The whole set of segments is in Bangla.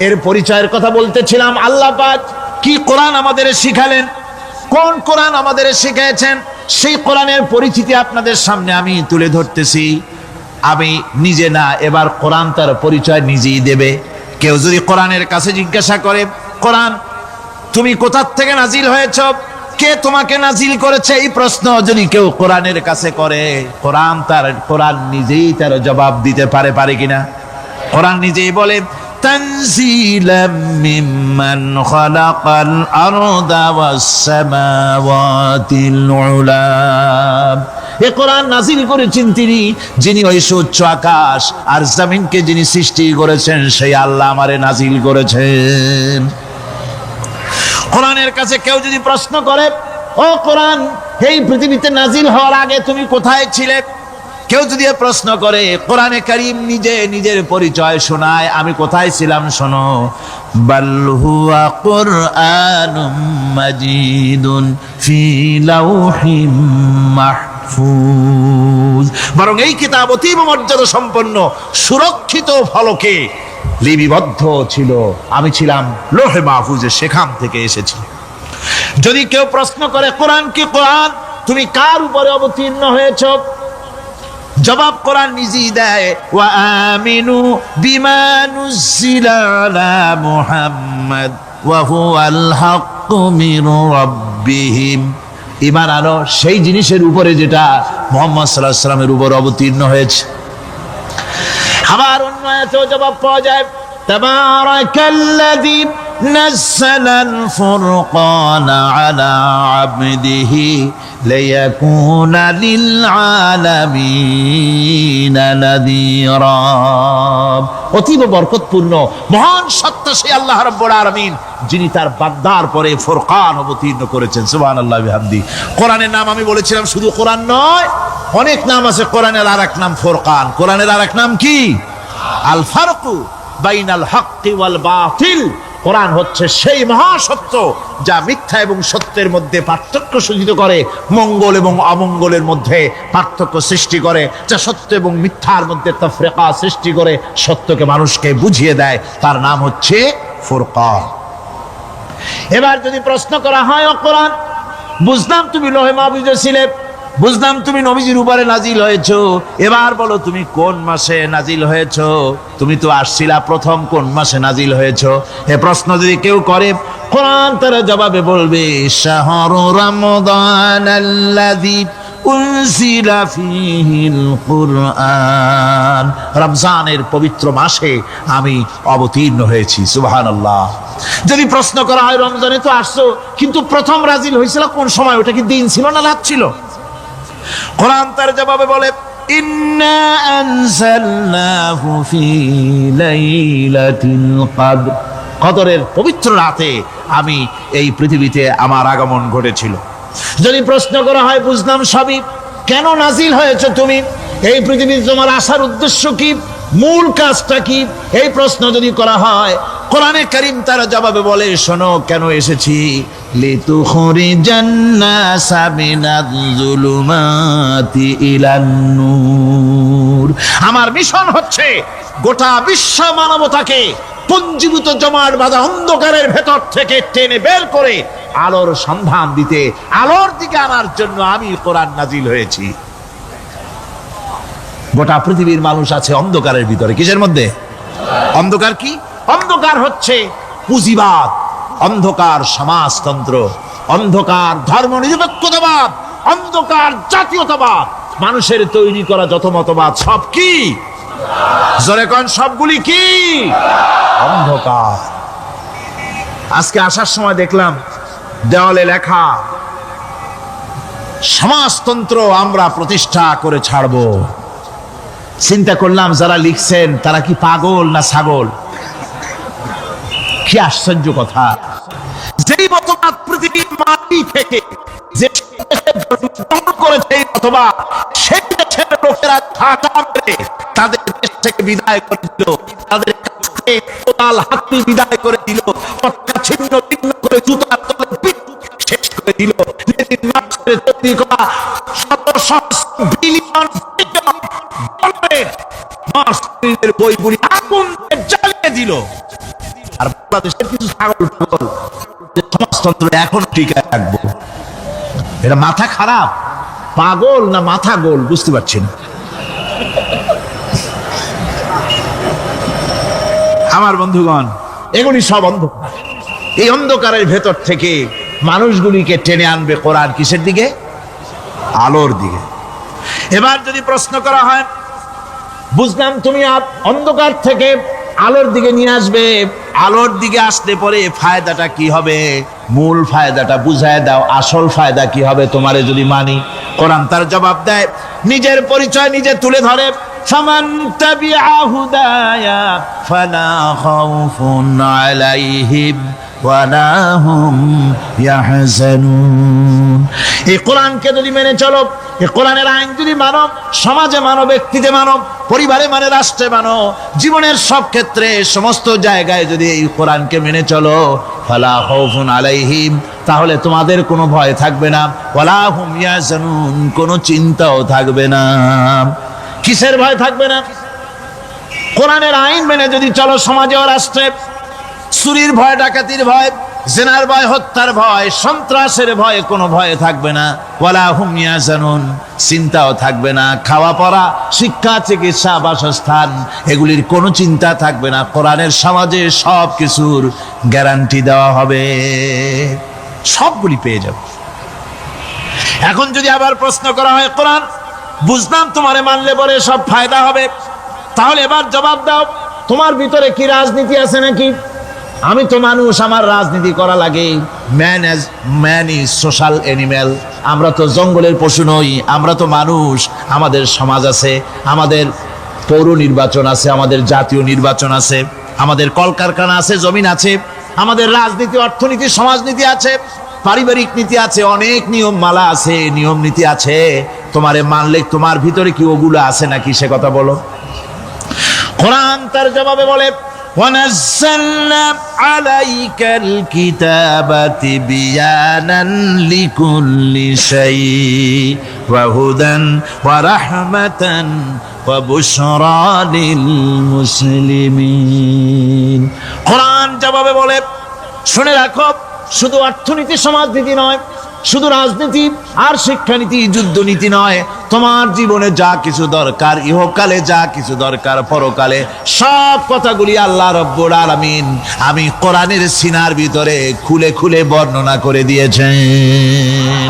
এর পরিচয়ের কথা বলতেছিলাম। আল্লাহ পাক কি কোরআন আমাদের শিখালেন, কোন কোরআন আমাদের শিখিয়েছেন, সেই কোরআনের পরিচিতি আপনাদের সামনে আমি তুলে ধরতেছি। আমি নিজে না, এবার কোরআন তার পরিচয় নিজেই দেবে। কেউ যদি কোরআনের কাছে জিজ্ঞাসা করে, কোরআন তুমি কোথা থেকে নাজিল হয়েছ, কে তোমাকে নাজিল করেছে, এই প্রশ্ন যদি কেউ কোরআনের কাছে করে, কোরআন নিজেই তার জবাব দিতে পারে কিনা? কোরআন নিজেই বলে, তানজিলাম মিম্মান খালাকাল আরদা ওয়াস সামাওয়াতিল উলা। এই কোরআন নাজিল করেছেন তিনি, যিনি ওই সুউচ্চ আকাশ আর জমিনকে যিনি সৃষ্টি করেছেন, সেই আল্লাহ আমারে নাজিল করেছেন। কোরআনের কাছে কেউ যদি প্রশ্ন করে, ও কোরআন, এই পৃথিবীতে নাজিল হওয়ার আগে তুমি কোথায় ছিলে, কেউ যদি প্রশ্ন করে, কোরআনে কারীম নিজের পরিচয় শোনায়, আমি কোথায় ছিলাম শোনো। বাল হুয়া কুরআনুম মাজিদুন ফি লাউহিম মাহফুজ। বরং এই কিতাব অতীব মর্যাদা সম্পন্ন সুরক্ষিত ফলকে লিপিবদ্ধ ছিল, আমি ছিলাম লোহে মাহফুজে, সেখান থেকে এসেছি। যদি কেউ প্রশ্ন করে, কোরআন কি, কোরআন তুমি কার উপরে অবতীর্ণ হয়েছ, জবাব কোরআন নিজেই দেয়, ওয়া আমিনু বিমা নুজিলা আলা মুহাম্মাদ ওয়া হুয়াল হাক্কু মির রাব্বিহিম। ঈমান আনো সেই জিনিসের উপরে যেটা মুহাম্মদ সাল্লাল্লাহু আলাইহি ওয়াসাল্লামের উপর অবতীর্ণ হয়েছে। আবার অন্য আয়াতেও জবাব পাওয়া যায়, তাবারাকাল্লাযী নাযালাল ফুরকানা আলা আবদিহি লিয়াকুনা লিল আলামিনা নাযীরা। অতীব বরকতপূর্ণ মহান সত্তা সেই আল্লাহ রাব্বুল আলামিন, যিনি তার বান্দার পরে ফুরকান অবতীর্ণ করেছেন। সুবহানাল্লাহি ওয়া বিহামদিহি। কোরআনের নাম আমি বলেছিলাম শুধু কোরআন নয়, অনেক নাম আছে। কোরআনের আরেক নাম ফুরকান। কোরআনের আরেক নাম কি? আল ফারকু বাইনাল হাক্কি ওয়াল বাতিল। কোরআন হচ্ছে সেই মহাসত্য যা মিথ্যা এবং সত্যের মধ্যে পার্থক্য সূচিত করে, মঙ্গল এবং অমঙ্গলের মধ্যে পার্থক্য সৃষ্টি করে, যা সত্য এবং মিথ্যার মধ্যে তাফরিকা সৃষ্টি করে, সত্যকে মানুষকে বুঝিয়ে দেয়, তার নাম হচ্ছে ফুরকান। এবার যদি প্রশ্ন করা হয়, ও কোরআন, বুঝলাম তুমি লোহে মাহফুজে ছিলে, বুঝলাম তুমি নবীজির উপরে নাজিল হয়েছো, এবার বলো তুমি কোন মাসে নাজিল হয়েছো, তুমি তো আসছিলা প্রথম, কোন মাসে নাজিল হয়েছো? এ প্রশ্ন যদি কেউ করে, কোরআন তার জবাবে বলবে, শাহরু রমাদানাল্লাযী উনজিলা ফীহিল কুরআন। রমজানের পবিত্র মাসে আমি অবতীর্ণ হয়েছি। সুবহানাল্লাহ। যদি প্রশ্ন করা হয়, রমজানে তো আসছো, কিন্তু প্রথম নাজিল হয়েছিল কোন সময়, ওটা কি দিন ছিল না রাত ছিল? কোরআন তার জবাবে বলে, ইন্না আনজালনাহু ফি লাইলাতিল কদর। কদরের পবিত্র রাতে আমি এই পৃথিবীতে আমার আগমন ঘটেছিল। যদি প্রশ্ন করা হয়, বুঝলাম সবই, কেন নাজিল হয়েছে তুমি, এই পৃথিবীতে তোমার আসার উদ্দেশ্য কি, মূল কাজটা কি, এই প্রশ্ন যদি করা হয়, কোরআনে কারীম তার জবাবে বলে, শোনো কেন এসেছি। লিতুখরিজান নাসা মিনাজ যুলুমাতি ইলান নূর। আমার মিশন হচ্ছে গোটা বিশ্ব মানবতাকে পুঞ্জীভূত জমাট বাঁধা অন্ধকারের ভেতর থেকে টেনে বের করে আলোর সন্ধান দিতে, আলোর দিকে আনার জন্য আমি কোরআন নাজিল হয়েছি। গোটা পৃথিবীর মানুষ আছে অন্ধকারের ভিতরে। কিসের মধ্যে? অন্ধকার কি? অন্ধকার হচ্ছে পুঁজিবাদ, অন্ধকার সমাজতন্ত্র, অন্ধকার ধর্মনিরপেক্ষতাবাদ, অন্ধকার জাতীয়তাবাদ। মানুষের তৈরি করা যত মতবাদ সব কি? জোরে কোন, সবগুলি কি? অন্ধকার। আজকে আসার সময় দেখলাম দেওয়ালে লেখা, সমাজতন্ত্র আমরা প্রতিষ্ঠা করে ছাড়বো। চিন্তা করলাম, যারা লিখছেন তারা কি পাগল না ছাগল? কি আশ্চর্য কথা! যেই মতবাদ পৃথিবীর মাটি থেকে যে করেছে, এই মতবাদ সেই দেশের লোকেরা তাদের দেশ থেকে বিদায় করে দিল, তাদের হাতি বিদায় করে দিল, ছিন্ন ভিন্ন করে জুতার তলে শেষ করে দিল। তৈরি করা বিলিয়ন বইগুলি আগুন জ্বালিয়ে দিল। আর বাংলাদেশের কিছু ছাগল পাগল সমাজতন্ত্র এখন টিকে রাখবো, এটা মাথা খারাপ, পাগল না মাথা গোল বুঝতে পারছি না। আমার বন্ধুগণ, এগুলি সব অন্ধকার। এই অন্ধকারের ভেতর থেকে মানুষগুলিকে টেনে আনবে কোরআন কিসের দিকে? আলোর দিকে। এবার যদি প্রশ্ন করা হয়, বুঝলাম তুমি অন্ধকার থেকে আলোর দিকে নিয়ে আসবে, আলোর দিকে আসতে পরে ফায়দাটা কি হবে? মূল ফায়দাটা বুঝায় দাও, আসল ফায়দা কি হবে তোমারে যদি মানি? কোরআন তার জবাব দেয়, নিজের পরিচয় নিজে তুলে ধরে, ফামান তাবিআ হুদায়া ফালা খাউফুন আলাইহিম ওয়ালা হুম ইয়াহজানুন। এই কোরআনকে যদি মেনে চলো, এই কোরআনের আইন যদি মানো, সমাজে মানো, ব্যক্তিতে মানো, পরিবারে মানে, রাষ্ট্রে মানো, জীবনের সব ক্ষেত্রে সমস্ত জায়গায় যদি এই কোরআনকে মেনে চলো, ফালা খাউফুন আলাইহিম, তাহলে তোমাদের কোনো ভয় থাকবে না, ওয়ালা হুম ইয়াহজানুন, কোনো চিন্তাও থাকবে না। কিসের ভয় থাকবে না? কোরআনের আইন মেনে যদি চলো সমাজে ও রাষ্ট্রে, চুরির ভয়, ডাকাতির ভয়, জেনার ভয়, হত্যার ভয়, সন্ত্রাসের ভয়, কোনো ভয় থাকবে না। ওয়ালা হুম ইয়াহজানুন, চিন্তাও থাকবে না। খাওয়া পড়া, শিক্ষা, চিকিৎসা, বাসস্থান, এগুলির কোনো চিন্তা থাকবে না। কোরআনের সমাজে সব কিছুর গ্যারান্টি দেওয়া হবে, সবগুলি পেয়ে যাবে। এখন যদি আবার প্রশ্ন করা হয়, কোরআন বুঝলাম তোমারে মানলে পরে সব ফায়দা হবে, তাহলে এবার জবাব দাও, তোমার ভিতরে কি রাজনীতি আছে নাকি? আমি তো মানুষ, আমার রাজনীতি করা লাগে। ম্যান ইজ সোশ্যাল অ্যানিম্যাল, আমরা তো জঙ্গলের পশু নই, আমরা তো মানুষ। আমাদের সমাজ আছে, আমাদের পৌর নির্বাচন আছে, আমাদের জাতীয় নির্বাচন আছে, আমাদের কলকারখানা আছে, জমিন আছে, আমাদের রাজনীতি, অর্থনীতি, সমাজনীতি আছে, পারিবারিক নীতি আছে, অনেক নিয়ম মালা আছে, নিয়ম নীতি আছে। তোমারে মানলে তোমার ভিতরে কি ওগুলো আছে নাকি সে কথা বলো। কোরআন তার জবাবে বলে, وَنَزَّلْنَا عَلَيْكَ الْكِتَابَ تِبْيَانًا لِكُلِّ شَيْءٍ وَهُدًى وَرَحْمَةً وَبُشْرَى لِلْمُسْلِمِينَ। কোরআন জবাবে বলে, শুনে রাখো, শুধু অর্থনীতি সমাজনীতি নয়, শুধু রাজনীতি আর শিক্ষানীতি, যুদ্ধনীতি নয়, তোমার জীবনে যা কিছু দরকার, ইহকালে যা কিছু দরকার, পরকালে, সব কথাগুলি আল্লাহ রব্বুল আলামিন আমি কোরআনের সিনার ভিতরে খুলে খুলে বর্ণনা করে দিয়েছেন।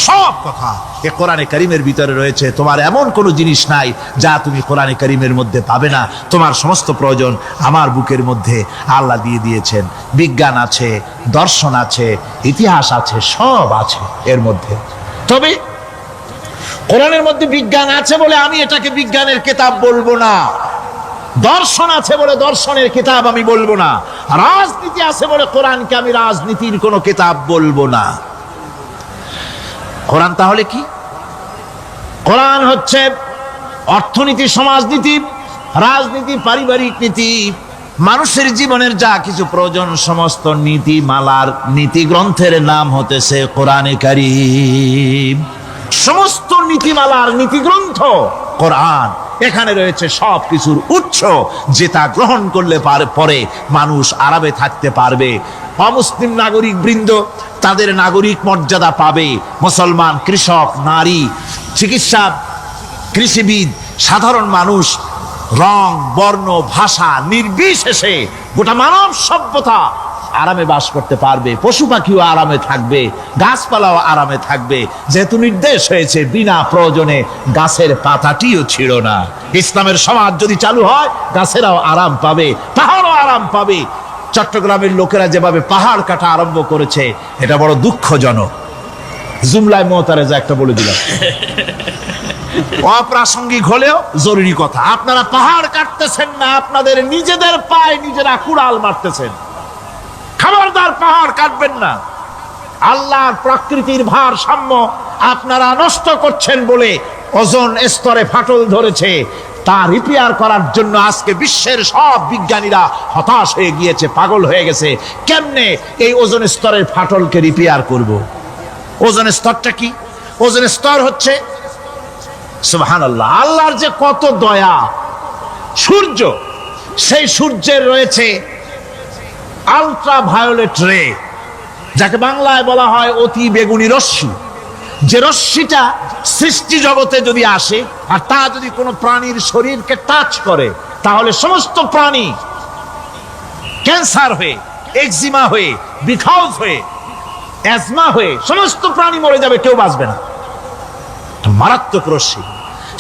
সব কথা এ কোরআনে কারীমের ভিতরে রয়েছে। তোমার এমন কোনো জিনিস নাই যা তুমি কোরআনে কারীমের মধ্যে পাবে না। তোমার সমস্ত প্রয়োজন আমার বুকের মধ্যে আল্লাহ দিয়ে দিয়েছেন। বিজ্ঞান আছে, দর্শন আছে, ইতিহাস আছে, সব আছে এর মধ্যে। তবে কোরআনের মধ্যে বিজ্ঞান আছে বলে আমি এটাকে বিজ্ঞানের কিতাব বলবো না, দর্শন আছে বলে দর্শনের কিতাব আমি বলবো না, রাজনীতি আছে বলে কোরআনকে আমি রাজনীতির কোনো কিতাব বলবো না। কোরআন তাহলে কি? কোরআন হচ্ছে অর্থনীতি, সমাজনীতি, রাজনীতি, পারিবারিক নীতি, মানুষের জীবনের যা কিছু প্রয়োজন, সমস্ত নীতি মালার নীতি গ্রন্থের নাম হতেছে কোরআনে কারীম। সমস্ত নীতিমালার নীতি গ্রন্থ কোরআন। এখানে রয়েছে সব কিছুর উৎস, যেটা গ্রহণ করলে পরে মানুষ আরামে থাকতে পারবে। অমুসলিম নাগরিক বৃন্দ তাদের নাগরিক মর্যাদা পাবে। মুসলমান, কৃষক, নারী, চিকিৎসা, কৃষিবিদ, সাধারণ মানুষ, রং, বর্ণ, ভাষা নির্বিশেষে গোটা মানব সভ্যতা আরামে বাস করতে পারবে। পশু পাখিও আরামে থাকবে, গাছপালাও আরামে থাকবে, যেহেতু নির্দেশ হয়েছে বিনা প্রয়োজনে গাছের পাতাটিও ছিল না। ইসলামের সমাজ যদি চালু হয়, গাছেরাও আরাম পাবে, পাহাড়ও আরাম পাবে। চট্টগ্রামের লোকেরা যেভাবে পাহাড় কাটা আরম্ভ করেছে, এটা বড় দুঃখজনক। জুমলায় মোতারেজা একটা বলে দিলাম, অপ্রাসঙ্গিক হলেও জরুরি কথা। আপনারা পাহাড় কাটতেছেন না, আপনাদের নিজেদের পায়ে নিজেরা কুড়াল মারতেছেন। খবরদার পাহাড় কাটবেন না। আল্লাহর প্রকৃতির ভারসাম্য আপনারা নষ্ট করছেন বলে ওজোন স্তরে ফাটল ধরেছে। তা রিপেয়ার করার জন্য আজকে বিশ্বের সব বিজ্ঞানীরা হতাশ হয়ে গিয়েছে, পাগল হয়ে গেছে। কেমনে এই ওজোন স্তরের ফাটলকে রিপেয়ার করব? ওজোন স্তরটা কি? ওজোন স্তর হচ্ছে, সুবহানাল্লাহ, আল্লাহর যে কত দয়া। সূর্য, সেই সূর্যের রয়েছে আলট্রা ভায়োলেট রে, যাকে বাংলায় বলা হয় অতি বেগুনি রশ্মি, যে রশ্মিটা সৃষ্টি জগতে যদি আসে আর তা যদি কোনো প্রাণীর শরীরকে টাচ করে, তাহলে সমস্ত প্রাণী ক্যান্সার হয়ে, এক্সিমা হয়ে, বিখাউজ হয়ে, অ্যাজমা হয়ে সমস্ত প্রাণী মরে যাবে, কেউ বাঁচবে না। মারাত্মক রশ্মি।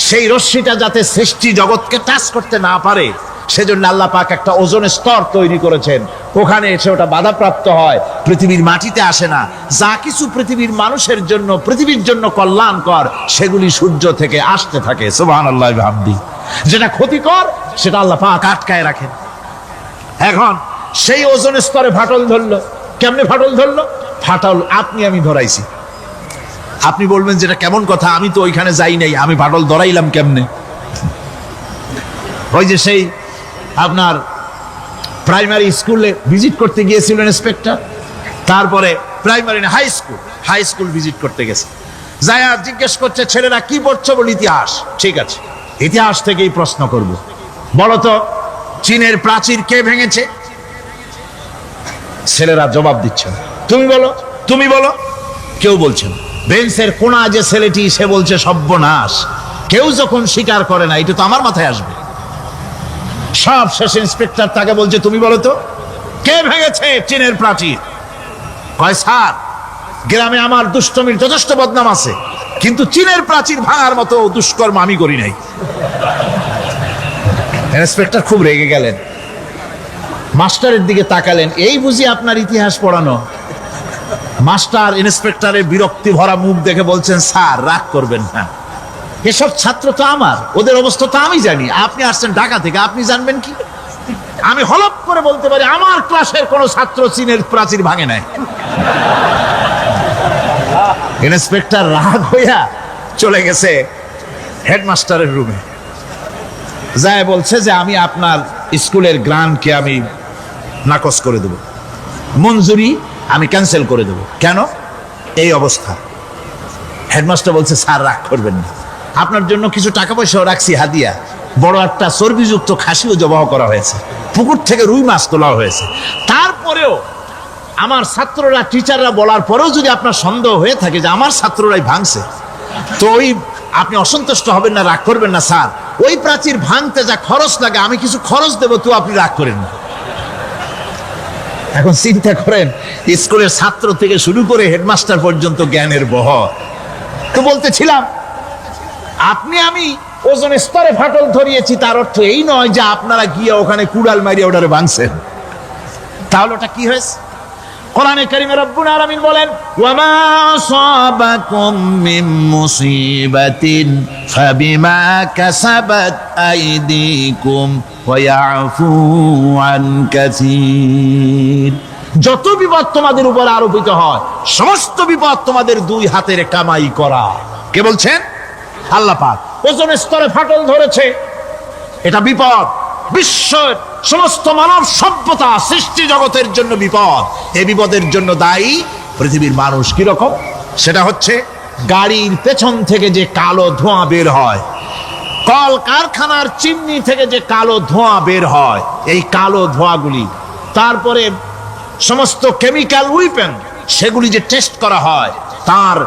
সেই রশ্মিটা যাতে সৃষ্টি জগৎকে টাচ করতে না পারে, সেজন্য আল্লাহ পাক একটা ওজোন স্তর তৈরি করেছেন। ওখানে এসে ওটা বাধাপ্রাপ্ত হয়, পৃথিবীর মাটিতে আসে না। যা কিছু পৃথিবীর মানুষের জন্য, পৃথিবীর জন্য কল্যাণকর, সেগুলি সূর্য থেকে আসতে থাকে। সুবহানাল্লাহ ওয়া বিহামদিহি। যেটা ক্ষতিকর সেটা আল্লাহ পাক আটকায় রাখেন। এখন সেই ওজোন স্তরে ফাটল ধরলো। কেমনে ফাটল ধরলো? ফাটল আপনি আমি ধরাইছি। আপনি বলবেন যেটা কেমন কথা, আমি তো ওইখানে যাই নাই, আমি ফাটল ধরাইলাম কেমনে? ওই যে সেই আপনার প্রাইমারি স্কুলে ভিজিট করতে গিয়েছিলেন ইন্সপেক্টর, তারপরে প্রাইমারি না হাই স্কুল ভিজিট করতে গেছে, যায়া জিজ্ঞেস করছে ছেলেরা কি পড়ছো? বল ইতিহাস। ঠিক আছে, ইতিহাস থেকেই প্রশ্ন করব। বলো তো চীনের প্রাচীর কে ভেঙেছে? ছেলেরা জবাব দিচ্ছে না। তুমি বলো, তুমি বলো। কেউ বলছে না। বেঞ্চের কোনা যে ছেলেটি, সে বলছে সর্বনাশ, কেউ যখন স্বীকার করে না, এটা তো আমার মাথায় আসবে। সব শেষ ইন্সপেক্টর তাকে বলছে তুমি বলো তো কে ভেঙেছে চীনের প্রাচীর? কয় স্যার, গ্রামে আমার দুষ্টমির যথেষ্ট বদনাম আছে, কিন্তু চীনের প্রাচীর ভাঙার মতো দুষ্কর্ম আমি করি নাই। ইন্সপেক্টর খুব রেগে গেলেন, মাস্টারের দিকে তাকালেন, এই বুঝি আপনার ইতিহাস পড়ানো? মাস্টার ইন্সপেক্টরের বিরক্তি ভরা মুখ দেখে বলছেন, স্যার রাগ করবেন না, এসব ছাত্র তো আমার, ওদের অবস্থা তো আমি জানি। আপনি আসছেন ঢাকা থেকে, আপনি জানবেন কি? আমি হলপ করে বলতে পারি আমার ক্লাসের কোন ছাত্র চীনের প্রাচীর ভাঙে নাই। ইন্সপেক্টর রাগ হইয়া চলে গেছে হেডমাস্টারের রুমে, যায় বলছে যে আমি আপনার স্কুলের গ্রান্টকে আমি নাকচ করে দেব, মঞ্জুরি আমি ক্যান্সেল করে দেব। কেন? এই অবস্থা। হেডমাস্টার বলছে স্যার রাগ করবেন না, আপনার জন্য কিছু টাকা পয়সাও রাখছি হাদিয়া, বড় একটা চর্বিযুক্ত খাসিও জবাহ করা হয়েছে, পুকুর থেকে রুই মাছ তোলা হয়েছে। তারপরেও আমার ছাত্ররা, টিচাররা বলার পরেও যদি আপনার সন্দেহ হয়ে থাকে যে আমার ছাত্ররাই ভাঙছে, তো ওই আপনি অসন্তুষ্ট হবেন না, রাগ করবেন না স্যার, ওই প্রাচীর ভাঙতে যা খরচ লাগে আমি কিছু খরচ দেবো, তো আপনি রাগ করেন না। এখন চিন্তা করেন, স্কুলের ছাত্র থেকে শুরু করে হেডমাস্টার পর্যন্ত জ্ঞানের বহর। তো বলতেছিলাম, আপনি আমি ওজন স্তরে ফাটল ধরিয়েছি, তার অর্থ এই নয় যে আপনারা গিয়ে ওখানে কুড়াল মারিয়ে ওটারে ভাঙছেন। তাহলে ওটা কি হয়েছে? কোরআনে কারীমে রব্বুল আলামিন বলেন, ওয়ামা আসাবাকুম মিন মুসিবাতিন ফাবিমা কাসাবাত আইদিকুম ওয়া ইয়াফু আন কাসীর। যত বিপদ তোমাদের উপর আরোপিত হয়, সমস্ত বিপদ তোমাদের দুই হাতের কামাই করা। কে বলছেন? আল্লাহ পাক। ওজন স্তরে ফাটল ধরেছে, এটা বিপদ, বিশ্বের সমস্ত মানব সভ্যতা সৃষ্টি জগতের জন্য বিপদ। এই বিপদের জন্য দায়ী পৃথিবীর মানুষ। কিরকম? সেটা হচ্ছে গাড়ির পেছন থেকে যে কালো ধোঁয়া বের হয়, কল কারখানার চিমনি থেকে যে কালো ধোঁয়া বের হয়, এই কালো ধোঁয়াগুলি, তারপরে সমস্ত কেমিক্যাল উইপেন সেগুলি যে টেস্ট করা হয়, তার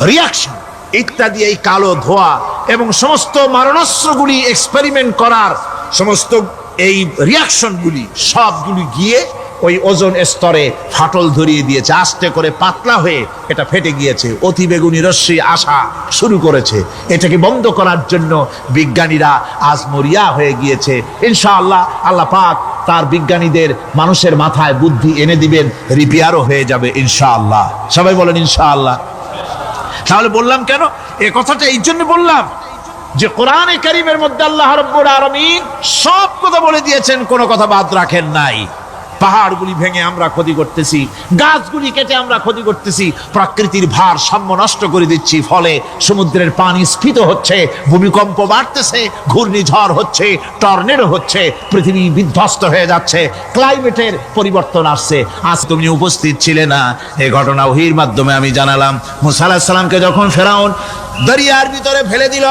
রিয়াকশন ইত্যাদি, এই কালো ধোঁয়া এবং সমস্ত মারণাস্ত্রগুলি এক্সপেরিমেন্ট করার সমস্ত এই রিয়াকশনগুলি সবগুলি গিয়ে ওই ওজন স্তরে ফাটল ধরিয়ে দিয়েছে। আস্তে করে পাতলা হয়ে এটা ফেটে গিয়েছে, অতি বেগুনি রশ্মি আসা শুরু করেছে। এটাকে বন্ধ করার জন্য বিজ্ঞানীরা আজ মরিয়া হয়ে গিয়েছে। ইনশাআল্লাহ আল্লাহ পাক তার বিজ্ঞানীদের মানুষের মাথায় বুদ্ধি এনে দিবেন, রিপেয়ারও হয়ে যাবে ইনশাআল্লাহ। সবাই বলেন ইনশাআল্লাহ। তাহলে বললাম কেন এই কথাটা? এই জন্য বললাম যে কোরআনে কারীমের মধ্যে আল্লাহ রাব্বুল আলামিন সব কথা বলে দিয়েছেন, কোনো কথা বাদ রাখেন নাই। পাহাড়গুলি ভেঙে আমরা ক্ষতি করতেছি, গাছগুলি কেটে আমরা ক্ষতি করতেছি, প্রকৃতির ভারসাম্য নষ্ট করে দিচ্ছি, ফলে সমুদ্রের পানি স্ফীত হচ্ছে, ভূমিকম্প বাড়তেছে, ঘূর্ণিঝড় হচ্ছে, টর্নেডো হচ্ছে, পৃথিবী বিধ্বস্ত হয়ে যাচ্ছে, ক্লাইমেটের পরিবর্তন আসছে। আজ তুমি উপস্থিত ছিলে না, এই ঘটনা ওহীর মাধ্যমে আমি জানালাম। মুসা আলাইহিস সালামকে যখন ফেরাউন দরিয়ার ভিতরে ফেলে দিল,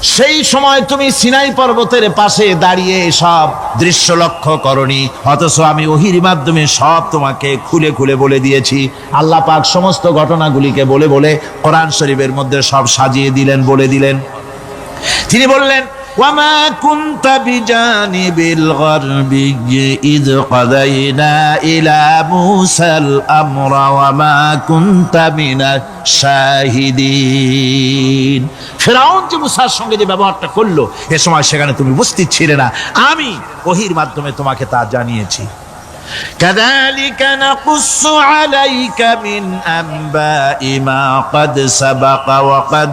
সেই সময় তুমি সিনাই পর্বতের পাশে দাঁড়িয়ে সব দৃশ্য লক্ষ্য করনি, অথচ আমি ওহির মাধ্যমে সব তোমাকে খুলে খুলে বলে দিয়েছি। আল্লাহ পাক সমস্ত ঘটনাগুলিকে বলে বলে কোরআন শরীফের মধ্যে সব সাজিয়ে দিলেন, বলে দিলেন। তিনি বললেন, ওয়ামা কুনতা বিজানিবিল গারবিয়্যি ইয কাদাইনা ইলা মূসাল আমরা ওয়ামা কুনতা মিনাশ শাহিদিন। ফিরআউন যে মূসার সঙ্গে যে ব্যবহারটা করলো, এ সময় সেখানে তুমি উপস্থিত ছিলে না, আমি ওহীর মাধ্যমে তোমাকে তা জানিয়েছি। কাযালিকা নাকুসসু আলাইকা মিন আনবাই মা ক্বাদ সাবাকা ওয়া ক্বাদ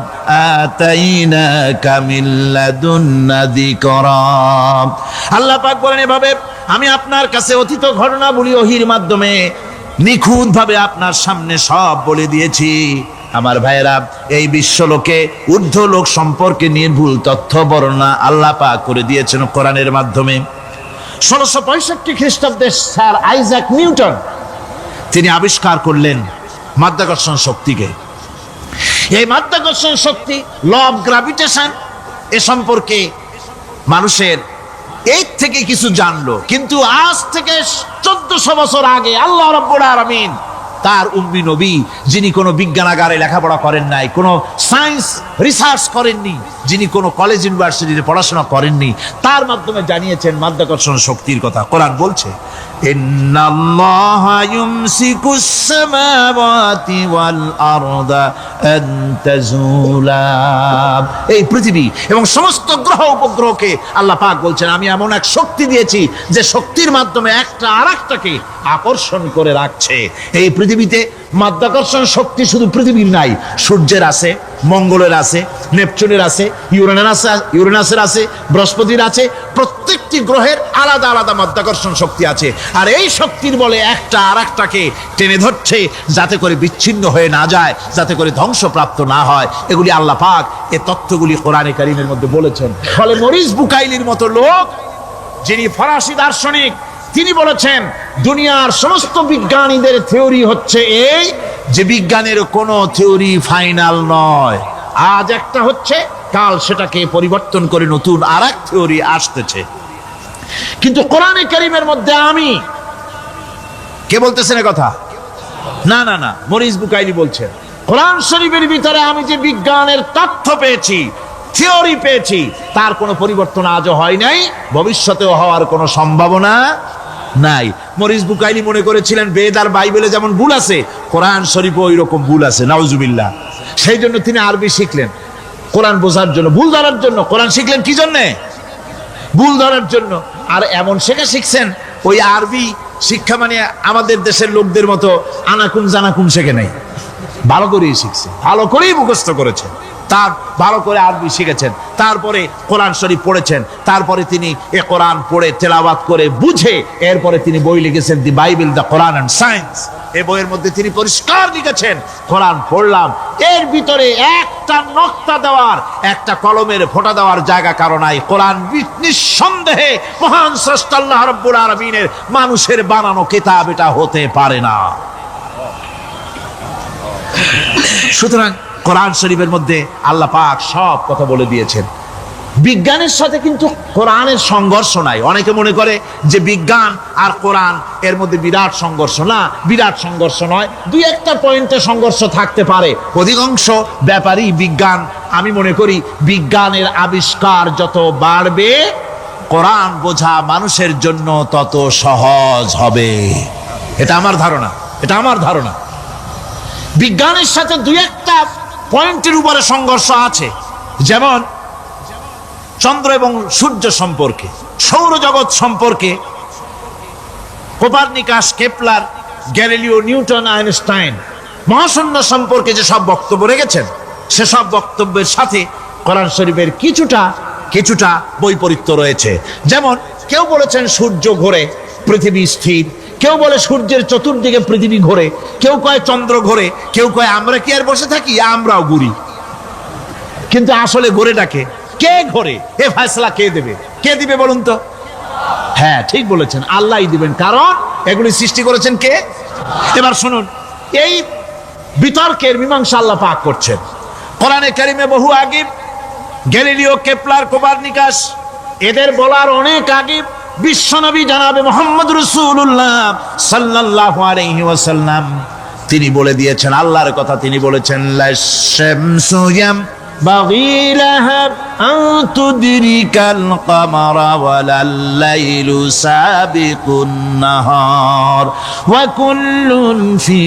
আতাইনাকা মিন লাদুন্না যিকরা। আল্লাহ পাক বলেন, এভাবে আমি আপনার কাছে অতীত ঘটনাবলী ওহীর মাধ্যমে নিখুঁতভাবে আপনার সামনে সব বলে দিয়েছি। আমার ভাইয়েরা, এই বিশ্বলোকে ঊর্ধ্ব লোক সম্পর্কে নির্ভুল তথ্য বর্ণনা আল্লাহ পাক করে দিয়েছেন কোরআনের মাধ্যমে। 1665 খ্রিস্টাব্দে স্যার আইজাক নিউটন তিনি আবিষ্কার করলেন মাধ্যাকর্ষণ শক্তিকে। এই মাধ্যাকর্ষণ শক্তি, ল অফ গ্র্যাভিটেশন, এ সম্পর্কে মানুষের এর থেকে কিছু জানলো, কিন্তু আজ থেকে 1400 বছর আগে আল্লাহ রাব্বুল আলামিন তার উম্মি নবী, যিনি কোনো বিজ্ঞানাগারে লেখাপড়া করেন নাই, কোনো সায়েন্স রিসার্চ করেননি, যিনি কোনো কলেজ ইউনিভার্সিটিতে পড়াশোনা করেননি, তার মাধ্যমে জানিয়েছেন মাধ্যাকর্ষণ শক্তির কথা। কোরআন বলছে, ইন্নাল্লাহা ইউমসিকুস সামাওয়াতি ওয়াল আরদা আন তাজুলা। এই পৃথিবী এবং সমস্ত গ্রহ উপগ্রহকে আল্লাহ পাক বলছেন, আমি এমন এক শক্তি দিয়েছি যে শক্তির মাধ্যমে একটা আরেকটাকে আকর্ষণ করে রাখছে। এই পৃথিবীতে মাধ্যাকর্ষণ শক্তি শুধু পৃথিবীর নাই, সূর্যের আছে, মঙ্গলের আছে, নেপচুনের আছে, ইউরেনাসের আছে, বৃহস্পতির আছে। প্রত্যেকটি গ্রহের আলাদা আলাদা মাধ্যাকর্ষণ শক্তি আছে, আর এই শক্তির বলে একটা আরেকটাকে টেনে ধরছে, যাতে করে বিচ্ছিন্ন হয়ে না যায়, যাতে করে ধ্বংসপ্রাপ্ত না হয়। এগুলি আল্লাহ পাক এই তথ্যগুলি কোরআনে কারীমের মধ্যে বলেছেন। ফলে মরিস বুকাইলির মতো লোক, যিনি ফরাসি দার্শনিক, তিনি বলেছেন দুনিয়ার সমস্ত বিজ্ঞানীদের থিওরি হচ্ছে এই যে বিজ্ঞানের কোনো থিওরি ফাইনাল নয়। আজ একটা হচ্ছে, কাল সেটাকে পরিবর্তন করে নতুন আরেক থিওরি আসতেছে। কিন্তু কোরআনে কারীমের মধ্যে আমি, কে বলতেছেন এ কথা? না না না, মরিস বুকাইলি বলছেন, কোরআন শরীফের ভিতরে আমি যে বিজ্ঞানের তথ্য পেয়েছি, থিওরি পেয়েছি, তার কোনো পরিবর্তন আজও হয় নাই, ভবিষ্যতেও হওয়ার কোনো সম্ভাবনা নাই। মরিস বুকাইলি মনে করেছিলেন বেদ আর বাইবেলে যেমন ভুল আছে, কোরআন শরীফে ওই রকম ভুল আছে, নাউজুবিল্লাহ। সেই জন্য তিনি আরবি শিখলেন কোরআন বোঝার জন্য, ভুল ধরার জন্য। কোরআন শিখলেন কি জন্যে? ভুল ধরার জন্য। আর এমন শেখা শিখছেন, ওই আরবি শিক্ষা মানে আমাদের দেশের লোকদের মতো আনাকুম জানাকুম শেখে নাই, ভালো করেই শিখছে, ভালো করেই মুখস্থ করেছে, তার ভালো করে আরবি শিখেছেন, তারপরে কোরআন শরীফ পড়েছেন, তারপরে তিনি এ কোরআন পড়ে তেলাওয়াত করে বুঝে এরপরে তিনি বই লিখেছেন দি Bible, the Quran and science. এই বইয়ের মধ্যে তিনি পরিষ্কার লিখেছেন, কোরআন পড়লাম, এর ভিতরে একটা নকতা দেওয়ার, একটা কলমের ফোঁটা দেওয়ার জায়গা কারো নাই। কোরআন নিঃসন্দেহে মহান স্রষ্টা আল্লাহ রাব্বুল আলামিনের মানুষের বানানো কিতাব, এটা হতে পারে না। সুতরাং কোরআন শরীফের মধ্যে আল্লাহ পাক সব কথা বলে দিয়েছেন। বিজ্ঞানের সাথে কিন্তু কোরআনের সংঘর্ষ নাই। অনেকে মনে করে যে বিজ্ঞান আর কোরআন এর মধ্যে বিরাট সংঘর্ষ। না, বিরাট সংঘর্ষ নয়, দুই একটা পয়েন্টে সংঘর্ষ থাকতে পারে। অধিকাংশ ব্যাপারই বিজ্ঞান, আমি মনে করি বিজ্ঞানের আবিষ্কার যত বাড়বে, কোরআন বোঝা মানুষের জন্য তত সহজ হবে। এটা আমার ধারণা, এটা আমার ধারণা। বিজ্ঞানের সাথে দুই একটা পয়েন্টের উপরে সংঘর্ষ আছে, যেমন চন্দ্র এবং সূর্য সম্পর্কে, সৌরজগৎ সম্পর্কে Copernicus, Kepler, Galileo, Newton, Einstein মহাশূন্য সম্পর্কে যে সব বক্তব্য রেখেছেন, সেসব বক্তব্যের সাথে কোরআন শরীফের কিছুটা বৈপরীত্য রয়েছে। যেমন কেউ বলেছেন সূর্য ঘোরে, পৃথিবী স্থির, কেউ বলে সূর্যের চতুর্দিকে পৃথিবী ঘোরে, কেউ কয় চন্দ্র ঘোরে, কেউ কয় আমরা কি আর বসে থাকি, আমরাও ঘুরি। কিন্তু আসলে ঘোরেটাকে কে ঘোরে, এ ফয়সালা কে দেবে? কে দিবে বলুন তো? হ্যাঁ, ঠিক বলেছেন, আল্লাহই দিবেন, কারণ এগুলি সৃষ্টি করেছেন কে? এবার শুনুন, এই বিতর্কের মীমাংসা আল্লাহ পাক করছেন কোরআনে কারিমে বহু আগে। গ্যালিলিও, কেপলার, কোপারনিকাস, এদের বলার অনেক আগে বিশ্বনবী জনাবে মুহাম্মদ রাসূলুল্লাহ সাল্লাল্লাহু আলাইহি ওয়াসাল্লাম তিনি বলে দিয়েছেন, আল্লাহর কথা তিনি বলেছেন, লাশ-শামসু ইয়ানবাগী লাহা আন তুদরিকাল কামারা ওয়ালাল লাইলু সাবিকুন নাহার ওয়া কুল্লুন ফি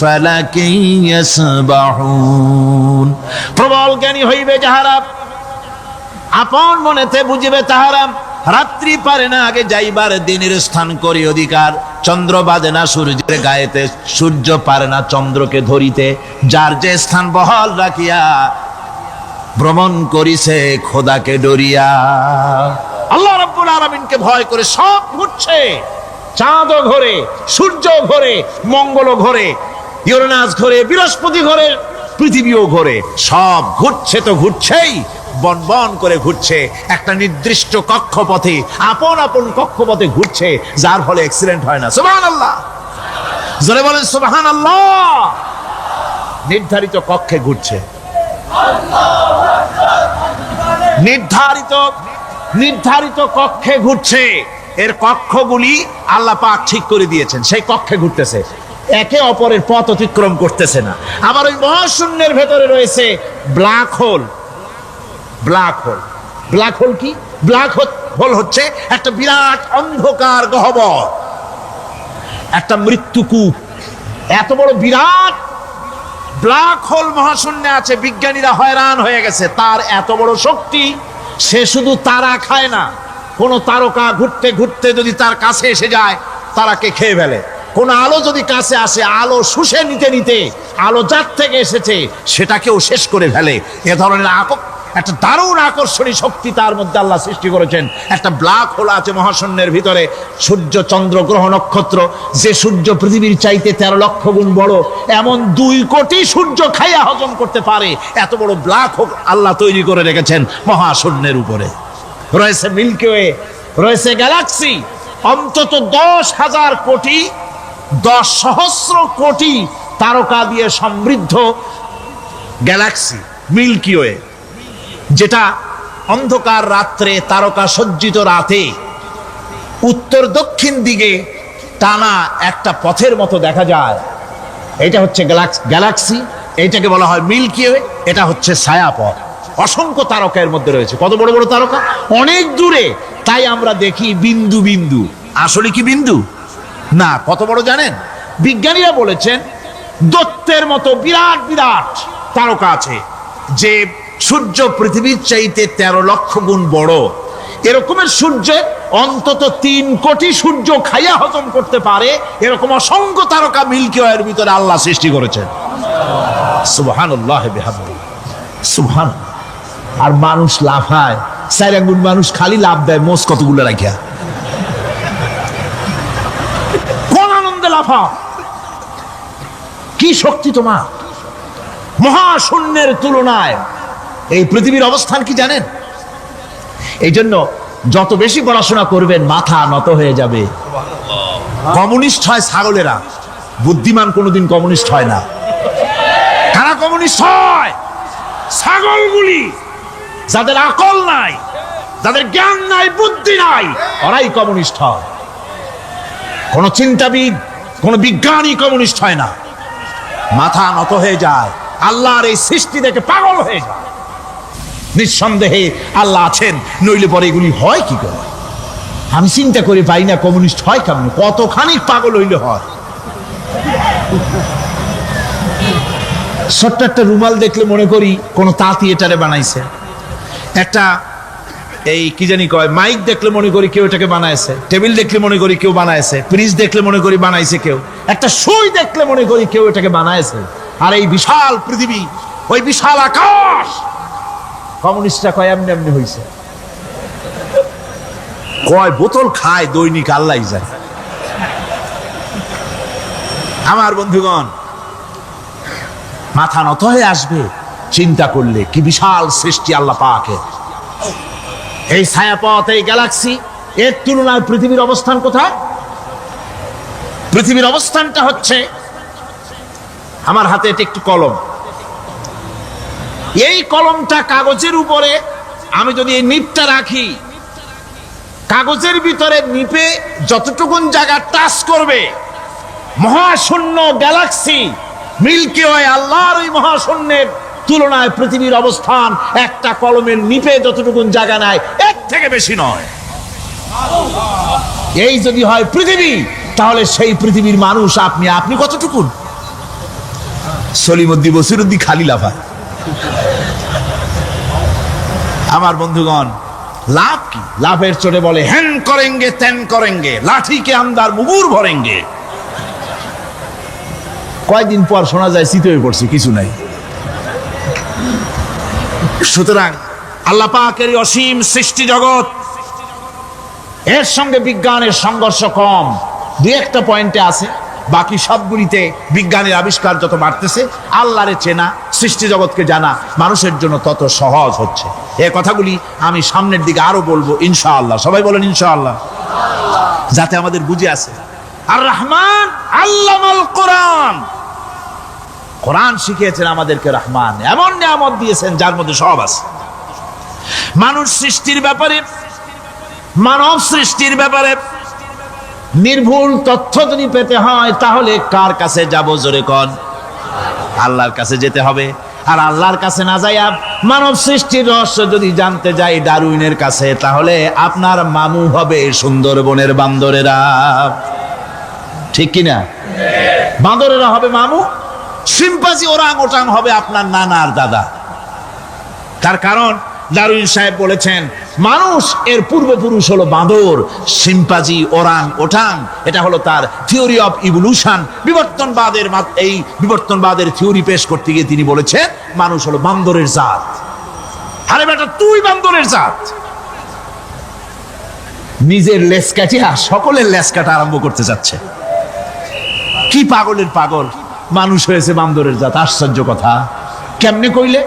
ফালাকিন ইয়াসবাহুন। প্রবল জ্ঞানী হইবে যাহারা, আপন মনেতে বুঝিবে তাহারা, রাত্রি পারে না আগে যাইবার দিনের স্থান করি অধিকার, চন্দ্র বাজে না সূর্যের গায়েতে, সূর্য পারে না চন্দ্রকে ধরিতে, যার যে স্থান বহাল রাখিয়া ভ্রমণ করিছে খোদাকে ডরিয়া। আল্লাহ রাব্বুল আলামিনকে ভয় করে সব ঘুরছে, চাঁদও ঘোরে, সূর্য ঘোরে, মঙ্গল ঘোরে, ইউরেনাস ঘোরে, বৃহস্পতি ঘোরে, পৃথিবীও ঘোরে, সব ঘুরছে তো ঘুরছেই, বন বন করে ঘুরছে একটা নির্দিষ্ট কক্ষপথে, আপন আপন কক্ষপথে ঘুরছে, যার ফলে অ্যাক্সিডেন্ট হয় না। সুবহানাল্লাহ, জোরে বলেন সুবহানাল্লাহ। নির্ধারিত কক্ষে ঘুরছে, নির্ধারিত কক্ষে ঘুরছে। এর কক্ষগুলি আল্লাহ পাক ঠিক করে দিয়েছেন, সেই কক্ষে ঘুরতেছে, একে অপরের পথ অতিক্রম করতেছে না। আবার ওই মহাশূন্যের ভেতরে রয়েছে black hole. Black hole, black hole কি? ব্ল্যাক হোল হচ্ছে একটা বিরাট অন্ধকার গহ্বর, একটা মৃত্যুকূপ। এত বড় বিরাট ব্ল্যাক হোল মহাশূন্যে আছে, বিজ্ঞানীরা হয়রান হয়ে গেছে। তার এত বড় শক্তি, সে শুধু তারা খায় না, কোন তারকা ঘুরতে ঘুরতে যদি তার কাছে এসে যায় তারাকে খেয়ে ফেলে। কোন আলো যদি কাছে আসে, আলো শুষে নিতে নিতে আলো যার থেকে এসেছে সেটাকেও শেষ করে ফেলে। এ ধরনের একটা দারুণ আকর্ষণী শক্তি তার মধ্যে আল্লাহ সৃষ্টি করেছেন। একটা ব্ল্যাক হোল আছে মহাশূন্যের ভিতরে। সূর্য, চন্দ্র, গ্রহ, নক্ষত্র, যে সূর্য পৃথিবীর চাইতে 13 লক্ষ গুণ বড়, এমন 2 কোটি সূর্য খাইয়া হজম করতে পারে এত বড় ব্ল্যাক হোল আল্লাহ তৈরি করে রেখেছেন মহাশূন্যের উপরে। রয়েছে মিল্কি ওয়ে, রয়েছে গ্যালাক্সি, অন্তত 10,000 কোটি, 10 সহস্র কোটি তারকা দিয়ে সমৃদ্ধ গ্যালাক্সি মিল্কি ওয়ে, যেটা অন্ধকার রাত্রে, তারকা সজ্জিত রাতে উত্তর দক্ষিণ দিকে টানা একটা পথের মতো দেখা যায়। এটা হচ্ছে গ্যালাক্সি, এইটাকে বলা হয় মিল্কি ওয়ে। এটা হচ্ছে ছায়াপথ। অসংখ্য তারকা এর মধ্যে রয়েছে। কত বড় বড় তারকা, অনেক দূরে। তাই আমরা দেখি বিন্দু বিন্দু, আসলে কি বিন্দু না। কত বড় জানেন? বিজ্ঞানীরা বলেছেন দৈত্যের মতো বিরাট বিরাট তারকা আছে, যে সূর্য পৃথিবীর চাইতে 13 লক্ষ গুণ বড়। এরকমের সূর্যের অন্তত 3 কোটি সূর্য খাইয়া হজম করতে পারে এরকম অসংখ্য তারকা মিল্কি ওয়ের ভিতরে আল্লাহ সৃষ্টি করেছেন। সুবহানাল্লাহ বিহামদিহি, সুবহান। আর মানুষ লাফায়, 4 আঙ্গুল মানুষ খালি লাভ দেয়, মোষ কতগুলো রাখিয়া। কোন আনন্দে লাফা, কি শক্তি তোমার! মহাশূন্যের তুলনায় এই পৃথিবীর অবস্থান কি জানেন? এই জন্য যত বেশি পড়াশোনা করবেন মাথা নত হয়ে যাবে। কমিউনিস্ট হয় ছাগলেরা, বুদ্ধিমান কোনোদিন কমিউনিস্ট হয় না। কারা কমিউনিস্ট হয়? ছাগলগুলি, যাদের আকল নাই, যাদের জ্ঞান নাই, বুদ্ধি নাই, ওরাই কমিউনিস্ট হয়। কোন চিন্তাবিদ, কোন বিজ্ঞানী কমিউনিস্ট হয় না। মাথা নত হয়ে যায়, আল্লাহর এই সৃষ্টি দেখে পাগল হয়ে যায়। নিঃসন্দেহে আল্লাহ আছেন, নইলে পরে এগুলি হয় কি করে? আমি চিন্তা করে পাই না কমিউনিস্ট হয় কেমন, কতখানি পাগল হইলে হয়। ছোট্ট একটা রুমাল দেখলে মনে করি কোন তাঁতি এটারে বানাইছে। একটা এই কি জানি কয় মাইক দেখলে মনে করি কেউ এটাকে বানাইছে। টেবিল দেখলে মনে করি কেউ বানাইছে। ফ্রিজ দেখলে মনে করি বানাইছে কেউ। একটা সুই দেখলে মনে করি কেউ এটাকে বানাইছে। আর এই বিশাল পৃথিবী, ওই বিশাল আকাশ, কমিউনিস্টরা কয় এমনি এমনি হয়েছে। কয় বোতল খায় দৈনিক আল্লাহ যায়। আমার বন্ধুগণ, মাথা নত হয়ে আসবে চিন্তা করলে কি বিশাল সৃষ্টি আল্লাহ পাকের। এই ছায়াপথ, এই গ্যালাক্সি, এর তুলনায় পৃথিবীর অবস্থান কোথায়? পৃথিবীর অবস্থানটা হচ্ছে, আমার হাতে এটা একটু কলম, এই কলমটা কাগজের উপরে আমি যদি এই নিপটা রাখি, কাগজের ভিতরে নিপে যতটুকুন জায়গা টাচ করবে, মহাশূন্য গ্যালাক্সি মিল্কি ওয়ে আল্লাহর ওই মহাশূন্যের তুলনায় পৃথিবীর অবস্থান একটা কলমের নিপে যতটুকুন জায়গা নেয় এর থেকে বেশি নয়। এই যদি হয় পৃথিবী, তাহলে সেই পৃথিবীর মানুষ আপনি কতটুকুন? সলিমুদ্দি বসিরুদ্দি খালি লাফা। আমার বন্ধুগণ, লাভ কি? লাভের চোটে বলে হ্যান করেঙ্গে ত্যান করেঙ্গে, লাঠি কে আন্দার মুগুর ভরেঙ্গে। কয়েকদিন পর শোনা যায় শীত হয়ে পড়ছে, কিছু নাই। সুতরাং আল্লাহ পাকের অসীম সৃষ্টি জগৎ, এর সঙ্গে বিজ্ঞানের সংঘর্ষ কম, দুই একটা পয়েন্টে আছে। বাকি সবগুলিতে বিজ্ঞানের আবিষ্কার যত বাড়তেছে, আল্লাহরে চেনা, সৃষ্টি জগৎকে জানা মানুষের জন্য তত সহজ হচ্ছে। এই কথাগুলি আমি সামনের দিকে আরো বলবো ইনশাআল্লাহ। সবাই বলেন ইনশাআল্লাহ, যাতে আমাদের বুঝে আসে। আর রহমান আল্লামাল কোরআন, কোরআন শিখিয়েছেন আমাদেরকে রহমান, এমন নিয়ামত দিয়েছেন যার মধ্যে সব আছে। মানুষ সৃষ্টির ব্যাপারে, মানব সৃষ্টির ব্যাপারে নির্ভুল তথ্য যদি পেতে হয়, তাহলে কার কাছে যাব? জোরে কোন? আল্লাহর কাছে যেতে হবে। আর আল্লাহর কাছে না যাইয়া মানব সৃষ্টির রহস্য যদি জানতে যাই ডারউইনের কাছে, তাহলে আপনার মামু হবে সুন্দরবনের বান্দরেরা। ঠিক কিনা? বান্দরেরা হবে মামু, শিম্পাঞ্জি ওরাং ওটাং হবে আপনার নানার দাদা। তার কারণ ডারউইন সাহেব বলেছেন মানুষ এর পূর্বপুরুষ হলো বাঁদর, শিম্পাঞ্জি, ওরাং ওটাং। এটা হলো তার থিওরি অফ ইভলিউশন। বিবর্তনবাদের এই বিবর্তনবাদের থিওরি পেশ করতে গিয়ে তিনি বলেছেন মানুষ হলো বান্দরের জাত। আরে বেটা, তুই বান্দরের জাত। নিজের লেজ কাটিয়া সকলের লেজ কাটা আরম্ভ করতে যাচ্ছে। কি পাগলের পাগল, মানুষ হয়েছে বান্দরের জাত। আশ্চর্য কথা। কেমনে কইলে?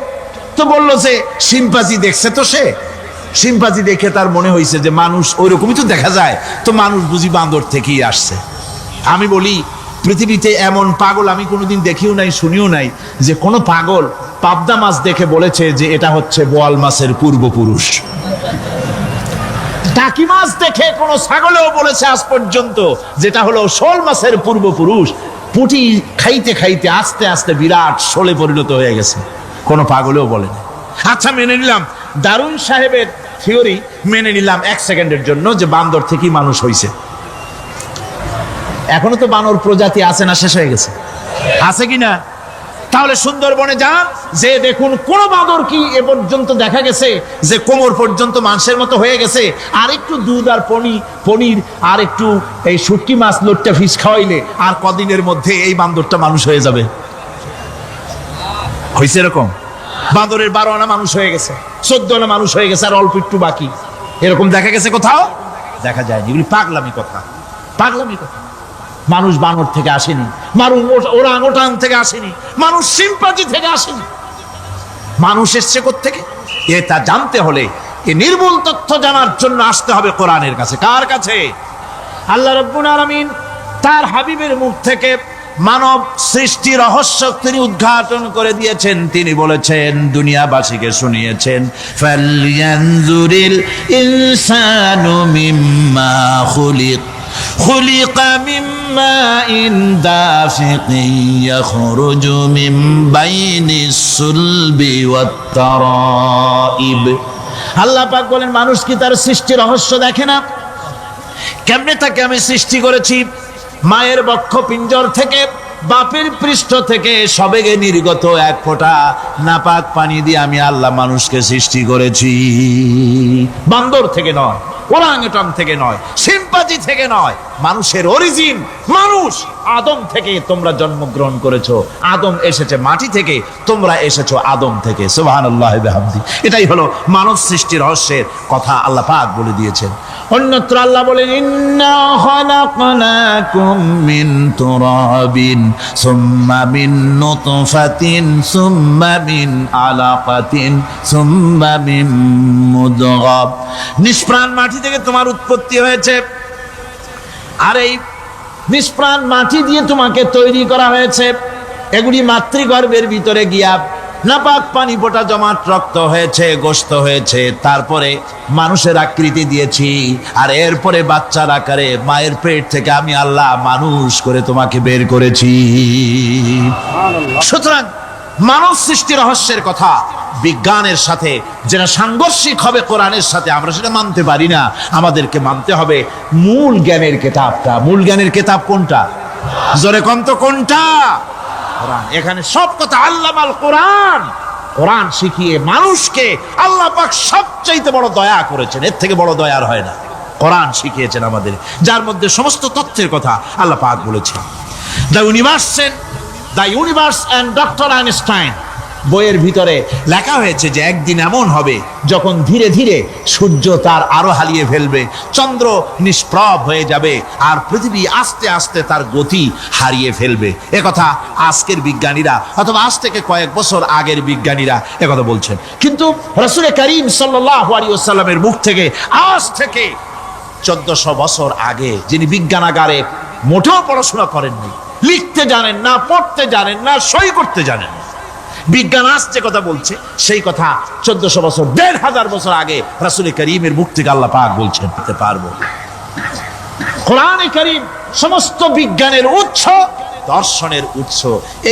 তো বললো যে শিম্পাঞ্জি দেখছে, তো সে শিম্পাঞ্জি দেখে তার মনে হয়েছে যে মানুষ ওইরকমই তো দেখা যায়, তো মানুষ বুঝি বান্দর থেকেই আসছে। আমি বলি পৃথিবীতে এমন পাগল আমি কোনোদিন দেখিও নাই, শুনিও নাই যে কোনো পাগল পাবদা মাছ দেখে বলেছে যে এটা হচ্ছে বোয়াল মাছের পূর্বপুরুষ। টাকি মাছ দেখে কোনো ছাগলেও বলেছে আজ পর্যন্ত যেটা হলো শোল মাছের পূর্বপুরুষ। পুঁটি খাইতে খাইতে আস্তে আস্তে বিরাট শোলে পরিণত হয়ে গেছে, কোনো পাগলেও বলেনি। আচ্ছা, মেনে নিলাম ডারউইন সাহেবের থিওরি, মেনে নিলাম এক সেকেন্ডের জন্য যে বান্দর থেকেই মানুষ হয়েছে। এখনো তো বানর প্রজাতি আছে না শেষ হয়ে গেছে? আছে কিনা? তাহলে সুন্দরবনে যান, যে দেখুন কোন বাঁদর কি এ পর্যন্ত দেখা গেছে যে কোমর পর্যন্ত মানুষের মতো হয়ে গেছে? আর একটু দুধ আর পনির আর একটু এই শুটকি মাছ লোটটা ফিশ খাওয়াইলে আর কদিনের মধ্যে এই বান্দরটা মানুষ হয়ে যাবে। হয়েছে এরকম? বাঁদরের 12 আনা মানুষ হয়ে গেছে, 14 আনা মানুষ হয়ে গেছে, আর অল্প একটু বাকি। এরকম দেখা গেছে কোথাও? দেখা যায়নি। এগুলি পাগলামি কথা, পাগলামি কথা। মানুষ বানর থেকে আসেনি, মানুষ ওরাং ওটাং থেকে আসেনি, মানুষ শিম্পাঞ্জি থেকে আসেনি। মানুষ এসছে কোত্থেকে? এটা জানতে হলে এই নির্মূল তথ্য জানার জন্য আসতে হবে কোরআনের কাছে। কার কাছে? আল্লাহ রাব্বুল আলামিন তার হাবিবের মুখ থেকে মানব সৃষ্টি রহস্য তিনি উদ্ঘাটন করে দিয়েছেন। তিনি বলেছেন, দুনিয়াবাসীকে শুনিয়েছেন, ফালয়ানজুরিল ইনসানু মিম্মা খুলিক খুলিকা মিম্মা ইন দাফিকিন ইয়াখরুজু মিন বাইনিস সুলবি ওয়াত তারাইব। আল্লাহ পাক বলেন, মানুষ কি তার সৃষ্টি রহস্য দেখে না? কেমনে তাকে আমি সৃষ্টি করেছি? মায়ের বক্ষ পিঞ্জর থেকে, বাপের পৃষ্ঠ থেকে সবেগে নির্গত এক ফোঁটা নাপাক পানি দিয়ে আমি আল্লাহ মানুষকে সৃষ্টি করেছি। বান্দর থেকে নয়, ওরাংওটাং থেকে নয়, শিম্পাঞ্জি থেকে নয়। মানুষের অরিজিন মানুষ। আদম থেকে তোমরা জন্মগ্রহণ করেছো, আদম এসেছে মাটি থেকে, তোমরা এসেছো আদম থেকে। সুবহানাল্লাহি ওয়া বিহামদি। এটাই হলো মানব সৃষ্টি রহস্যের কথা আল্লাহ পাক বলে দিয়েছেন। অন্যত্র আল্লাহ বলেন, ইন্না খালাকনাকুম মিন তুরাবিন সুম্মা মিন নুতফাতিন সুম্মা মিন আলাকাতিন সুম্মা মিন মুদগাহ। নিষ্প্রাণ মাটি থেকে তোমার উৎপত্তি হয়েছে, আর এই নিষ্প্রাণ মাটি দিয়ে তোমাকে তৈরি করা হয়েছে। এগুলি মাতৃগর্ভের ভিতরে গিয়া নাপাক পানি ফোঁটা জমাট রক্ত হয়েছে, গোশত হয়েছে, তারপরে মানুষের আকৃতি দিয়েছি, আর এরপরে বাচ্চার আকারে মায়ের পেট থেকে আমি আল্লাহ মানুষ করে তোমাকে বের করেছি। সুতরাং মানব সৃষ্টি রহস্যের কথা বিজ্ঞানের সাথে যেটা সাংঘর্ষিক হবে কোরআনের সাথে, আমরা সেটা মানতে পারি না। আমাদেরকে মানতে হবে মূল জ্ঞানের কিতাবটা। মূল জ্ঞানের কিতাব কোনটা? জোরে কম তো কোনটা? কোরআন। এখানে সব কথা আল্লামাল কোরআন। কোরআন শিখিয়ে মানুষকে আল্লাহ পাক সবচাইতে বড় দয়া করেছেন, এর থেকে বড় দয়ার হয় না। কোরআন শিখিয়েছেন আমাদের, যার মধ্যে সমস্ত তথ্যের কথা আল্লাহ পাক বলেছেন। The universe and doctor Einstein বইয়ের ভিতরে লেখা হয়েছে যে একদিন এমন হবে যখন ধীরে ধীরে সূর্য তার আরো হারিয়ে ফেলবে, চন্দ্র নিষ্প্রভ হয়ে যাবে, আর পৃথিবী আস্তে আস্তে তার গতি হারিয়ে ফেলবে। একথা আজকের বিজ্ঞানীরা অথবা আজ থেকে কয়েক বছর আগের বিজ্ঞানীরা একথা বলছেন। কিন্তু রাসূল করিম সাল্লাল্লাহু আলাইহি ওয়াসাল্লামের মুখ থেকে আজ থেকে 1400 বছর আগে, যিনি বিজ্ঞানাগারে মোটেও পড়াশোনা করেননি, লিখতে জানেন না, পড়তে জানেন না, সই করতে জানেন না, বিজ্ঞান আসছে কথা বলছে, সেই কথা 1400 বছর 1500 বছর আগে রাসূল করিমের মুখ থেকে আল্লাহ পাক বলছেন। পেতে পারবো কোরআনে কারীম সমস্ত বিজ্ঞানের উৎস, দর্শনের উৎস।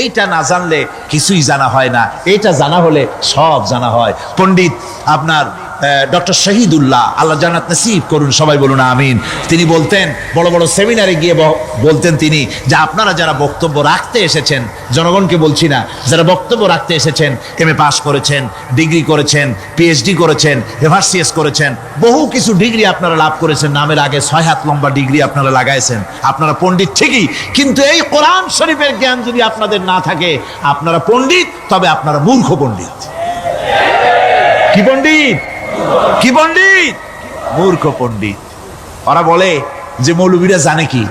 এইটা না জানলে কিছুই জানা হয় না, এটা জানা হলে সব জানা হয়। পণ্ডিত আপনার ডক্টর শহীদুল্লাহ, আল্লাহ জান্নাত নসিব করুন, সবাই বলুন আমিন। তিনি বলতেন, বড় বড় সেমিনারে গিয়ে বলতেন তিনি, যে আপনারা যারা বক্তব্য রাখতে এসেছেন, জনগণকে বলছি না, যারা বক্তব্য রাখতে এসেছেন, এমএ পাস করেছেন, ডিগ্রি করেছেন, পিএইচডি করেছেন, এভারসিএস করেছেন, বহু কিছু ডিগ্রি আপনারা লাভ করেছেন, নামের আগে 6 হাত লম্বা ডিগ্রি আপনারা লাগাইছেন, আপনারা পণ্ডিত ঠিকই, কিন্তু এই কোরআন শরীফের জ্ঞান যদি আপনাদের না থাকে, আপনারা পণ্ডিত, তবে আপনারা মূর্খ পণ্ডিত। কি পণ্ডিত? কি পণ্ডিত? মূর্খ পণ্ডিত। ওরা বলে যে মৌলবীরা জানে কি,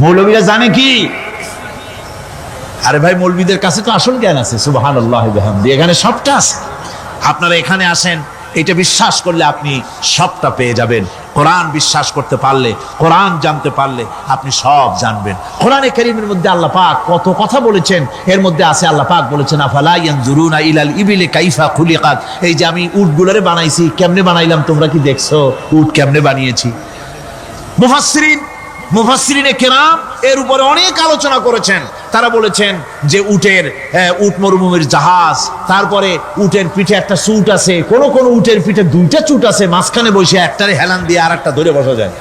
মৌলবীরা জানে কি? আরে ভাই, মৌলবীদের কাছে তো আসল জ্ঞান আছে, সুবহানাল্লাহ ওয়া বিহামদিহি, এখানে সবটা আছে। আপনারা এখানে আসেন, এটা বিশ্বাস করলে আপনি সবটা পেয়ে যাবেন। কোরআন বিশ্বাস করতে পারলে, কোরআন জানতে পারলে আপনি সব জানবেন। কোরআনে কারীমের মধ্যে আল্লাহ পাক কত কথা বলেছেন, এর মধ্যে আছে আল্লাহ পাক বলেছেন, আফালা ইয়ানজুরুনা ইলাল ইবিলি কাইফা খুলিকাত। এই যে আমি উটগুলোরে বানাইছি, কেমনে বানাইলাম তোমরা কি দেখছো? উট কেমনে বানিয়েছি? মুফাসসিরিনে কেরাম এর উপরে অনেক আলোচনা করেছেন। তারা বলেছেন যে উট মরুভূমির জাহাজ, তারপরে উটের পিঠে একটা চুট আছে, কোন উটের পিঠে 2টা চুট আছে, মাঝখানে বসে একটারে হেলান দিয়ে আর একটা ধরে বসা যায়।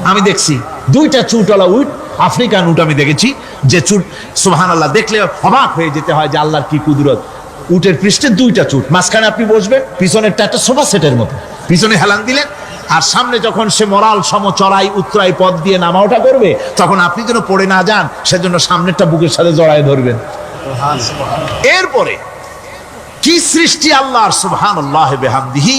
আমি দেখছি 2টা চুটওয়ালা উট, আফ্রিকান উট আমি দেখেছি, যে চুট সুবহানাল্লাহ, দেখলে অবাক হয়ে যেতে হয় যে আল্লাহর কি কুদরত। উটের পৃষ্ঠে 2টা চুট, মাঝখানে আপনি বসবেন, পিছনেরটা একটা সোফা সেটের মতো, পিছনে হেলান দিলেন, আর সামনে যখন সে মরাল সম চড়াই উত্তরাই পথ দিয়ে নামা ওঠা করবে, তখন আপনি যেন পড়ে না যান, সেজন্য সামনেরটা বুকের সাথে জড়ায় ধরবেন। এরপরে কি সৃষ্টি আল্লাহর, সুবহানাল্লাহ ওয়া বিহামদিহি।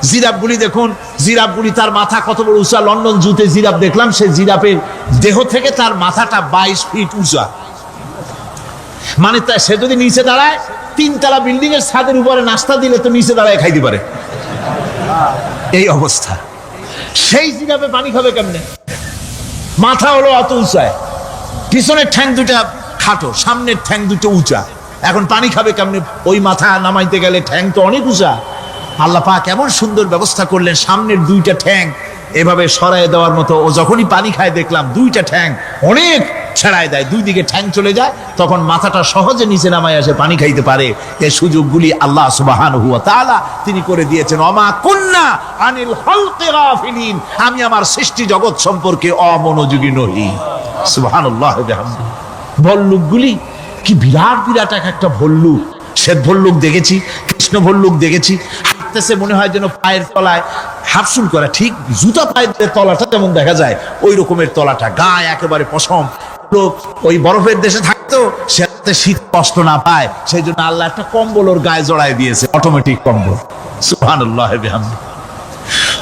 জিরাফগুলি দেখুন, জিরাফগুলি তার মাথা কত বড় উঁচা। লন্ডন জুতে জিরাফ দেখলাম, সে জিরাফের দেহ থেকে তার মাথাটা 22 ফিট উঁচা। মানে সে যদি নিচে দাঁড়ায়, 3 তলা বিল্ডিং এর ছাদের উপরে নাস্তা দিলে তো নিচে দাঁড়ায় খাইতে পারে, এই অবস্থা। সেই জিরাফে পানি খাবে কেমনে? মাথা হলো অত উঁচায়, পিছনের ঠ্যাং 2টা খাটো, সামনের ঠ্যাং 2টো উঁচা, এখন পানি খাবে কেমনে? ওই মাথা নামাইতে গেলে ঠ্যাং তো অনেক উঁচা। আল্লাহ পাক এমন সুন্দর ব্যবস্থা করলেন, সামনের 2টা ঠ্যাং এভাবে সরায় দেওয়ার মতো। ও যখনই পানি খায় দেখলাম 2টা ঠ্যাং অনেক ছেড়ায় দেয়, 2 দিকে ঠ্যাং চলে যায়, তখন মাথাটা সহজে নিচে নামায় আসে, পানি খাইতে পারে। এই সুযোগগুলি আল্লাহ সুবহানাহু ওয়া তাআলা তিনি করে দিয়েছেন। ওমা কুন্না আনিল খালকি গাফিলিন, আমি আমার সৃষ্টি জগৎ সম্পর্কে অমনোযোগী নই। সুবহানাল্লাহ ওয়া বিহামদিহি। ভল্লুকগুলি কি বিরাট বিরাট একটা ভল্লুক, শ্বেত ভল্লুক দেখেছি, কৃষ্ণ ভল্লুক দেখেছি, হাঁটতেছে মনে হয় যেন পায়ের তলায় হাফসুল করা, ঠিক জুতা পায়ের তলাটা যেমন দেখা যায় ওই রকমের তলাটা, গায়ে একেবারে পশম। ওই বরফের দেশে থাকতো, সে শীত কষ্ট না পায়, সেই জন্য আল্লাহ একটা কম্বল ওর গায়ে জড়ায় দিয়েছে, অটোমেটিক কম্বল। সুবহানাল্লাহ ওয়া বিহামদিহি।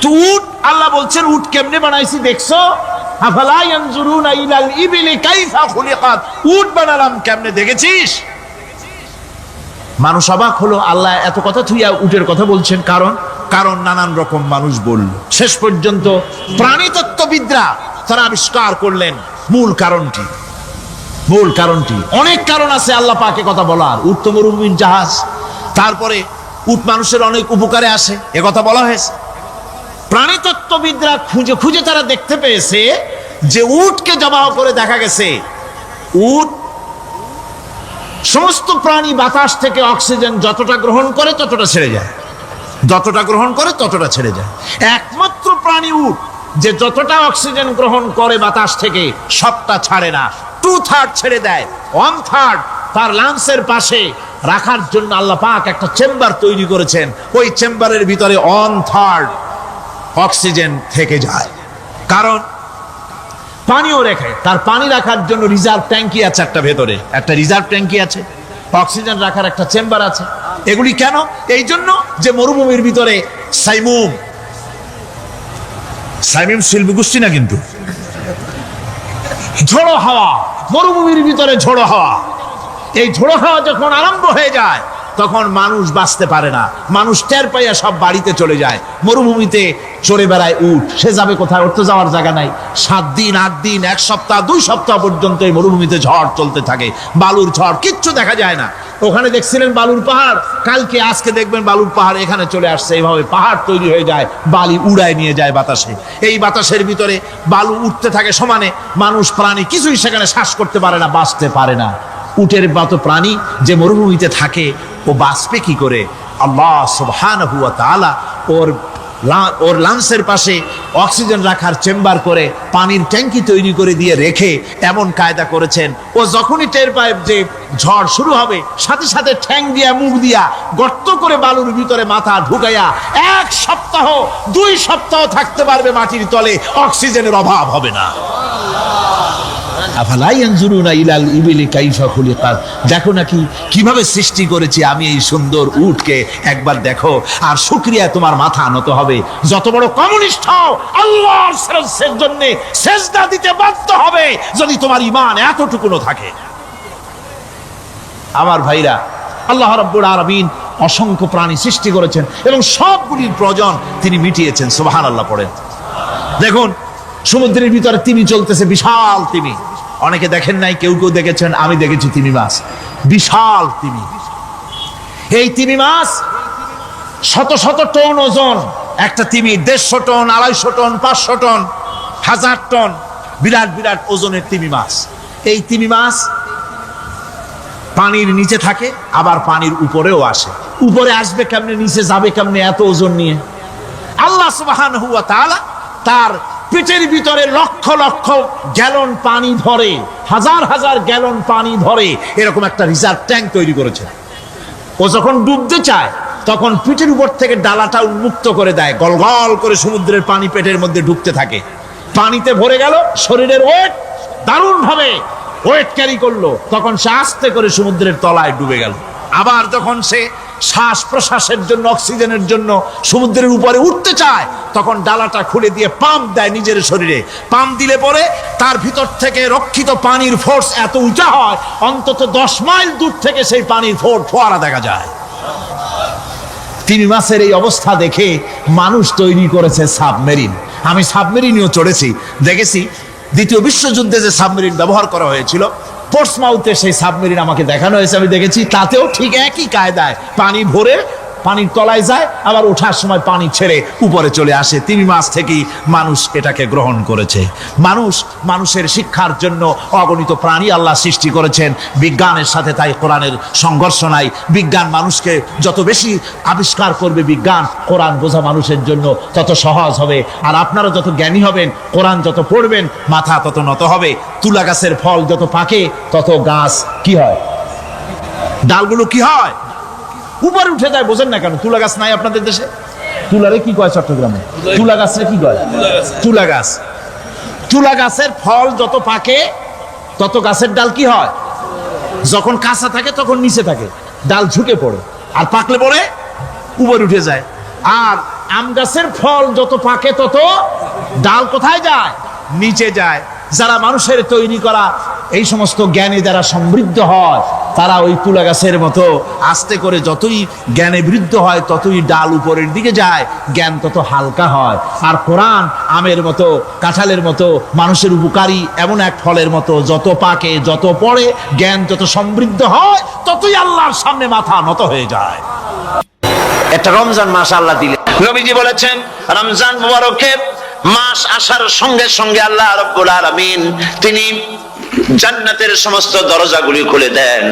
তো উট, আল্লাহ বলছেন উট কেমনে বানাইছি দেখছো? আফালা ইয়ানজুরুনা ইলাল ইবিলি কাইফা খুলিকাত, উট বানালাম কেমনে দেখেছিস? মানুষ অবাক হলো, আল্লাহ এত কথা থুইয়া উটের কথা বলছেন, কারণ নানান রকম মানুষ বলল। শেষ পর্যন্ত প্রাণীতত্ত্ববিদরা তারা আবিষ্কার করলেন মূল কারণটি। মূল কারণটি, অনেক কারণ আছে আল্লাহ পাকে কথা বলার। উট তো মরুভূমির জাহাজ, তারপরে উট মানুষের অনেক উপকারে আসে, এ কথা বলা হয়েছে। প্রাণীতত্ত্ববিদরা খুঁজে খুঁজে তারা দেখতে পেয়েছে যে উটকে জবাহ করে দেখা গেছে উট সমস্ত প্রাণী বাতাস থেকে অক্সিজেন যতটা গ্রহণ করে ততটা ছেড়ে যায়, যতটা গ্রহণ করে ততটা ছেড়ে যায়। একমাত্র প্রাণী উট যে যতটা অক্সিজেন গ্রহণ করে বাতাস থেকে সবটা ছাড়ে না, 2/3 ছেড়ে দেয়, 1/3 তার লাংসের পাশে রাখার জন্য আল্লাহ পাক একটা চেম্বার তৈরি করেছেন। ওই চেম্বারের ভিতরে 1/3 অক্সিজেন থেকে যায়, কারণ পানিও রেখে, তার পানি রাখার জন্য রিজার্ভ ট্যাঙ্কি আছে, একটা ভেতরে একটা রিজার্ভ ট্যাঙ্কি আছে, অক্সিজেন রাখার একটা চেম্বার আছে। এগুলি কেন? এই জন্য যে মরুভূমির ভিতরে সাইমুম শিল্পী গোষ্ঠী না, কিন্তু ঝোড়ো হাওয়া, মরুভূমির ভিতরে ঝোড়ো হাওয়া, এই ঝোড়ো হাওয়া যখন আরম্ভ হয়ে যায় তখন মানুষ বাঁচতে পারে না, মানুষ টের পাইয়া সব বাড়িতে চলে যায়। মরুভূমিতে চড়ে বেড়ায় উট, সে যাবে কোথায়? ওর তো যাওয়ার জায়গা নাই। 7 দিন 8 দিন 1 সপ্তাহ 2 সপ্তাহ পর্যন্ত এই মরুভূমিতে ঝড় চলতে থাকে, বালুর ঝড়, কিচ্ছু দেখা যায় না। ওখানে দেখছিলেন বালুর পাহাড়, কালকে আজকে দেখবেন বালুর পাহাড় এখানে চলে আসছে। এইভাবে পাহাড় তৈরি হয়ে যায়, বালি উড়ায় নিয়ে যায় বাতাসে। এই বাতাসের ভিতরে বালু উঠতে থাকে সমানে, মানুষ প্রাণী কিছুই সেখানে শ্বাস করতে পারে না, বাঁচতে পারে না। উটের মতো প্রাণী যে মরুভূমিতে থাকে ও বাঁচবে কি করে? আল্লাহ সুবহানাহু ওয়া তাআলা ওর লাংসের পাশে অক্সিজেন রাখার চেম্বার করে পানির ট্যাঙ্কি তৈরি করে দিয়ে রেখে এমন কায়দা করেছেন, ও যখনই টের পায় যে ঝড় শুরু হবে, সাথে সাথে ঠ্যাং দিয়া মুখ দিয়া গর্ত করে বালুর ভিতরে মাথা ঢুকাইয়া 1 সপ্তাহ 2 সপ্তাহ থাকতে পারবে মাটির তলে, অক্সিজেনের অভাব হবে না। দেখো নাকি কিভাবে সৃষ্টি করেছি আমি এই সুন্দর উটকে, একবার দেখো, আর শুকরিয়া তোমার মাথা নত হবে। যত বড় কমিউনিস্ট হও, আল্লাহর জন্য সেজদা দিতে বাধ্য হবে যদি তোমার ঈমান এতটুকুনো থাকে। আমার ভাইরা, আল্লাহ রাব্বুল আলামিন অসংখ্য প্রাণী সৃষ্টি করেছেন এবং সবগুলির প্রয়োজন তিনি মিটিয়েছেন। সুবহানাল্লাহ পড়েন। দেখুন সমুদ্রের ভিতরে তিমি চলতেছে, বিশাল তিমি। অনেকে দেখেন নাই, কেউ কেউ দেখেছেন, আমি দেখেছি তিমি মাছ, বিশাল তিমি। এই তিমি মাছ শত শত টন ওজন, একটা তিমি 150 টন, 250 টন, 500 টন, 1000 টন, বিরাট বিরাট ওজনের তিমি মাছ। এই তিমি মাছ পানির নিচে থাকে, আবার পানির উপরেও আসে। উপরে আসবে কেমনে, নিচে যাবে কেমনে এত ওজন নিয়ে? আল্লাহ সুবহানাহু ওয়া তাআলা তার পেটের ভিতরে লক্ষ লক্ষ গ্যালন পানি ধরে, হাজার হাজার গ্যালন পানি ধরে এরকম একটা রিজার্ভ ট্যাঙ্ক তৈরি করেছে। ও যখন ডুবতে চায় তখন পিঠের উপর থেকে ডালাটা উন্মুক্ত করে দেয়, গলগল করে সমুদ্রের পানি পেটের মধ্যে ঢুকতে থাকে। পানিতে ভরে গেল, শরীরের ওয়েট দারুণ ভাবে ওয়েট ক্যারি করলো, তখন সে আস্তে করে সমুদ্রের তলায় ডুবে গেল। আবার যখন সে শ্বাস প্রশ্বাসের জন্য, অক্সিজেনের জন্য সমুদ্রের উপরে উঠতে চায়, তখন ডালাটা খুলে দিয়ে পাম্প দেয় নিজের শরীরে। পাম্প দিলে পরে তার ভিতর থেকে রক্ষিত পানির ফোর্স এত উঁচা হয়, অন্তত 10 মাইল দূর থেকে সেই পানির ফোয়ারা দেখা যায়। তিমি মাছের এই অবস্থা দেখে মানুষ তৈরি করেছে সাবমেরিন। আমি সাবমেরিনেও চড়েছি, দেখেছি দ্বিতীয় বিশ্বযুদ্ধে যে সাবমেরিন ব্যবহার করা হয়েছিল, পোর্টসমাউথে সেই সাবমেরিন আমাকে দেখানো হয়েছে, আমি দেখেছি। তাতেও ঠিক একই কায়দায় পানি ভরে পানির তলায় যায়, আবার ওঠার সময় পানি ছেড়ে উপরে চলে আসে। তিমি মাছ থেকেই মানুষ এটাকে গ্রহণ করেছে। মানুষের শিক্ষার জন্য অগণিত প্রাণী আল্লাহ সৃষ্টি করেছেন বিজ্ঞানের সাথে, তাই কোরআনের সংঘর্ষ নাই। বিজ্ঞান মানুষকে যত বেশি আবিষ্কার করবে, বিজ্ঞান কোরআন বোঝা মানুষের জন্য তত সহজ হবে। আর আপনারা যত জ্ঞানী হবেন, কোরআন যত পড়বেন, মাথা তত নত হবে। তুলা গাছের ফল যত পাকে তত গাছ কি হয়, ডালগুলো কি হয়, উপরে উঠে যায়। বোঝেন না কেন? তুলা গাছ নাই আপনাদের দেশে? তুলারে কি কয় চট্টগ্রামে? তুলা গাছরে কি কয়? তুলা গাছ। তুলা গাছের ফল যত পাকে তত গাছের ডাল কি হয়, যখন কাঁচা থাকে তখন নিচে থাকে, ডাল ঝুঁকে পড়ে, আর পাকলে পরে উপরে উঠে যায়। আর আম গাছের ফল যত পাকে তত ডাল কোথায় যায়? নিচে যায়। যারা মানুষের তৈরি করা এই সমস্ত জ্ঞানে যারা সমৃদ্ধ হয়, তারা ওই তুলা গাছের মতো আস্তে করে যতই জ্ঞানে বৃদ্ধ হয় ততই ডাল উপরের দিকে যায়, জ্ঞান তত হালকা হয়। আর কোরআন আমের মতো, কাঁঠালের মতো, মানুষের উপকারী এমন এক ফলের মতো, যত পাকে, যত পড়ে, জ্ঞান যত সমৃদ্ধ হয়, ততই আল্লাহর সামনে মাথা নত হয়ে যায়। একটা রমজান মাস আল্লাহ দিলেন। নবীজি বলেছেন রমজান মুবারকের মাস আসার সঙ্গে সঙ্গে আল্লাহ রাব্বুল আলামিন তিনি জান্নাতের সমস্ত দরজাগুলি খুলে দেন,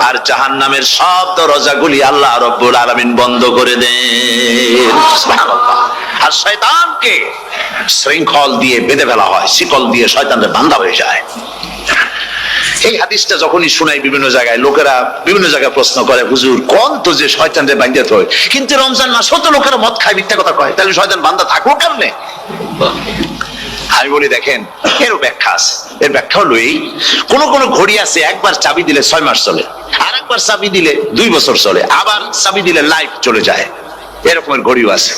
আর জাহান্নামের সব দরজাগুলি আল্লাহ রাব্বুল আলামিন বন্ধ করে দেন। সুবহানাল্লাহ। আর শয়তানকে শৃঙ্খল দিয়ে বেঁধে ফেলা হয়, শিকল দিয়ে শয়তানের বান্দা হয়ে যায়। এই হাদিসটা যখনই শোনাই বিভিন্ন জায়গায় লোকেরা বিভিন্ন জায়গায় প্রশ্ন করে, হুজুর কোন তো যে শয়তানরে বাঁধিয়ে হয়, কিন্তু রমজান মাস তো লোকেরা মদ খায়, মিথ্যা কথা কয়, তাহলে শয়তান বান্দা থাকলো কেমনে? আমি বলি দেখেন, এরও ব্যাখ্যা আছে। এর ব্যাখ্যা হলো এই, কোন কোন ঘড়ি আছে একবার চাবি দিলে 6 মাস চলে, আর একবার চাবি দিলে 2 বছর চলে, আবার চাবি দিলে লাইফ চলে যায়, এরকমের ঘড়িও আছে।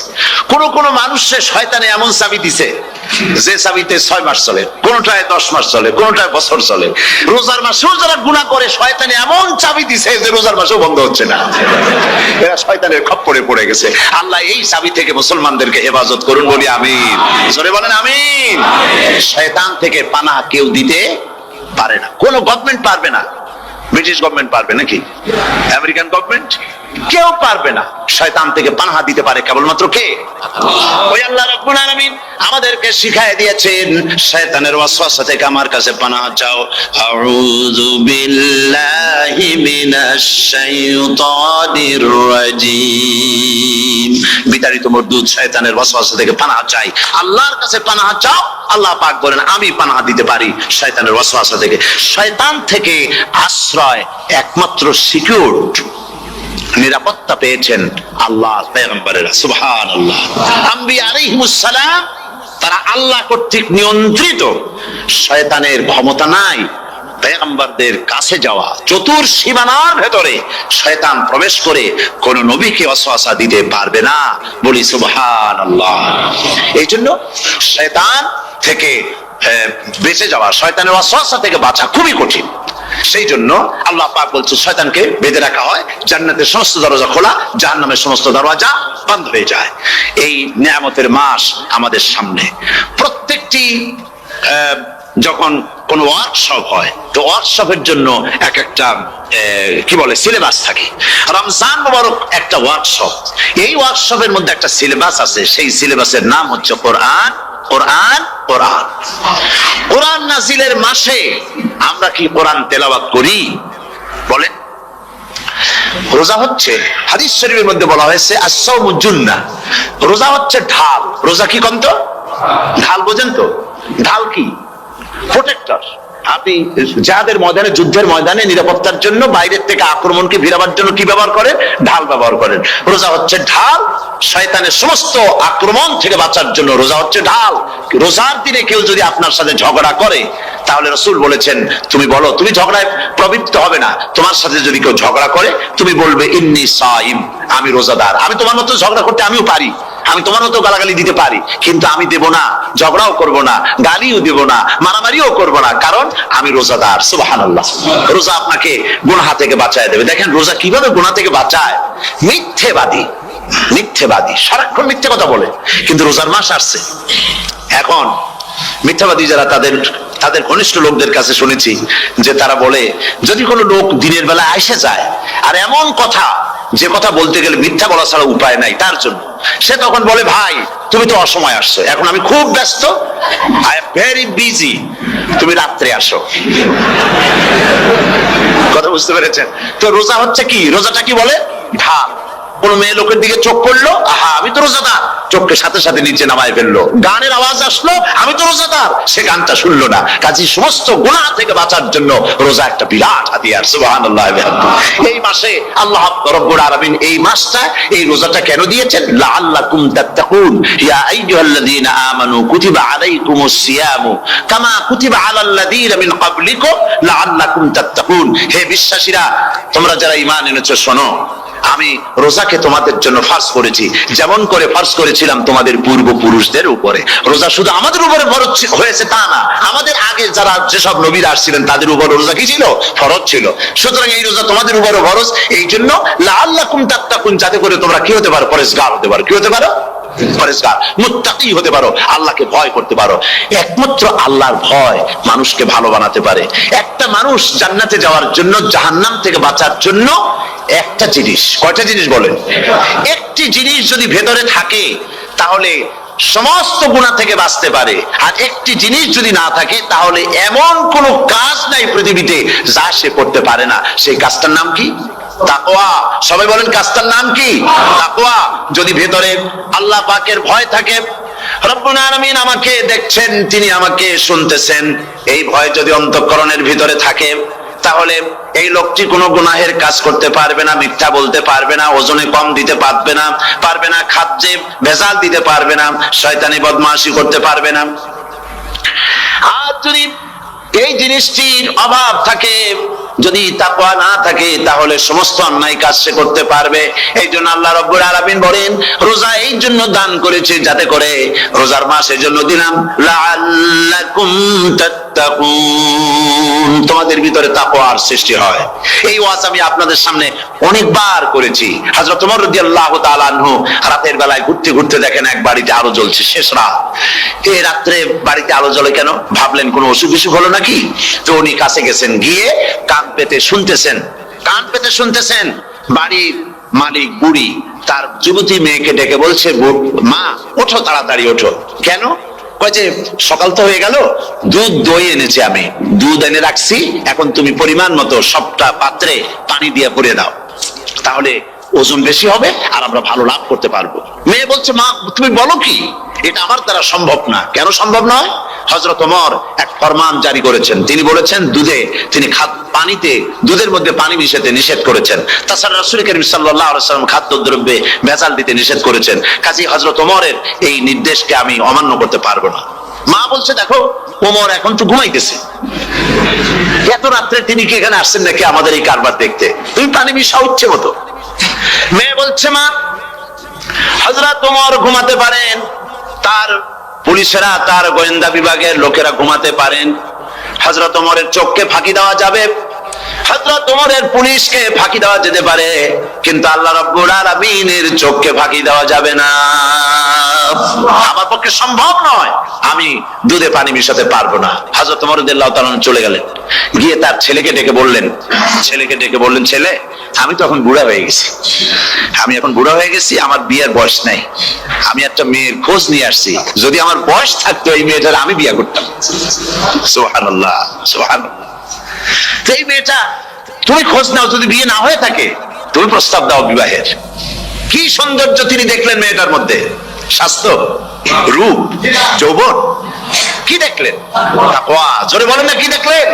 কোন কোন মানুষের শয়তানে এমন চাবি দিছে যে চাবিতে 6 মাস চলে, কোনটায় 10 মাস চলে, কোনটায় বছর চলে। রোজার মাসেও যারা গুনাহ করে শয়তানে এমন চাবি দিছে যে রোজার মাসেও বন্ধ হচ্ছে না। এরা শয়তানের খপ্পরে পড়ে গেছে। আল্লাহ এই চাবি থেকে মুসলমানদেরকে হেফাজত করুন, বলি আমিন। জোরে বলেন আমিন। শয়তান থেকে পানাহ কেউ দিতে পারে না, কোন গভর্নমেন্ট পারবে না। ব্রিটিশ গভর্নমেন্ট পারবে নাকি? American government? কেউ পারবে না। শয়তান থেকে পানাহ দিতে পারে কেবলমাত্র কে? ওই আল্লাহ রাব্বুল আলামিন আমাদেরকে শিখায় দিয়েছেন, শয়তানের ওয়াসওয়াসা থেকে আমার কাছে পানাহ চাও। আউযু বিল্লাহি মিনাশ শাইতানির রাজিম। বিতাড়িত মরদুদ শয়তানের ওয়াসওয়াসা থেকে পানাহ চাই, আল্লাহর কাছে পানাহ চাও। আল্লাহ পাক বলেন আমি পানাহ দিতে পারি শয়তানের ওয়াসওয়াসা থেকে। শয়তান থেকে আশ্রয় একমাত্র সিকিউরড, নিরাপত্তা পেয়েছেন আল্লাহর পয়গম্বরেরা। সুবহানাল্লাহ। আম্বিয়া আলাইহিমুস সালাম তারা আল্লাহ কর্তৃক নিয়ন্ত্রিত, শয়তানের ক্ষমতা নাই পয়গম্বরদের কাছে যাওয়া। চতুর সীমানার ভেতরে শয়তান প্রবেশ করে কোন নবীকে ওয়াসওয়াসা দিতে পারবে না, বলি সুবহানাল্লাহ। এই জন্য শয়তান থেকে বেঁচে যাওয়া, শয়তানের ওয়াসওয়াসা থেকে বাঁচা খুবই কঠিন। সেই জন্য আল্লাহ পাক বলছে শয়তানকে বেঁধে রাখা হয়, জান্নাতের সমস্ত দরজা খোলা, জাহান্নামের সমস্ত দরজা বন্ধ হয়ে যায়। এই নিয়ামতের মাস আমাদের সামনে। প্রত্যেকটি যখন কোন ওয়ার্কশপ হয়, তো ওয়ার্কশপের জন্য এক একটা কি বলে সিলেবাস থাকে। রমজান মুবারক একটা ওয়ার্কশপ। এই ওয়ার্কশপের মধ্যে একটা সিলেবাস আছে, সেই সিলেবাসের নাম হচ্ছে কোরআন। কোরআন কোরআন কোরআন নাজিলের মাসে আমরা কি কোরআন তেলাওয়াত করি? বলেন। রোজা হচ্ছে, হাদিস শরীফের মধ্যে বলা হয়েছে আস-সাওমু জুন্নাহ, রোজা হচ্ছে ঢাল। রোজা কি কন্ত? ঢাল বোঝেন তো? ঢাল কি? প্রোটেক্টর। আপনি যাদের ময়দানে, যুদ্ধের ময়দানে নিরাপত্তার জন্য বাইরের থেকে আক্রমণকে ভিড়াবার জন্য কি ব্যবহার করেন? ঢাল ব্যবহার করেন। রোজা হচ্ছে ঢাল, শয়তানের সমস্ত আক্রমণ থেকে বাঁচার জন্য রোজা হচ্ছে ঢাল। রোজার দিনে কেউ যদি আপনার সাথে ঝগড়া করে, তাহলে রাসূল বলেছেন তুমি বলো, তুমি ঝগড়ায় প্রবৃত্ত হবে না। তোমার সাথে যদি কেউ ঝগড়া করে, তুমি বলবে ইন্নী সাইম, আমি রোজাদার। আমি তোমার মতো ঝগড়া করতে আমিও পারি, আমি তোমার মতো গালাগালি দিতে পারি, কিন্তু আমি দেব না, ঝগড়াও করব না, গালিও দেব না, মারামারিও করব না, কারণ আমি রোজাদার। সুবহানাল্লাহ। রোজা আপনাকে গুনাহ থেকে বাঁচায় দেবে। দেখেন রোজা কিভাবে গুনাহ থেকে বাঁচায়। মিথ্যেবাদী, মিথ্যেবাদী সারাক্ষণ মিথ্যে কথা বলে, কিন্তু রোজার মাস আসছে। এখন মিথ্যাবাদী যারা, তাদের ঘনিষ্ঠ লোকদের কাছে শুনেছি যে তারা বলে, যদি কোনো লোক দিনের বেলা এসে যায় আর এমন কথা, যে কথা বলতে গেলে মিথ্যা বলা ছাড়া উপায় নাই তার জন্য, সে তখন বলে ভাই তুমি তো অসময় আসছো, এখন আমি খুব ব্যস্ত, আই এম ভেরি বিজি, তুমি রাত্রে আসো। কথা বুঝতে পেরেছেন তো? রোজা হচ্ছে কি? রোজাটা কি বলে? ঢাল। কোন মেয়ে লোকের দিকে চোখ পড়লো, আহা আমি তো রোজাদার, চোখকে সাথে সাথে নিচে নামায় ফেললো। গানের আওয়াজ আসলো, আমি তো রোজাদার, সে গানটা শুনলো না। কাজে সমস্ত গুনাহ থেকে বাঁচার জন্য রোজা একটা বিরাট হাতিয়ার। সুবহানাল্লাহ। এই মাসে আল্লাহ রাব্বুল আলামিন এই মাসটা, এই রোজাটা কেন দিয়েছেন? লাআল্লাকুম তাত্তাকুন, ইয়া আইয়ুহাল্লাযীনা আমানু কুতিবা আলাইকুমুস সিয়ামু কামা কুতিবা আলাল্লাযীনা মিন ক্বাবলিকুম লাআল্লাকুম তাত্তাকুন। হে বিশ্বাসীরা, তোমরা যারা ঈমান এনেছো শোনো, আমি রোজাকে তোমাদের জন্য ফার্জ করেছি, যেমন করে ফার্জ করেছিলাম তোমাদের পূর্বপুরুষদের উপরে। রোজা শুধু আমাদের উপরে ফরজ হয়েছে তা না, আমাদের আগে যারা যেসব নবীরা আসছিলেন তাদের উপর রোজা কি ছিল? ফরজ ছিল। সুতরাং এই রোজা তোমাদের উপরে ফরজ, এই জন্য লাআল্লাকুম তাত্তাকুন, যাতে করে তোমরা কি হতে পারো? পরেজগার হতে পারো। কি হতে পারো? পরেজগার, মুত্তাকি হতে পারো, আল্লাহকে ভয় করতে পারো। একমাত্র আল্লাহর ভয় মানুষকে ভালো বানাতে পারে। একটা মানুষ জান্নাতে যাওয়ার জন্য, জাহান্নাম থেকে বাঁচার জন্য একটা জিনিস, কয়টা জিনিস বলেন? একটি জিনিস যদি ভেতরে থাকে তাহলে সমস্ত গুনাহ থেকে বাঁচতে পারে। আর একটি জিনিস যদি না থাকে তাহলে এমন কোন কাজ নাই পৃথিবীতে যা সে করতে পারে না। সেই কাজটার নাম কি? তাকওয়া। সবাই বলেন, কাজটার নাম কি? তাকওয়া। যদি ভেতরে আল্লাহ পাকের ভয় থাকে, রব্বুল আলামিন আমাকে দেখছেন, তিনি আমাকে শুনতেছেন, এই ভয় যদি অন্তঃকরণের ভিতরে থাকে তাহলে এই লোকটি কোনো গুনাহের কাজ করতে পারবে না, মিথ্যা বলতে পারবে না, ওজনে কম দিতে পারবে না, খাদ্যে ভেজাল দিতে পারবে না, শয়তানি বদমাশি করতে পারবে না। আর যদি এই জিনিসটির অভাব থাকে, যদি তাকওয়া না থাকে, তাহলে সমস্ত অন্যায় কাজ সে করতে পারবে। এই জন্য আল্লাহ রাব্বুল আলামিন বলেন, রোজা এই জন্য দান করেছে যাতে করে, রোজার মাস এই জন্য দিলাম, লাআল্লাকুম তাত্তাকুন, তোমাদের ভিতরে তাকওয়ার সৃষ্টি হয়। এই ওয়াজ আমি আপনাদের সামনে অনেকবার করেছি। হযরত ওমর রাদিয়াল্লাহু তাআলা আনহু রাতের বেলায় ঘুরতে ঘুরতে দেখেন এক বাড়িতে আলো জ্বলছে, শেষ রাত। এই রাত্রে বাড়িতে আলো জ্বলে কেন? ভাবলেন কোনো অসুখ বিসুখ হলো নাকি। তো উনি কাছে গেছেন, গিয়ে কান পেতে শুনতেছেন। বাড়ির মালিক বুড়ি তার যুবতী মেয়েকে ডেকে বলছে, মা ওঠো, তাড়াতাড়ি ওঠো। কেন? কয় যে সকাল তো হয়ে গেল, দুধ দই এনেছি, আমি দুধ এনে রাখছি, এখন তুমি পরিমাণ মতো সবটা পাত্রে পানি দিয়ে ভরে দাও, তাহলে ওজন বেশি হবে আর আমরা ভালো লাভ করতে পারবো। মেয়ে বলছে, মা তুমি বলো কি, এটা আমার দ্বারা সম্ভব না। কেন সম্ভব নয়? হযরত ওমর এক ফরমান জারি করেছেন, তিনি বলেছেন পানিতে, দুধের মধ্যে পানি মিশাতে নিষেধ করেছেন। তাছাড়া রাসূল করিম সাল্লাল্লাহু আলাইহি ওয়াসাল্লাম খাদ্যদ্রব্যে ভেজাল দিতে নিষেধ করেছেন। কাজী হযরত ওমরের এই নির্দেশকে আমি অমান্য করতে পারবো না। মা বলছে, দেখো ওমর এখন তো ঘুমাইতেছে, এত রাত্রে তিনি কি এখানে আসছেন নাকি আমাদের এই কারবার দেখতে? তুমি পানি মিশাও ইচ্ছে মতো। মেয়ে বলছে, মা হযরত ওমর ঘুমাতে পারেন, তার পুলিশেরা, তার গোয়েন্দা বিভাগের লোকেরা ঘুমাতে পারেন, হযরত ওমরের চোখকে ফাঁকি দেওয়া যাবে, হযরত ওমরের পুলিশকে ফাঁকি দেওয়া যেতে পারে, কিন্তু আল্লাহ রাব্বুল আলামিনের চোখকে ফাঁকি দেওয়া যাবে না। আমার পক্ষে সম্ভব নয়, আমি দুধে পানি মিশাতে পারবো না। হযরত ওমর রাদিয়াল্লাহু তাআলা চলে গেলেন, গিয়ে তার ছেলেকে ডেকে বললেন, ছেলে আমি তো এখন বুড়া হয়ে গেছি, আমার বিয়ের বয়স নাই, আমি একটা মেয়ের খোঁজ নিয়ে আসছি, যদি আমার বয়স থাকতো এই মেয়েটার আমি বিয়ে করতাম। সুবহানাল্লাহ, সুবহানাল্লাহ। এই মেয়েটা তুমি খোঁজ নাও, যদি বিয়ে না হয়ে থাকে তুমি প্রস্তাব দাও বিবাহের। কি সৌন্দর্য তিনি দেখলেন মেয়েটার মধ্যে, স্বাস্থ্য, রূপ, যৌবন, কি দেখলেন? তাকওয়া। জোরে বলেন না, কি দেখলেন?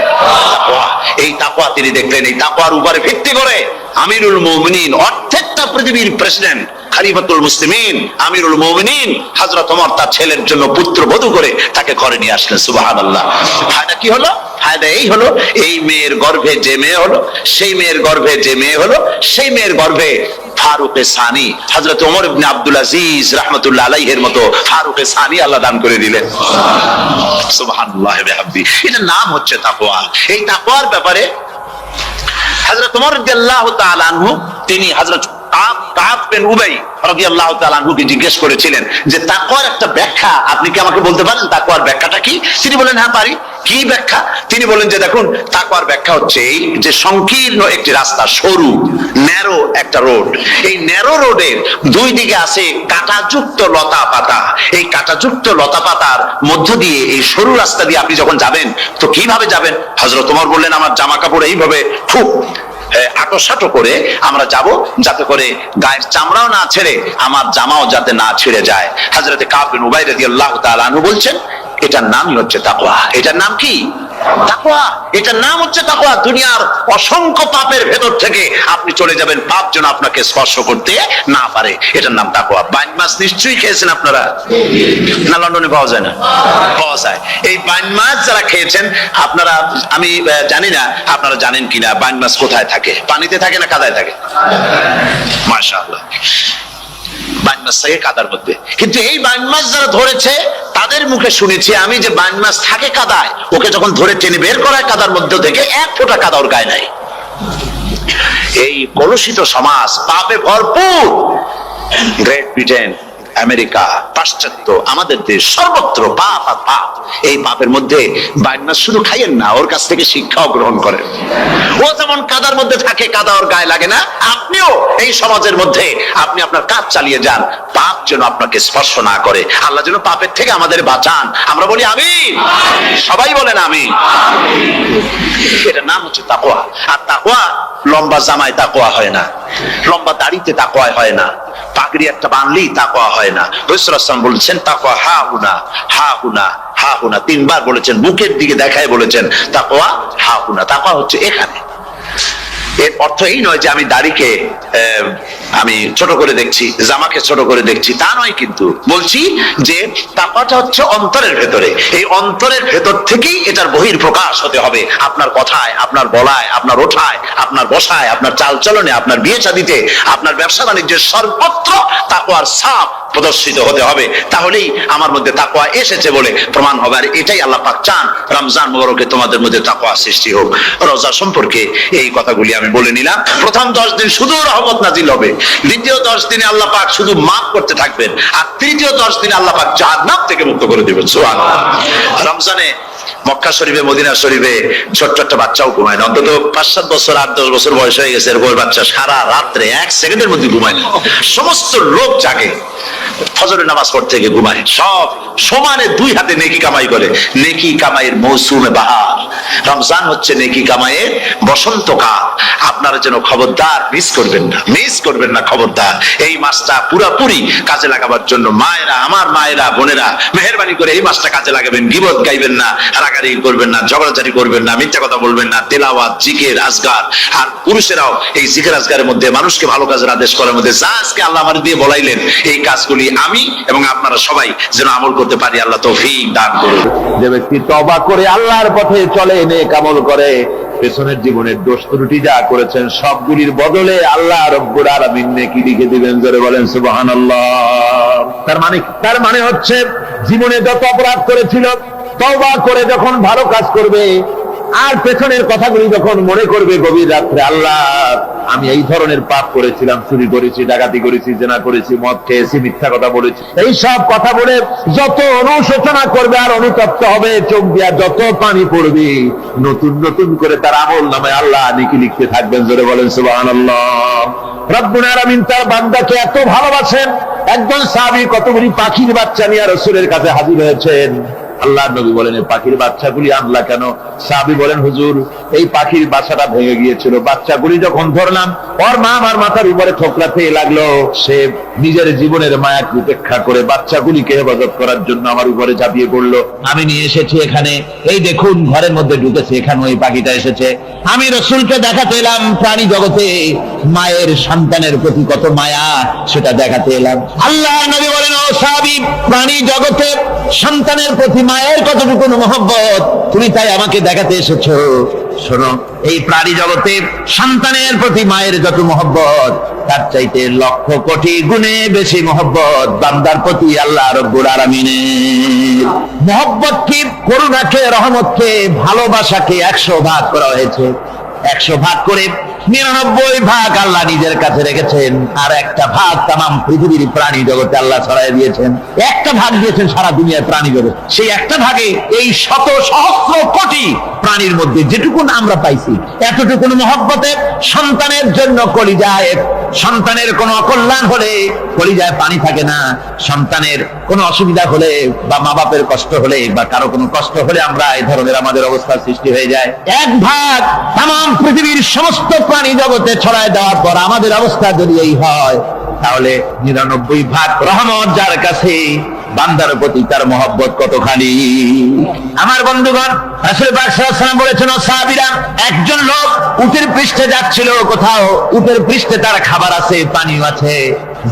তাকওয়া। এই তাকওয়া তিনি দেখলেন। এই তাকওয়ার উপরে ভিত্তি করে আমিরুল মুমিনিন, অর্ধেকটা পৃথিবীর প্রেসিডেন্ট, খলিফাতুল মুসলিমিন, আমিরুল মুমিনিন হযরত ওমর তার ছেলের জন্য পুত্রবধূ করে তাকে ঘরে নিয়ে আসলেন। সুবহানাল্লাহ। ফায়দা কি হলো? ফায়দা এই হলো, এই মেয়ের গর্ভে যে মেয়ে হলো, সেই মেয়ের গর্ভে ফারুক সানি, হযরত ওমর ইবনে আব্দুল আজিজ রাহমাতুল্লাহ আলাইহির মতো ফারুক সানি আল্লাহ দান করে দিলেন। সুবহানাল্লাহ বিহামদি। এটার নাম হচ্ছে তাকওয়া। এই তাকওয়ার ব্যাপারে হযরত ওমর রাদিয়াল্লাহু তাআলা আনহু, তিনি হযরত কাব বিন উবাই রাদিয়াল্লাহু তাআলা আনহুকে জিজ্ঞেস করেছিলেন যে তাকওয়ার একটা ব্যাখ্যা আপনি কি আমাকে বলতে পারেন, তাকওয়ার ব্যাখ্যাটা কি? তিনি বলেন, হ্যাঁ পারি। কি ব্যাখ্যা? তিনি বলেন যে দেখুন, তাকওয়ার ব্যাখ্যা হচ্ছে এই যে সংকীর্ণ একটি রাস্তা, সরু ন্যারো একটা রোড, এই ন্যারো রোডের দুই দিকে আছে কাঁটাযুক্ত লতা পাতা। এই কাঁটাযুক্ত লতা পাতার মধ্য দিয়ে এই সরু রাস্তা দিয়ে আপনি যখন যাবেন তো কিভাবে যাবেন? হযরত ওমর বললেন, আমার জামা কাপড় এইভাবে খুব আটোসাটো করে আমরা যাব, যাতে করে গায়ের চামড়াও না ছেড়ে আমার জামাও যাতে না ছিঁড়ে যায়। হযরতে কাব বিন উবাই রাদিয়াল্লাহু তাআলা আনহু বলছেন, এটার নামই হচ্ছে তাকওয়া। এটার নাম কি? তাকওয়া, এটার নাম হচ্ছে তাকওয়া। দুনিয়ার অসংখ্য পাপের ভেতর থেকে আপনি চলে যাবেন, পাপ যেন আপনাকে স্পর্শ করতে না পারে, এটার নাম তাকওয়া। বাইন মাছ নিশ্চয়ই খেয়েছেন আপনারা, না লন্ডনে পাওয়া যায় না? পাওয়া যায়। এই বাইন মাছ যারা খেয়েছেন আপনারা, আমি জানি না আপনারা জানেন কিনা, বাইন মাছ কোথায় থাকে? পানিতে থাকে না কাদায় থাকে? মাশাআল্লাহ, বাইন মাছ থাকে কাদার মধ্যে। কিন্তু এই বাইন মাছ যারা ধরেছে তাদের মুখে শুনেছি আমি যে বাইন মাছ থাকে কাদায়, ওকে যখন ধরে টেনে বের করা হয় কাদার মধ্যে থেকে, এক ফোঁটা কাদা ওর গায়ে নাই। এই কলুষিত সমাজ, পাপে ভরপুর। গ্রেট ব্রিটেন, আমেরিকা, পাশ্চাত্য, আমাদের দেশ, সর্বত্র পাপ আর পাপ। এই পাপের মধ্যে বাইন মাছ শুধু খাইয়েন না, ওর কাছ থেকে শিক্ষাও গ্রহণ করেন। ও যেমন কাদার মধ্যে থাকে, কাদা ওর গায়ে লাগে না, আপনিও এই সমাজের মধ্যে আপনি আপনার কাজ চালিয়ে যান, পাপ যেন আপনাকে স্পর্শ না করে। আল্লাহ যেন পাপের থেকে আমাদের বাঁচান। আমরা বলি আমিন, সবাই বলেন আমিন। এটার নাম হচ্ছে তাকওয়া। আর তাকওয়া লম্বা জামায় তাকওয়া হয় না, লম্বা দাড়িতে তাকওয়া হয় না, পাগড়ি একটা বানলেই তাকওয়া হয় না। রাসূলুল্লাহ সাল্লাল্লাহু আলাইহি ওয়াসাল্লাম বলেছেন তাকওয়া হা হুনা, হা হুনা, হা হুনা, তিনবার বলেছেন, বুকের দিকে দেখায় বলেছেন তাকওয়া হা হুনা। তাকওয়া হচ্ছে এখানে। এর অর্থ এই নয় যে আমি দাড়িকে আমি ছোট করে দেখছি, জামাকে ছোট করে দেখছি, তা নয়। কিন্তু বলছি যে তাকওয়াটা হচ্ছে অন্তরের ভেতরে। এই অন্তরের ভেতর থেকেই এটার বহির প্রকাশ হতে হবে। আপনার কথায়, আপনার বলায়, আপনার ওঠায়, আপনার বসায়, আপনার চালচলনে, আপনার বিয়ে শাদীতে, আপনার ব্যবসা বাণিজ্যের সর্বত্র তাকওয়ার ছাপ প্রদর্শিত হতে হবে। তাহলেই আমার মধ্যে তাকওয়া এসেছে বলে প্রমাণ হবে। আর এটাই আল্লাহ পাক চান। রমজান মুবারকে তোমাদের মধ্যে তাকওয়া সৃষ্টি হোক। রোজা সম্পর্কে এই কথাগুলি আমি বলে নিলাম। প্রথম 10 দিন শুধু রহমত নাজিল হবে, দ্বিতীয় 10 দিনে আল্লাহ পাক শুধু মাফ করতে থাকবেন, আর তৃতীয় 10 দিনে আল্লাহ পাক জাহান্নাম থেকে মুক্ত করে দিবেন। সুবহানাল্লাহ। রমজানে মক্কা শরীফে, মদিনা শরীফে ছোট্ট একটা বাচ্চাও ঘুমায় না। অন্তত 5-7 বছর, 8-10 বছর বয়স হয়ে গেছে এরকম বাচ্চা সারা রাত্রে 1 সেকেন্ডের মধ্যে ঘুমায় না। সমস্ত লোক জাগে, ফজরের নামাজ পড়তে গিয়ে ঘুমায়, সব সমানে 2 হাতে নেকি কামাই করে। নেকি কামাইয়ের মৌসুমে বাহার। রমজান হচ্ছে নেকি কামাইয়ের বসন্তকাল। আপনারা যেন খবরদার মিস করবেন না, মিস করবেন না, খবরদার। এই মাসটা পুরোপুরি কাজে লাগাবার জন্য মায়েরা, আমার মায়েরা, বোনেরা, মেহেরবানি করে এই মাসটা কাজে লাগাবেন। গীবত গাইবেন না, রাগারাগি করবেন না, ঝগড়াঝাড়ি করবেন না, মিথ্যা কথা বলবেন না, তেলাওয়াত, জিকির, আজগার। আর পুরুষেরাও এই জিকির আজগারের মধ্যে, মানুষকে ভালো কাজের আদেশ করার মধ্যে যা আজকে আল্লাহ আমার দিয়ে বলাইলেন, এই কাজগুলি আমি এবং আপনারা সবাই যেন আমল করতে পারি। আল্লাহ তৌফিক দান করুন। যে ব্যক্তি তওবা করে আল্লাহর পথে চলে, নেক আমল করে, পেছনের জীবনের দোষ ত্রুটি যা করেছেন সবগুলির বদলে আল্লাহ রব্বুল আলামিন নেকি লিখে দিবেন। জোরে বলেন সুবহানাল্লাহ। তার মানে হচ্ছে জীবনে যত অপরাধ করেছিল, তওবা করে যখন ভালো কাজ করবে, আর পেছনের কথাগুলি যখন মনে করবে গভীর রাত্রে, আল্লাহ আমি এই ধরনের পাপ করেছিলাম, চুরি করেছি, ডাকাতি করেছি, জেনা করেছি, মদ খেয়েছি, মিথ্যা কথা বলেছি, এই সব কথা বলে যত অনুশোচনা করবে আর অনুতপ্ত হবে, চোখ দিয়া যত পানি পড়বে, নতুন নতুন করে তার আমল নামে আল্লাহ নেকি লিখতে থাকবেন। জোরে বলেন সুবহানাল্লাহ। রব্বুল আলামিন তার বান্দাকে এত ভালোবাসেন, একজন সাহাবী কতগুলি পাখির বাচ্চা নিয়ে রাসূলের কাছে হাজির হয়েছেন। আল্লাহর নবী বলেন, এই পাখির বাচ্চাগুলি আনলা কেন? সাহাবী বলেন, হুজুর এই পাখির বাসাটা ভেঙে গিয়েছিল, বাচ্চাগুলি যখন ধরলাম ওর মা আমার মাথার উপরে ঠোকরাতে লাগলো, সে নিজের জীবনের মায়াকে উপেক্ষা করে বাচ্চাগুলিকে হেফাজত করার জন্য আমার উপরে ঝাঁপিয়ে পড়লো। আমি নিয়ে এসেছি এখানে, এই দেখুন ঘরের মধ্যে ঢুকেছে, এখানে ওই পাখিটা এসেছে। আমি রাসূলকে দেখাতে এলাম প্রাণী জগতে মায়ের সন্তানের প্রতি কত মায়া, সেটা দেখাতে এলাম। আল্লাহর নবী বলেন, ও সাহাবী, প্রাণী জগতে সন্তানের প্রতি মায়ের কতটুকু মহব্বত তুমি তাই আমাকে দেখাতে এসেছো। শোনো, এই প্রাণী জগতে সন্তানের প্রতি মায়ের যত মহব্বত, তার চাইতে লক্ষ কোটি গুণে বেশি মহব্বত বান্দার প্রতি আল্লাহ রব্বুল আলামিনের। মহব্বত কি? করুণাকে, রহমতকে, ভালোবাসাকে 100 ভাগ করা হয়েছে। 100 ভাগ করে 99 ভাগ আল্লাহ নিজের কাছে রেখেছেন, আর একটা ভাগ তামাম পৃথিবীর প্রাণী জগতে আল্লাহ ছড়াই দিয়েছেন। একটা ভাগ দিয়েছেন সারা দুনিয়ার প্রাণী জগৎ। সেই একটা ভাগে এই শত সহস্র কোটি প্রাণীর মধ্যে যেটুকুন আমরা পাইছি, এতটুকুন মহব্বতে সন্তানের জন্য কলিজায়, সন্তানের কোনো অকল্যাণ হলে কলিজায় পানি থাকে না, সন্তানের কোনো অসুবিধা হলে বা মা বাপের কষ্ট হলে বা কারো কোনো কষ্ট হলে আমরা এই ধরনের আমাদের অবস্থার সৃষ্টি হয়ে যায়। 1 ভাগ তামাম পৃথিবীর সমস্ত প্রাণী জগতে ছড়ায় দেওয়ার পর আমাদের অবস্থা যদি এই হয়, তাহলে 99 ভাগ রহমত যার কাছে, বান্দার প্রতি তার মহব্বত কতখানি। আমার বন্ধুগণ, রাসূল পাক সাল্লাল্লাহু আলাইহি ওয়াসাল্লাম বলেছেন, ও সাহাবীরা, একজন লোক উটের পৃষ্ঠে যাচ্ছিল কোথাও, উটের পৃষ্ঠে তার খাবার আছে, পানিও আছে।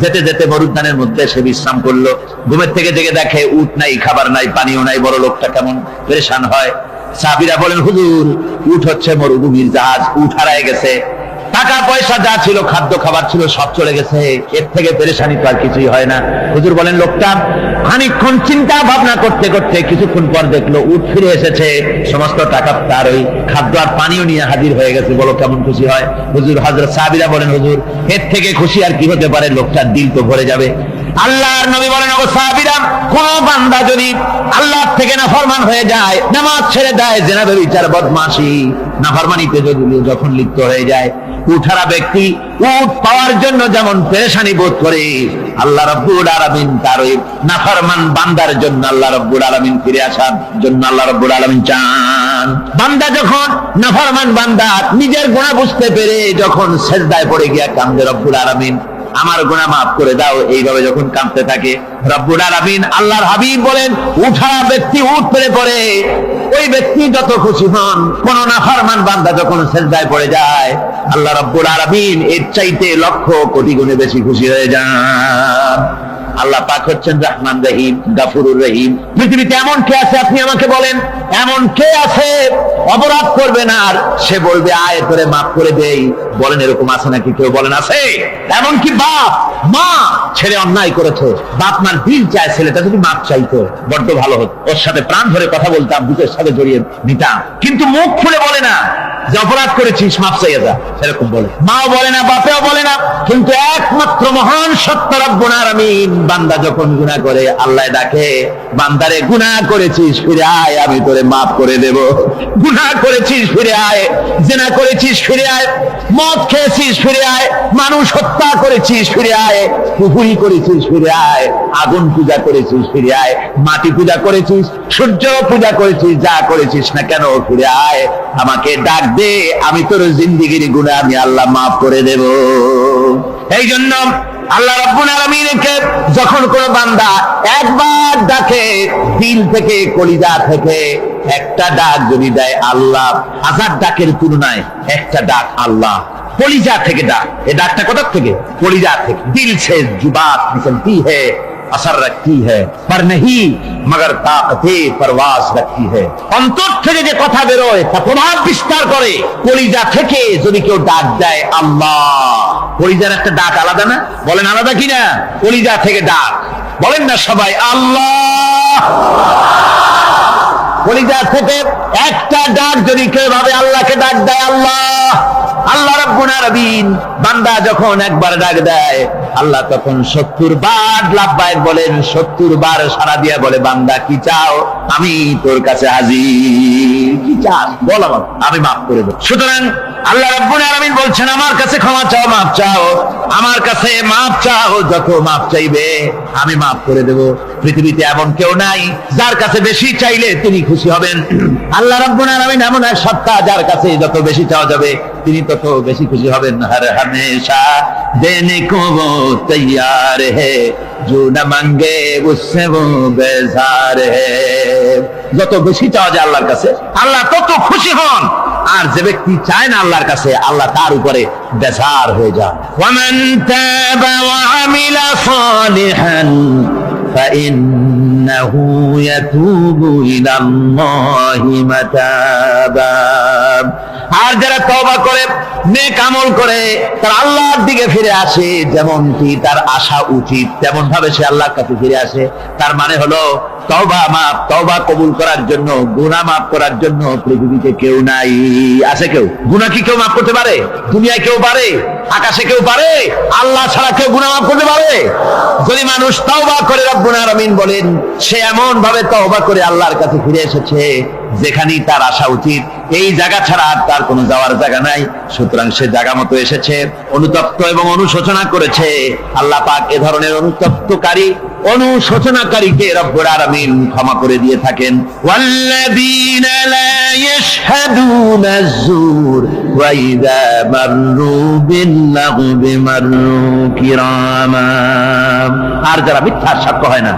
যেতে যেতে মরুদ্যানের মধ্যে সে বিশ্রাম করলো। ঘুমের থেকে জেগে দেখে উট নাই, খাবার নাই, পানিও নাই। বড় লোকটা কেমন পেরেশান হয়। সাহাবীরা বলেন, হুজুর, উট হচ্ছে মরুভূমির জাহাজ, উট হারায় গেছে, টাকা পয়সা যা ছিল, খাদ্য খাবার ছিল, সব চলে গেছে, এর থেকে পেরেশানি তো আর কিছুই হয় না। হুজুর বলেন, লোকটা খানিকক্ষণ চিন্তা ভাবনা করতে করতে কিছুক্ষণ পর দেখলো উট ফিরে এসেছে, সমস্ত টাকা তার ওই খাদ্য আর পানিও নিয়ে হাজির হয়ে গেছে। বলো কেমন খুশি হয়। হুজুর, হযরত সাহাবীরা বলেন, হুজুর, এর থেকে খুশি আর কি হতে পারে, লোকটার দিল তো ভরে যাবে। আল্লাহর নবী বলেন, ও সাহাবীরা, কোন বান্দা যদি আল্লাহ থেকে নাফরমান হয়ে যায়, নামাজ ছেড়ে দেয়, জিনা ব্যভিচার বদমাশি নাফরমানিতে যদি যখন লিপ্ত হয়ে যায়, উঠারা ব্যক্তি উট পাওয়ার জন্য যেমন পেরেশানি বোধ করে, আল্লাহ রাব্বুল আলামিন তার ওই নাফরমান বান্দার জন্য আল্লাহ রাব্বুল আলামিন ফিরে আসার জন্য আল্লাহ রাব্বুল আলামিন চান। বান্দা যখন নাফরমান বান্দা নিজের গুনাহ বুঝতে পেরে যখন সিজদায় পড়ে গিয়া কান্দে, রব্বুল আলামিন আমার গুনাহ মাফ করে দাও, এইভাবে যখন কাঁদতে থাকে, রব্বুল আলামিন আল্লাহর হাবিব বলেন, উঠা ব্যক্তি উঠ পেরে পড়ে, ওই ব্যক্তি যত খুশি হন। কোন নাফরমান বান্দা যখন সিজদায় পড়ে যায়, আল্লাহ রব্বুল আলামিন এর চাইতে লক্ষ কোটি গুণে বেশি খুশি হয়ে যান। আল্লাহ পাক হচ্ছেন রহমান রহিম, গাফুরুর রহিম। পৃথিবীতে এমন কে আছে, আপনি আমাকে বলেন, এমন কে আছে অপরাধ করবে না আর সে বলবে আয় তোরে মাফ করে দেই? বলেন, এরকম আছে নাকি? কেউ বলেন আছে? এমনকি বাপ মা ছেলে অন্যায় করেছে, বাপ মার দিল চায় ছেলেটা যদি মাফ চাইতো, বড্ড ভালো হতো, ওর সাথে প্রাণ ধরে কথা বলতাম, বুকের সাথে জড়িয়ে নিতাম। কিন্তু মুখ খুলে বলে না যে অপরাধ করেছিস, মাফ চাইয়া যা, সেরকম বলে। মাও বলে না, বাপেও বলে না। কিন্তু একমাত্র মহান সত্য রব্বুল আলামিন, বান্দা যখন গুনাহ করে আল্লাহ ডাকে, বান্দারে গুনাহ করেছিস ফিরে আয়, আমি তোরে মাফ করে দেব। গুনাহ করেছিস ফিরে আয়, জিনা করেছিস ফিরে আয়, মদ খেয়েছিস ফিরে আয়, মানুষ হত্যা করেছিস ফিরে আয়, পুকুরি করেছিস ফিরে আয়, আগুন পূজা করেছিস ফিরে আয়, মাটি পূজা করেছিস, সূর্য পূজা করেছিস, যা করেছিস না কেন ফিরে আয়, আমাকে ডাক দে, আমি তোর জিন্দেগির গুনাহ আমি আল্লাহ মাফ করে দেব। এই জন্য আল্লাহ রাব্বুল আলামিনকে যখন কোন বান্দা একবার ডাকে, দিল থেকে কলিজা থেকে একটা ডাক যদি দেয় আল্লাহ, হাজার ডাকের তুলনায় একটা ডাক আল্লাহ কলিজা থেকে ডাক। এই ডাকটা কোথা থেকে? কলিজা থেকে। দিল সে জুবাত নিকলতি है, असर रखती है पर नहीं मगर ताकते परवाज रखती है। অন্তর থেকে যে কথা বেরোয় তা প্রভাব বিস্তার করে। কলিজা থেকে যদি কেউ ডাক দেয় আল্লাহ, কলিজার একটা ডাক আলাদা না? বলেন আলাদা কিনা? কলিজা থেকে ডাক, বলেন না সবাই আল্লাহ। কলিজা থেকে একটা ডাক যদি কেউ ভাবে আল্লাহকে ডাক দেয় আল্লাহ, আল্লাহ রাব্বুল আলামিন বান্দা যখন একবার ডাক দেয়, আল্লাহ তখন 70 বার লাব্বাইক বলেন, 70 বার সাড়া দিয়া বলে, বান্দা কি চাও, আমি তোর কাছে হাজির। কি চাস বল, আমার আমি মাফ করে দেব। সুতরাং আল্লাহ রাব্বুল আলামিন বলছেন, আমার কাছে ক্ষমা চাও, মাফ চাও, আমার কাছে মাফ চাও, যত মাফ চাইবে আমি মাফ করে দেব। পৃথিবীতে এমন কেউ নাই যার কাছে বেশি চাইলে তিনি খুশি হবেন। আল্লাহ রাব্বুল আলামিন এমন এক সত্তা, যার কাছে যত বেশি চাওয়া যাবে তিনি তত বেশি খুশি হবেন। হর হমেশা দেনে কো वो तैयार है, जो न मांगे उससे वो बेजार है। যত বেশি চাওয়া যায় আল্লাহর কাছে, আল্লাহ তত খুশি হন। আর যে ব্যক্তি চায় না আল্লাহর কাছে, আল্লাহ তার উপরে বেজার হয়ে যান। ওয়ামান তাবা ওয়া আমিলা সালিহান فإنه يتوب إلى الله متابا। আর যারা তওবা করে, নেক আমল করে, তার আল্লাহর দিকে ফিরে আসে, যেমনটি তার আশা উচিত তেমন ভাবে সে আল্লাহর কাছে ফিরে আসে। তার মানে হলো তওবা মাফ, তওবা কবুল করার জন্য, গুনাহ মাফ করার জন্য পৃথিবীতে কেউ নাই। আছে কেউ? গুনাহ কি কেউ মাফ করতে পারে? দুনিয়ায় কেউ পারে? আকাশে কেউ পারে? আল্লাহ ছাড়া কেউ গুনাহ মাফ করতে পারে? যদি মানুষ তওবা করে, রব্বুল আলামিন বলেন সে এমন ভাবে তওবা করে আল্লাহর কাছে ফিরে এসেছে যেখানেই তার আসা উচিত, এই জায়গা ছাড়া আর তার কোনো যাওয়ার জায়গা নাই। সুতরাং সে জায়গা মতো এসেছে, অনুতপ্ত এবং অনুশোচনা করেছে। আল্লাহ পাক এ ধরনের অনুতপ্তকারী, অনুশোচনাকারীকে রব্বুল আলামিন ক্ষমা করে দিয়ে থাকেন। ওয়াল্লাযীনা লা ইয়াশহাদুনা আয-যুর وإذا مروا باللغو مروا كراما। আর যারা মিথ্যার সাক্ষ্য হয় না,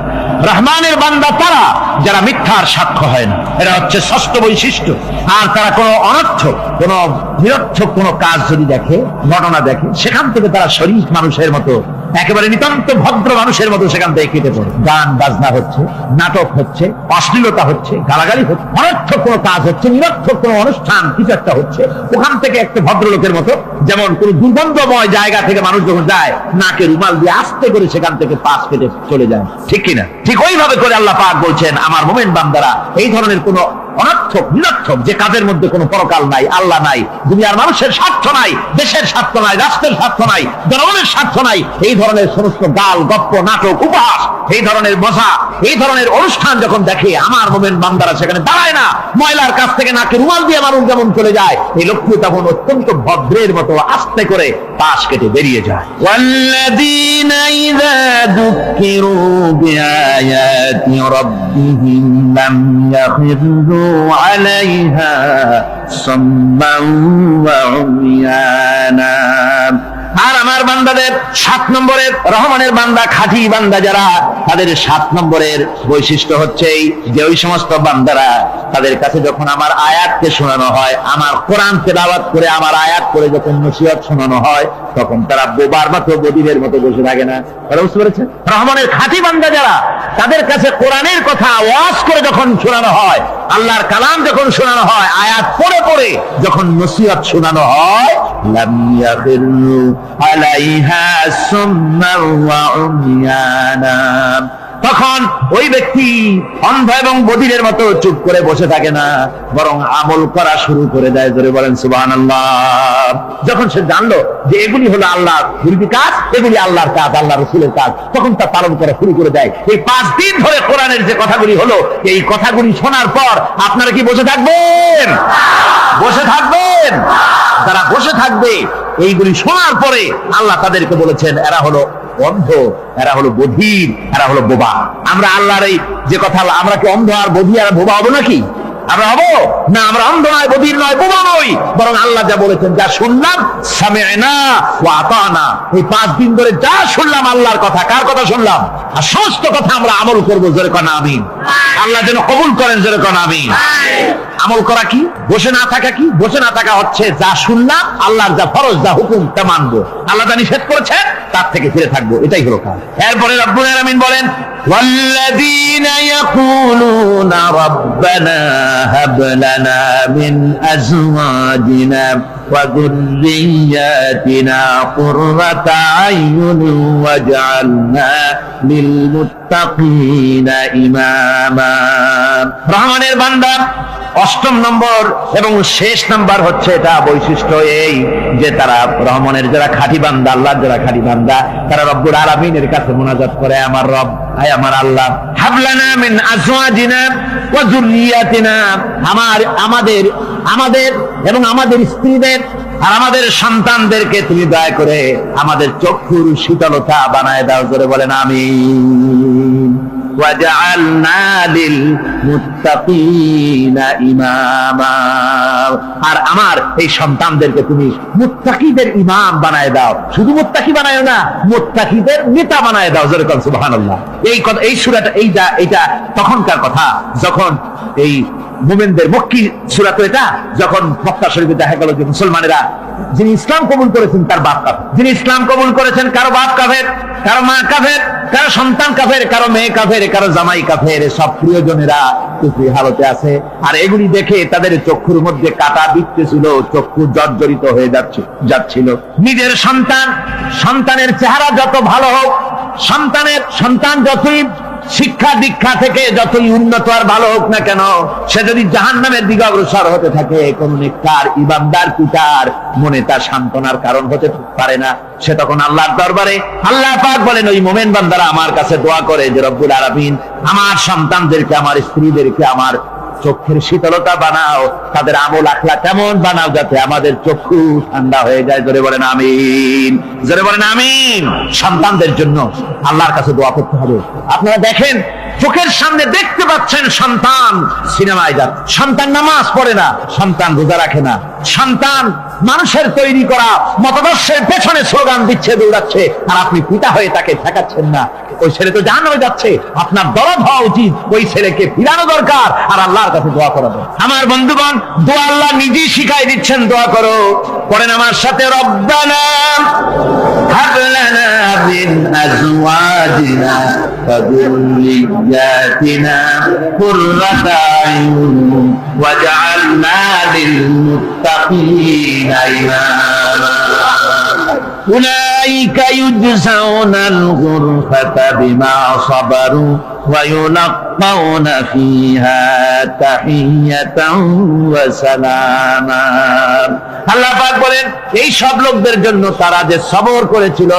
রহমানের বান্দা তারা যারা মিথ্যার সাক্ষ্য হয় না, এরা হচ্ছে ষষ্ঠ বৈশিষ্ট্য। আর তারা কোনো অনর্থক, কোনো নিরর্থক কোনো কাজ যদি দেখে, ঘটনা দেখে, সেখান থেকে তারা শরীফ মানুষের মতো, একেবারে নিতান্ত ভদ্র মানুষের মতো সেখান থেকে কেটে পড়ে। গান বাজনা হচ্ছে, নাটক হচ্ছে, অশ্লীলতা হচ্ছে, গালাগালি হচ্ছে, অনর্থক কোনো কাজ হচ্ছে, নিরর্থক কোনো অনুষ্ঠান কিছু একটা হচ্ছে, ওখান থেকে একটা ভদ্রলোকের মতো, যেমন কোন দুর্গন্ধময় জায়গা থেকে মানুষ যখন যায়, নাকে রুমাল দিয়ে আস্তে করে সেখান থেকে পাশ কেটে চলে যায়, ঠিক কিনা? ঠিক ওইভাবে করে আল্লাহ পাক বলছেন, আমার মুমিন বান্দারা এই ধরনের কোন অনর্থক, নিরর্থক যে কাজের মধ্যে কোনো পরকাল নাই, আল্লাহ নাই, দুনিয়ার মানুষের স্বার্থ নাই, দেশের স্বার্থ নাই, রাষ্ট্রের স্বার্থ নাই, জনগণের স্বার্থ নাই, এই ধরনের সমস্ত গাল গপ্প, নাটক, উপহাস, এই ধরনের মজা, এই ধরনের অনুষ্ঠান যখন দেখে, আমার মুমিন বান্দারা সেখানে দাঁড়ায় না। ময়লার কাছ থেকে নাকে রুমাল দিয়ে মানুষ যেমন চলে যায়, এই লোকটি তখন অত্যন্ত ভদ্রের মতো আস্তে করে পাশ কেটে বেরিয়ে যায়। ওয়াল্লাযীনা ইযা যুক্কিরু বিআয়াতি রাব্বিহিম লাম ইয়াখিরু আলাইহা সাম্মান ওয়া উমিয়ানা। আর আমার বান্দাদের 7 নম্বরের, রহমানের বান্দা, খাঁটি বান্দা যারা, তাদের 7 নম্বরের বৈশিষ্ট্য হচ্ছে যে ওই সমস্ত বান্দারা তাদের কাছে যখন আমার আয়াতকে শোনানো হয়, আমার কোরআন তেলাওয়াত করে আমার আয়াত করে যখন নসিহত শোনানো হয়, তখন তারা বোবার মতো, বধিরের মতো বসে থাকে না। বুঝতে পেরেছেন? রহমানের খাঁটি বান্দা যারা, তাদের কাছে কোরআনের কথা ওয়াজ করে যখন শোনানো হয়, আল্লাহর কালাম যখন শোনানো হয়, আয়াত পড়ে পড়ে যখন নসিহত শোনানো হয়, লাম ইয়াখিরু আলাইহা সুম্মান ওয়া উমিয়ানা, তখন ওই ব্যক্তি অন্ধ এবং বধিরের মতো চুপ করে বসে থাকে না, বরং আমল করা শুরু করে দেয়। জোরে বলেন সুবহানাল্লাহ। যখন সে জানলো যে এগুলি হলো আল্লাহর কাজ, এগুলি আল্লাহর কাজ, আল্লাহ রাসূলের কাজ, তখন তা পালন করা শুরু করে দেয়। এই 5 দিন ধরে কোরআনের যে কথাগুলি হলো, এই কথাগুলি শোনার পর আপনারা কি বসে থাকবেন? বসে থাকবেন? যারা বসে থাকবে এইগুলি শোনার পরে, আল্লাহ তাদেরকে বলেছেন এরা হলো অন্ধ, এরা হলো বধির, এরা হলো বোবা। আমরা আল্লাহর এই যে কথা, আমরা কি অন্ধ আর বধির আর বোবা হবো নাকি? আমরা হবো না? আমরা অন্ধ নয়, বধির নয়, বোবা নই, বরং আল্লাহ যা বলেছেন, যা শুনলাম সামি'না ওয়া আতানা, এই 5 দিন ধরে যা শুনলাম আল্লাহর কথা, কার কথা শুনলাম? আর সমস্ত কথা আমরা আমল করবো। জোরে কোন আমিন। আল্লাহ যেন কবুল করেন। জোরে কোন আমিন। আমল করা কি? বসে না থাকা কি? বসে না থাকা হচ্ছে যা শুনলাম, আল্লাহর যা ফরজ, যা হুকুম, তা মানবো। আল্লাহ যা নিষেধ করেছেন তার থেকে ফিরে থাকবো, এটাই হলো কাজ। এরপরে রব্বুল আলামিন বলেন, ওয়াল্লাযীনা ইয়াকুলুনা রাব্বানা হাব লানা মিন আজওয়াজিনা ওয়া যুররিয়্যাতিনা কুররাতা আয়ুনিন ওয়াজআলনা লিল মুত্তাকিনা ইমামা। রহমানের বান্দা 8ম নম্বর এবং শেষ নাম্বার হচ্ছে এটা বৈশিষ্ট্য এই যে তারা রহমানের যারা খাঁটি বান্দা, আল্লাহর যারা খাঁটি বান্দা, তারা রব্বুল আলামিনের কাছে মুনাজাত করে, আমার রব, আয় আমার আল্লাহ, হাবলানা মিন আজওয়াজিনা ওয়া যুররিয়াতিনা, আমাদের এবং আমাদের স্ত্রীদের আর আমাদের সন্তানদেরকে তুমি দয়া করে আমাদের চক্ষুর শীতলতা বানায় দাও। জোরে বলেন আমিন। ওয়াজআলনা লিল মুত্তাকিনা ইমামা, আর আমার এই সন্তানদেরকে তুমি মুত্তাকিদের ইমাম বানায় দাও। শুধু মুত্তাকি বানায় না, মুত্তাকিদের নেতা বানায় দাও। জোরে বলেন সুবহানাল্লাহ। এই কথা, এই সূরাটা, এইটা তখনকার কথা যখন এই মুমিনদের মক্কি সূরা, তো এটা যখন মক্কা শরীফে দেখা গেল যে মুসলমানেরা, যিনি ইসলাম কবুল করেছেন তার বাপ কাফের, যিনি ইসলাম কবুল করেছেন কারো বাপ কাফের, কারো মা কাফের, কারো সন্তান কাফের, কারো মেয়ে কাফের, কারো জামাই কাফের, সব প্রিয়জনেরা কুফরি হালতে আছে। আর এগুলি দেখে তাদের চক্ষুর মধ্যে কাটা বিচ্ছেছিল, চক্ষু জর্জরিত হয়ে যাচ্ছিল। নিজের সন্তানের চেহারা যত ভালো হোক, সন্তান যতই শিক্ষা দীক্ষা থেকে যতই উন্নত আর ভালো হোক না কেন, সে যদি জাহান্নামের দিকে অগ্রসর হতে থাকে, কোন নেককার ইমানদার পিতার মনে তার সান্ত্বনার কারণ হতে পারে না। সে তখন আল্লাহর দরবারে, আল্লাহ পাক বলেন ওই মুমিন বান্দারা আমার কাছে দোয়া করে যে রব্বুল আলামিন আমার সন্তানদেরকে, আমার স্ত্রীদেরকে আমার চোখের শীতলতা বানাও, তাদের আমল আখলাক কেমন বানাও যাতে আমাদের চক্ষু ঠান্ডা হয়ে যায়। জোরে বলেন আমিন। জোরে বলেন আমিন। সন্তানদের জন্য আল্লাহর কাছে দোয়া করতে হবে। আপনারা দেখেন চোখের সামনে দেখতে পাচ্ছেন সন্তান সিনেমায় যাচ্ছে, সন্তান নামাজ পড়ে না, সন্তান রোজা রাখে না, সন্তান মানুষের তৈরি করা মতাদর্শের পেছনে স্লোগান দিচ্ছে, দৌড়াচ্ছে, আর আপনি পিতা হয়ে তাকে ঠেকাচ্ছেন না। ওই ছেলে তো জাহান্নামে যাচ্ছে, আপনার দরদ হওয়া উচিত, ওই ছেলেকে ফিরানো দরকার আর আল্লাহর কাছে দোয়া করাবে। আমার বন্ধুগণ, দোয়া আল্লাহ নিজেই শিখাই দিচ্ছেন, দোয়া করো। পড়েন আমার সাথে, রব্বানা হাব লানা মিন আজওয়াজিনা ওয়া যুররিয়াতিনা কুররাতা আয়ুন ওয়াজআলনা লিল মুত্তাকিনা ইমামা। أولئك يجزون الغرفة بما صبروا ويلقون فيها تحية وسلاما। আল্লাহ পাক বলেন, এই সব লোকদের জন্য তারা যে সবর করেছিল,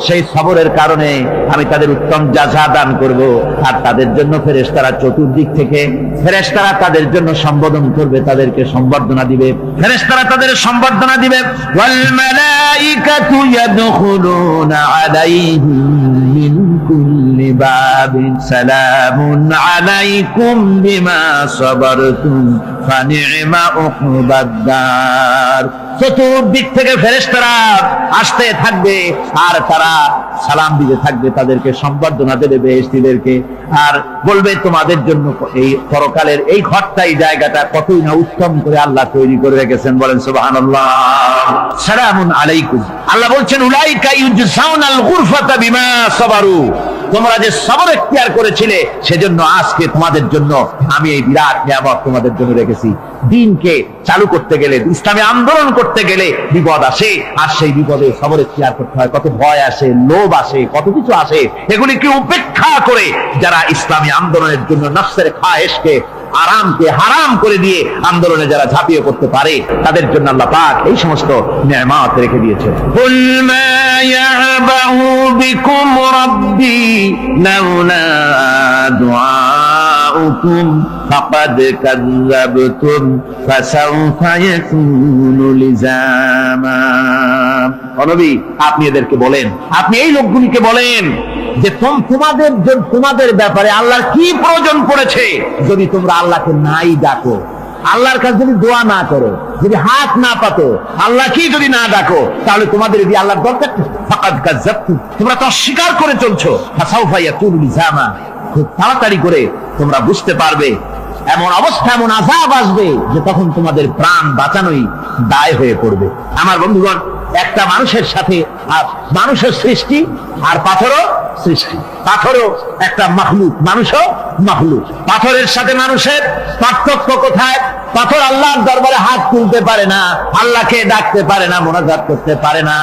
সেই সবরের কারণে আমি তাদের উত্তম জাযা দান করব। আর তাদের জন্য ফেরেশতারা চতুর্দিক থেকে ফেরেশতারা তাদের জন্য সম্বোধন করবে, তাদেরকে সম্বর্ধনা দিবে, ফেরেশতারা তাদের সম্বর্ধনা দিবে। ওয়াল মালাইকাতু ইয়াদখুলুনা আলাইহিম মিন কুল্লি বাবিন সালামুন আলাইকুম বিমা সাবারতুম ফানি'মা উকবাদ-দার। চতুর্দিক থেকে ফেরেশতারা আসতে থাকবে আর তারা সালাম দিতে থাকবে, তাদেরকে সম্বর্ধনা দেবে বেহেশতীদেরকে, আর বলবে তোমাদের জন্য এই পরকালের এই ঘরটা, এই জায়গাটা কতই না উত্তম করে আল্লাহ তৈরি করে রেখেছেন। বলেন সুবহানাল্লাহ। সালামুন আলাইকুম। আল্লাহ বলছেন, উলাইকা ইউজসাউনাল গুরফাতা বিমা সাবারু। তোমরা যে সবর এখতিয়ার করেছিলে, সেজন্য আজকে তোমাদের জন্য আমি এই বিরাট নিয়ামত তোমাদের জন্য রেখেছি। দিনকে চালু করতে গেলে, ইসলামী আন্দোলন করতে গেলে বিপদ আসে, আর সেই বিপদে সবর এখতিয়ার করতে হয়। কত ভয় আসে, লোভ আসে, কত কিছু আসে। এগুলিকে উপেক্ষা করে যারা ইসলামী আন্দোলনের জন্য নফসের খায়েশকে, আরামকে হারাম করে দিয়ে আন্দোলনে যারা ঝাঁপিয়ে পড়তে পারে, তাদের জন্য আল্লাহ পাক এই সমস্ত নিয়ামত রেখে দিয়েছেন। কুল মা ইয়াবাউ বিকুম রাব্বি লাউলা দুআউকুম ফাকাদ কাযাবতুম ফাসাউফা ইয়াকুনু লিজামা। ও নবী, আপনি এদেরকে বলেন, আপনি এই লোকগুলিকে বলেন যে তোমাদের ব্যাপারে আল্লাহর কি প্রয়োজন পড়েছে যদি তোমরা আল্লাহকে নাই ডাকো, আল্লাহর কাছে যদি দোয়া না করো, যদি হাত না পাতো, আল্লাহ কি যদি না ডাকো, তাহলে তোমাদের যদি আল্লাহর দরকার, ফাকাদ কাযাবতুম, তোমরা তো অস্বীকার করে চলছো। ফাসাউফা ইয়াকুনু লিজামা, খুব তাড়াতাড়ি করে তোমরা বুঝতে পারবে, এমন অবস্থা, এমন আযাব আসবে যে তখন তোমাদের প্রাণ বাঁচানোই দায় হয়ে পড়বে। আমার বন্ধুগণ, একটা মানুষের সাথে মানুষের সৃষ্টি আর পাথরও সৃষ্টি, পাথরও একটা মাখলুক, মানুষও মাখলুক। পাথরের সাথে মানুষের পার্থক্য কোথায়? পাথর আল্লাহর দরবারে হাত তুলতে পারে না, আল্লাহকে ডাকতে পারে না, মোনাজাত করতে পারে না।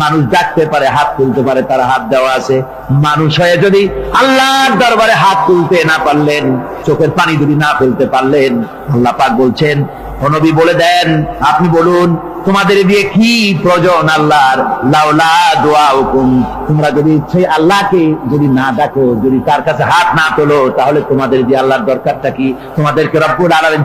মানুষ ডাকতে পারে, হাত তুলতে পারে, তার হাত দেওয়া আছে। মানুষ হয়ে যদি আল্লাহর দরবারে হাত তুলতে না পারলেন, চোখের পানি যদি না ফেলতে পারলেন, আল্লাহ পাক বলছেন, ও নবী বলে দেন, আপনি বলুন তোমাদের দিয়ে কি প্রয়োজন আল্লাহর? লাউলা দুআউকুম, তোমরা যদি সেই আল্লাহকে যদি না ডাকো, যদি তার কাছে হাত না তোলো, তাহলে তোমাদের দিয়ে আল্লাহর দরকারটা কি? তোমাদেরকে রব্বুল আলামিন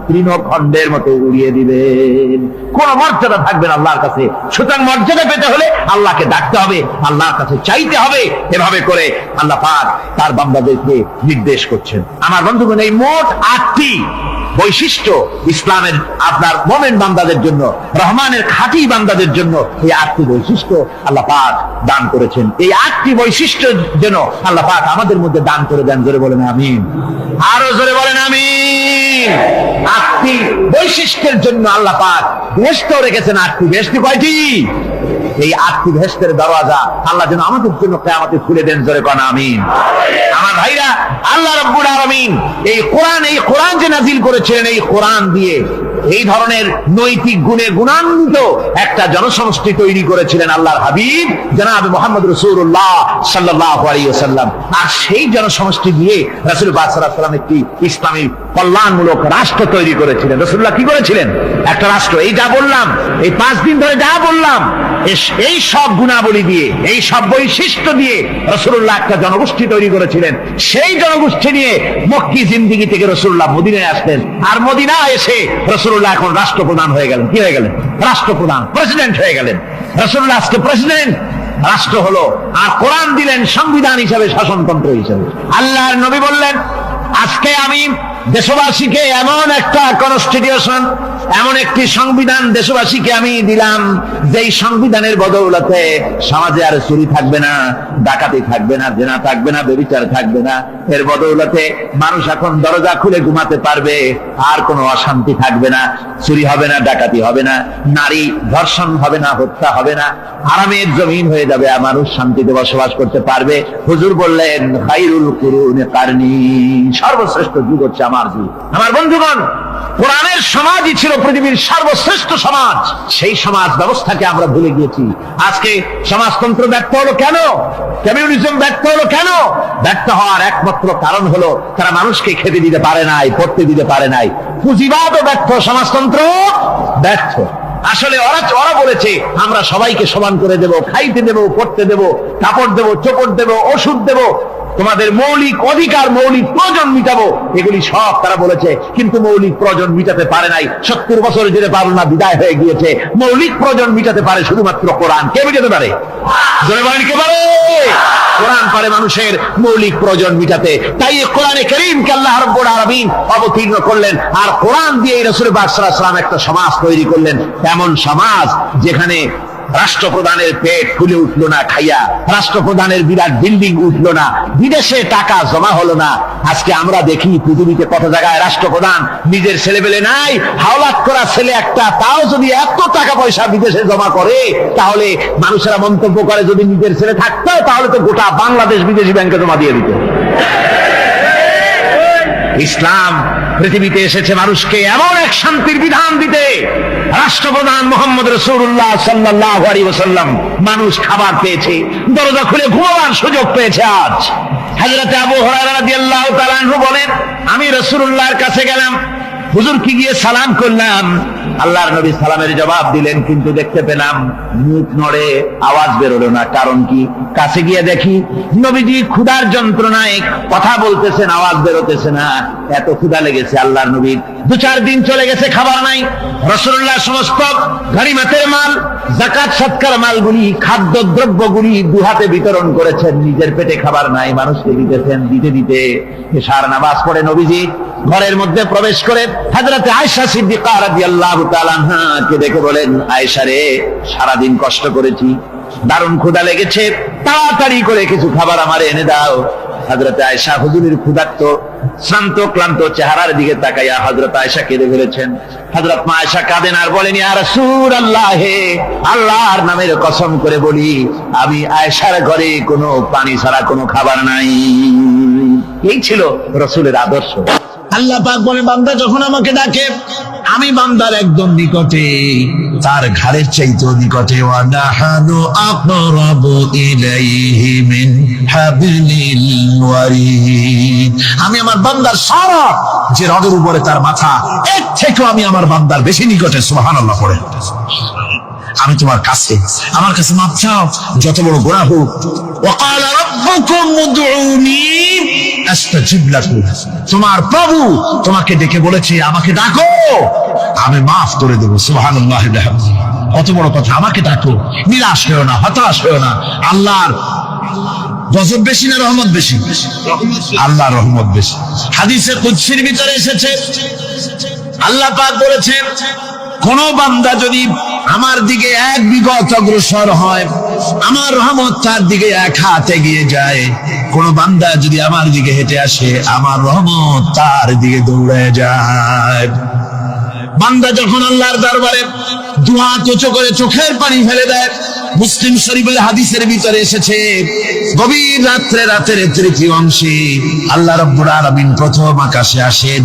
তৃণখণ্ডের মতো উড়িয়ে দিবেন, কোন মর্যাদা থাকবে না আল্লাহর কাছে। সুতরাং মর্যাদা পেতে হলে আল্লাহকে ডাকতে হবে, আল্লাহর কাছে চাইতে হবে। এভাবে করে আল্লাহ পাক তার বান্দাদেরকে নির্দেশ করছেন। আমার বন্ধুগণ, এই মোট 8টি বৈশিষ্ট্য ইসলামের আপনার মুমিন বান্দাদের জন্য, রহমানের খাঁটি বান্দাদের জন্য এই 8টি বৈশিষ্ট্য আল্লাহ পাক দান করেছেন। এই 8টি বৈশিষ্ট্য যেন আল্লাহ পাক আমাদের মধ্যে দান করে দেন। জোরে বলেন আমিন, আরো জোরে বলেন আমিন। 8টি বৈশিষ্ট্যের জন্য আল্লাহ পাক বেহেশত রেখেছেন। 8টি বেহেশত কয়টি? এই 8টি বেহেশতের দরওয়াজা আল্লাহ যেন আমাদের জন্য কিয়ামতে খুলে দেন। জোরে কোন আমিন। আমার ভাইরা, আল্লাহ রাব্বুল আলামিন এই কোরআন যে নাজিল করেছিলেন, এই কোরআন দিয়ে এই ধরনের নৈতিক গুণে গুণান্বিত একটা জনসমষ্টি তৈরি করেছিলেন আল্লাহর হাবিব জনাব মুহাম্মদ রাসূলুল্লাহ সাল্লাল্লাহু আলাইহি ওয়াসাল্লাম। আর সেই জনসমষ্টি দিয়ে রাসূল পাক সাল্লাল্লাহু আলাইহি ওয়াসাল্লাম একটি ইসলামী কল্যাণমূলক রাষ্ট্র তৈরি করেছিলেন। রাসূলুল্লাহ কি করেছিলেন? একটা রাষ্ট্র। এই যা বললাম, এই 5 দিন ধরে যা বললাম, এই সব গুণাবলী দিয়ে, এই সব বৈশিষ্ট্য দিয়ে রাসূলুল্লাহ একটা জনগোষ্ঠী তৈরি করেছিলেন। সেই জনগোষ্ঠী নিয়ে মক্কি জিন্দেগি থেকে রাসূলুল্লাহ মদিনায় আসলেন। আর মদিনায় এসে রাসূলুল্লাহ এখন রাষ্ট্রপ্রধান হয়ে গেলেন। কি হয়ে গেলেন? রাষ্ট্রপ্রধান, প্রেসিডেন্ট হয়ে গেলেন। রাসূলুল্লাহ আজকে প্রেসিডেন্ট, রাষ্ট্র হলো, আর কোরআন দিলেন সংবিধান হিসেবে, শাসনতন্ত্র হিসেবে। আল্লাহর নবী বললেন, আজকে আমি দেশবাসীকে এমন একটা কনস্টিটিউশন, এমন একটি সংবিধান দেশবাসীকে আমি দিলাম, যেই সংবিধানের বদৌলতে সমাজে আর চুরি থাকবে না, ডাকাতি থাকবে না, জেনা থাকবে না, ব্যভিচার থাকবে না। এর বদৌলতে মানুষ এখন দরজা খুলে ঘুমাতে পারবে, আর কোনো অশান্তি থাকবে না, চুরি হবে না, ডাকাতি হবে না, নারী ধর্ষণ হবে না, হত্যা হবে না, আরামের জমিন হয়ে যাবে, আর মানুষ শান্তিতে বসবাস করতে পারবে। হুজুর বললেন, খায়রুল কুরুনি কারনি, সর্বশ্রেষ্ঠ যুগ হচ্ছে আমার যুগ। আমার বন্ধুগণ, কোরআনের সমাজই ছিল পৃথিবীর সর্বশ্রেষ্ঠ সমাজ। সেই সমাজ ব্যবস্থাকে আমরা ভুলে গিয়েছি। আজকে সমাজতন্ত্র ব্যর্থ হলো কেন? কমিউনিজম ব্যর্থ হলো কেন? ব্যর্থ হওয়ার একমাত্র কারণ হলো তারা মানুষকে খেতে দিতে পারে নাই, পড়তে দিতে পারে নাই। পুঁজিবাদও ব্যর্থ, সমাজতন্ত্র ব্যর্থ। আসলে ওরা বলেছে আমরা সবাইকে সমান করে দেব, খাইতে দেব, পড়তে দেব, কাপড় দেব, চোপড় দেব, ওষুধ দেব, তোমাদের মৌলিক অধিকার, মৌলিক প্রয়োজন মিটাবো, এগুলি সব তারা বলেছে। কিন্তু মৌলিক প্রয়োজন মিটাতে পারে নাই। 70 বছর যেতে পারল না, বিদায় হয়ে গিয়েছে। মৌলিক প্রয়োজন মিটাতে পারে শুধুমাত্র কোরআন। কে মিটাতে পারে? জোরে বলেন, কে পারে? কোরআন পারে মানুষের মৌলিক প্রয়োজন মিটাতে। তাই কোরআনে কারীমকে আল্লাহ রাব্বুল আলামিন অবতীর্ণ করলেন, আর কোরআন দিয়ে রাসূল পাক সাল্লাল্লাহু আলাইহি ওয়াসাল্লাম একটা সমাজ তৈরি করলেন, এমন সমাজ যেখানে রাষ্ট্রপ্রধানের পেট ফুলে উঠলো না খাইয়া, রাষ্ট্রপ্রধানের বিরাট বিল্ডিং উঠলো না, বিদেশে টাকা জমা হলো না। আজকে আমরা দেখি পৃথিবীতে কত জায়গায় রাষ্ট্রপ্রধান নিজের ছেলেবেলে নাই, হাওলাত করা ছেলে একটা, তাও যদি এত টাকা পয়সা বিদেশে জমা করে, তাহলে মানুষেরা মন্তব্য করে যদি নিজের ছেলে থাকতো তাহলে তো গোটা বাংলাদেশ বিদেশি ব্যাংকে জমা দিয়ে দিত। ইসলাম পৃথিবীতে এসেছে মানুষকে এমন এক শান্তির বিধান দিতে। রাষ্ট্রপ্রধান মুহাম্মদ রাসূলুল্লাহ সাল্লাল্লাহু আলাইহি ওয়াসাল্লাম, মানুষ খাবার পেয়েছে, দরজা খুলে ঘুমাবার সুযোগ পেয়েছে। আজ হযরত আবু হুরায়রা রাদিয়াল্লাহু তাআলা আনহু বলেন, আমি রাসূলুল্লাহর কাছে গেলাম, হুজুরকে গিয়ে সালাম করলাম। আল্লাহর নবী সালামের জবাব দিলেন, কিন্তু দেখতে পেলাম মুখ নড়ে, আওয়াজ বেরোলো না। কারণ কি? কাছে গিয়ে দেখি নবীজি ক্ষুধার যন্ত্রণায় কথা বলতেছেন, আওয়াজ বেরোতেছে না। এত ক্ষুধা লেগেছে আল্লাহর নবীর। 2-4 দিন চলে গেছে, খাবার নাই। রাসূলুল্লাহ সমস্ত গনিমতের মাল, যাকাত সদকার মালগুলি, খাদ্য দ্রব্যগুলি 2 হাতে বিতরণ করেছেন। নিজের পেটে খাবার নাই, মানুষকে দিতেছেন। দিতে দিতে এশার নামাজ পড়ে নবীজি ঘরের মধ্যে প্রবেশ করে হযরত আয়েশা সিদ্দিকা রাদিয়াল্লাহু তাআলা আনহাকে দেখে বলেন, আয়েশা রে, সারাদিন কষ্ট করেছি, দারুণ ক্ষুধা লেগেছে, তাড়াতাড়ি করে কিছু খাবার আমারে এনে দাও। হযরত আয়েশা হুজুরের ক্ষুধার্ত, শ্রান্ত, ক্লান্ত চেহারার দিকে তাকাইয়া হযরত আয়েশা কেঁদে ফেলেছেন। হযরত মা আয়েশা কাঁদেন আর বলেন, ইয়া রাসূলুল্লাহ, আল্লাহর নামের কসম করে বলি, আমি আয়েশার ঘরে কোনো পানি ছাড়া কোনো খাবার নাই। এই ছিল রাসূলের আদর্শ। আল্লাহ পাক বলে, বান্দা যখন আমাকে ডাকে, আমি বান্দার একদম নিকটে, তার ঘাড়ের চাইতেও নিকটে। ওয়া নাহানু আকরাবু ইলাইহি মিন হাবলিল ওয়ারিদ। আমি আমার বান্দার সারা যে রগের উপরে তার মাথা, এর থেকেও আমি আমার বান্দার বেশি নিকটে। সুবহানাল্লাহ পড়ে। আমি তোমার কাছে, আমার কাছে মাপ চাও, যত বড় গোনাহ হোক। ওয়াকালা রাব্বুকুম উদউনি আস্তাজিব লাকুম। তোমার প্রভু তোমাকে ডেকে বলেছে, আমাকে ডাকো, আমি মাফ করে দেব। সুবহানাল্লাহ। কত বড় কথা! আমাকে ডাকো, নিরাশ হয়েও না, হতাশ হয়েও না। আল্লাহর গজব বেশি না রহমত বেশি? আল্লাহর রহমত বেশি। হাদিসে কুদসির ভিতরে এসেছে, আল্লাহ পাক বলেছেন, কোন বান্দা যদি আমার দিকে 1 বিঘত অগ্রসর হয়, আমার রহমত তার দিকে 1 হাত এগিয়ে যায়। কোন বান্দা যদি আমার দিকে হেঁটে আসে, আমার রহমত তার দিকে দৌড়ে যায়। বান্দা যখন আল্লাহর দরবারে 2 হাত উঁচু করে চোখের পানি ফেলে দেয়, মুসলিম শরীফের হাদিসের ভিতরে এসেছে, গভীর রাত্রে, রাতের 3য় অংশে আল্লাহ রাব্বুল আলামিন প্রথম আকাশে আসেন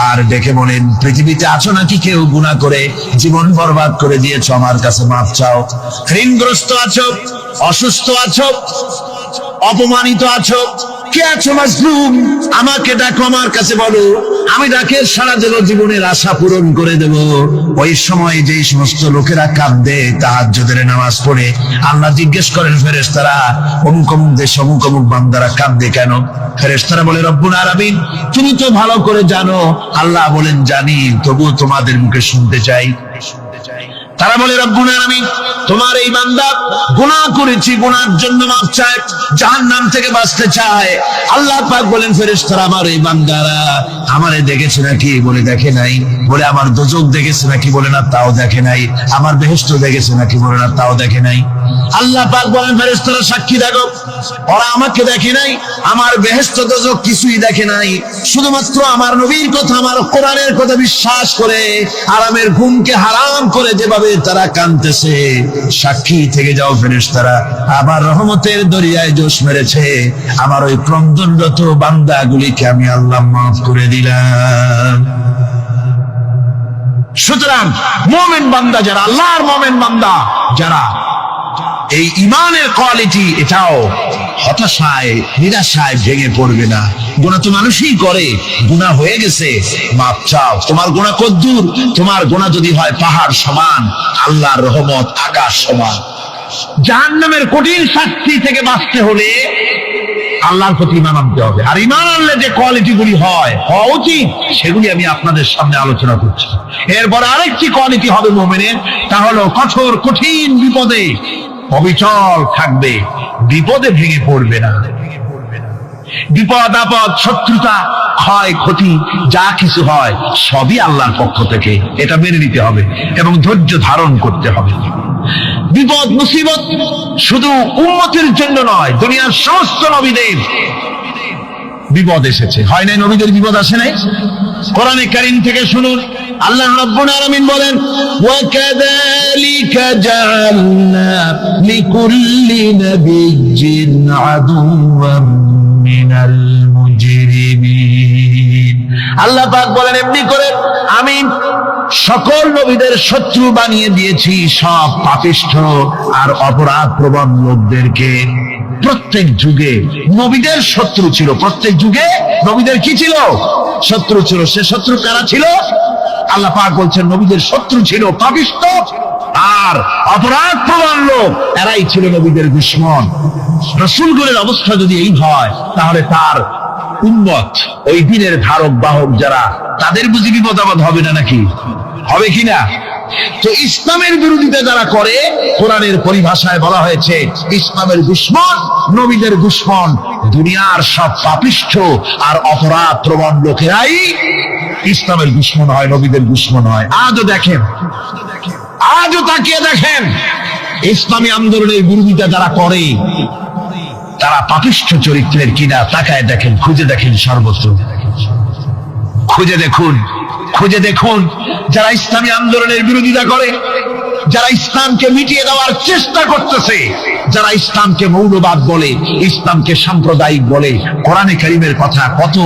আর ডেকে বলেন, পৃথিবীতে আছো নাকি কেউ গুনাহ করে জীবন বরবাদ করে দিয়েছো? আমার কাছে মাফ চাও। ঋণগ্রস্ত আছো, অসুস্থ আছো, অপমানিত আছো, কে আছো মাজলুম? আমাকে ডাকো, আমার কাছে বলো, আমি ডাকে সারা দেব, জীবনের আশা পূরণ করে দেব। ওই সময় যেই সমস্ত লোকেরা কাঁদে তাহাজ্জুদের নামাজ পড়ে, আল্লাহ জিজ্ঞেস করেন ফেরেশতারা, অমুক অমুক দেশ অমুক অমুক বান্দারা কাঁদে কেন? ফেরেশতারা বলে, রব্বুল আলামিন তুমি তো ভালো করে জানো। আল্লাহ বলেন, জানি, তবুও তোমাদের মুখে শুনতে চাই। তারা বলে রব্বুল আলামিন তোমার এই বান্দা গুনাহ করেছি, গুনার জন্য মাফ চায়, জাহান্নাম থেকে বাঁচতে চায়। আল্লাহ পাক বলেন ফেরেশতারা আমার এই বান্দারা আমারে দেখেছে নাকি? বলে দেখে নাই। বলে আমার দোজখ দেখেছে নাকি? বলে না, তাও দেখে নাই। আমার বেহেশত দেখেছে নাকি? বলে না, তাও দেখে নাই। আল্লাহ পাক বলেন ফেরেশতারা সাক্ষী থাকো, ওরা আমাকে দেখে নাই, আমার বেহেশত দোজখ কিছুই দেখে নাই, শুধুমাত্র আমার নবীর কথা, আমার কোরআনের কথা বিশ্বাস করে আরামের ঘুমকে হারাম করে যেভাবে তারা কাঁদতেছে, সাক্ষী থেকে যাও ফেরেশতারা, আবার রহমতের দরিয়ায় জোশ মেরেছে আমার ওই ক্রন্দনরত বান্দাগুলিকে আমি আল্লাহ মাফ করে দিলাম। সুতরাং মুমিন বান্দা যারা, আল্লাহর মুমিন বান্দা যারা, এই ইমানের কোয়ালিটি এটাও হতাশায় নিরাশায় ভেঙে পড়বে না। গুনাহ তো মানুষই করে, গুনাহ হয়ে গেছে মাপ চাও। তোমার গুনাহ কদ্দুর? তোমার গুনাহ যদি হয় পাহাড় সমান, আল্লাহর রহমত আকাশ সমান। জাহান্নামের কঠিন শাস্তি থেকে বাঁচতে হলে আল্লাহর প্রতি ঈমান আনতে হবে। আর ঈমান আনলে যে কোয়ালিটি গুলি হওয়া উচিত সেগুলি আমি আপনাদের সামনে আলোচনা করছি। এরপর আরেকটি কোয়ালিটি হবে মুমিনের, তা হলো কঠোর কঠিন বিপদে অবিচল থাকবে, বিপদে ভেঙে পড়বে না। বিপদ আপদ শত্রুতা ক্ষয় ক্ষতি যা কিছু হয় সবই আল্লাহর পক্ষ থেকে, এটা মেনে নিতে হবে এবং ধৈর্য ধারণ করতে হবে। বিপদ মুসিবত শুধু উম্মতের জন্য নয়, দুনিয়ার সমস্ত নবীদের বিপদ এসেছে, হয় নাই? নবীদের বিপদ আসে নাই? কোরআনে কারীম থেকে শুনুন, আল্লাহ রাব্বুল আলামিন বলেন ওয়া কাযালিকা জাআলনা লিকুল্লি নাবিয়্যিন আদুওয়াম মিনাল মুজরিমিন। আল্লাহ পাক বলেন এমনি করে আমি সকল নবীদের শত্রু বানিয়ে দিয়েছি সব পাপিষ্ঠ আর অপরাধ প্রবণ লোকদেরকে। প্রত্যেক যুগে নবীদের শত্রু ছিল, প্রত্যেক যুগে নবীদের কি ছিল? শত্রু ছিল। সে শত্রু কারা ছিল? আল্লাহ পাক বলছেন নবীদের শত্রু ছিল পাপিষ্ঠ আর অপরাধ প্রবণ লোক, এরাই ছিল নবীদের দুশমন। রাসূলগণের অবস্থা যদি এই হয় তাহলে তার উম্মত, ওই দিনের ধারক বাহক যারা, তাদের বুঝি বিপদ আপদ হবে না নাকি? হবে কিনা? তো ইসলামের বিরোধিতা যারা করে, কোরআনের পরিভাষায় বলা হয়েছে ইসলামের দুশমন, নবীদের দুশমন। দুনিয়ার সব পাপিষ্ঠ আর অপরাধ প্রবণ লোকেরাই ইসলামের দুশমন হয়, নবীদের দুশমন হয়। আজও দেখেন, আজও তাকিয়ে দেখেন ইসলামী আন্দোলনের বিরোধিতা যারা করে তারা পাপিষ্ঠ চরিত্রের কিনা তাকায় দেখেন, খুঁজে দেখেন, সর্বত্র খুঁজে দেখুন, খুঁজে দেখুন যারা ইসলামী আন্দোলনের বিরোধিতা করে, যারা ইসলামকে মিটিয়ে দেওয়ার চেষ্টা করতেছে, যারা ইসলামকে মৌলবাদ বলে, ইসলামকে সাম্প্রদায়িক বলে। কোরআনে কারীমের কথা কত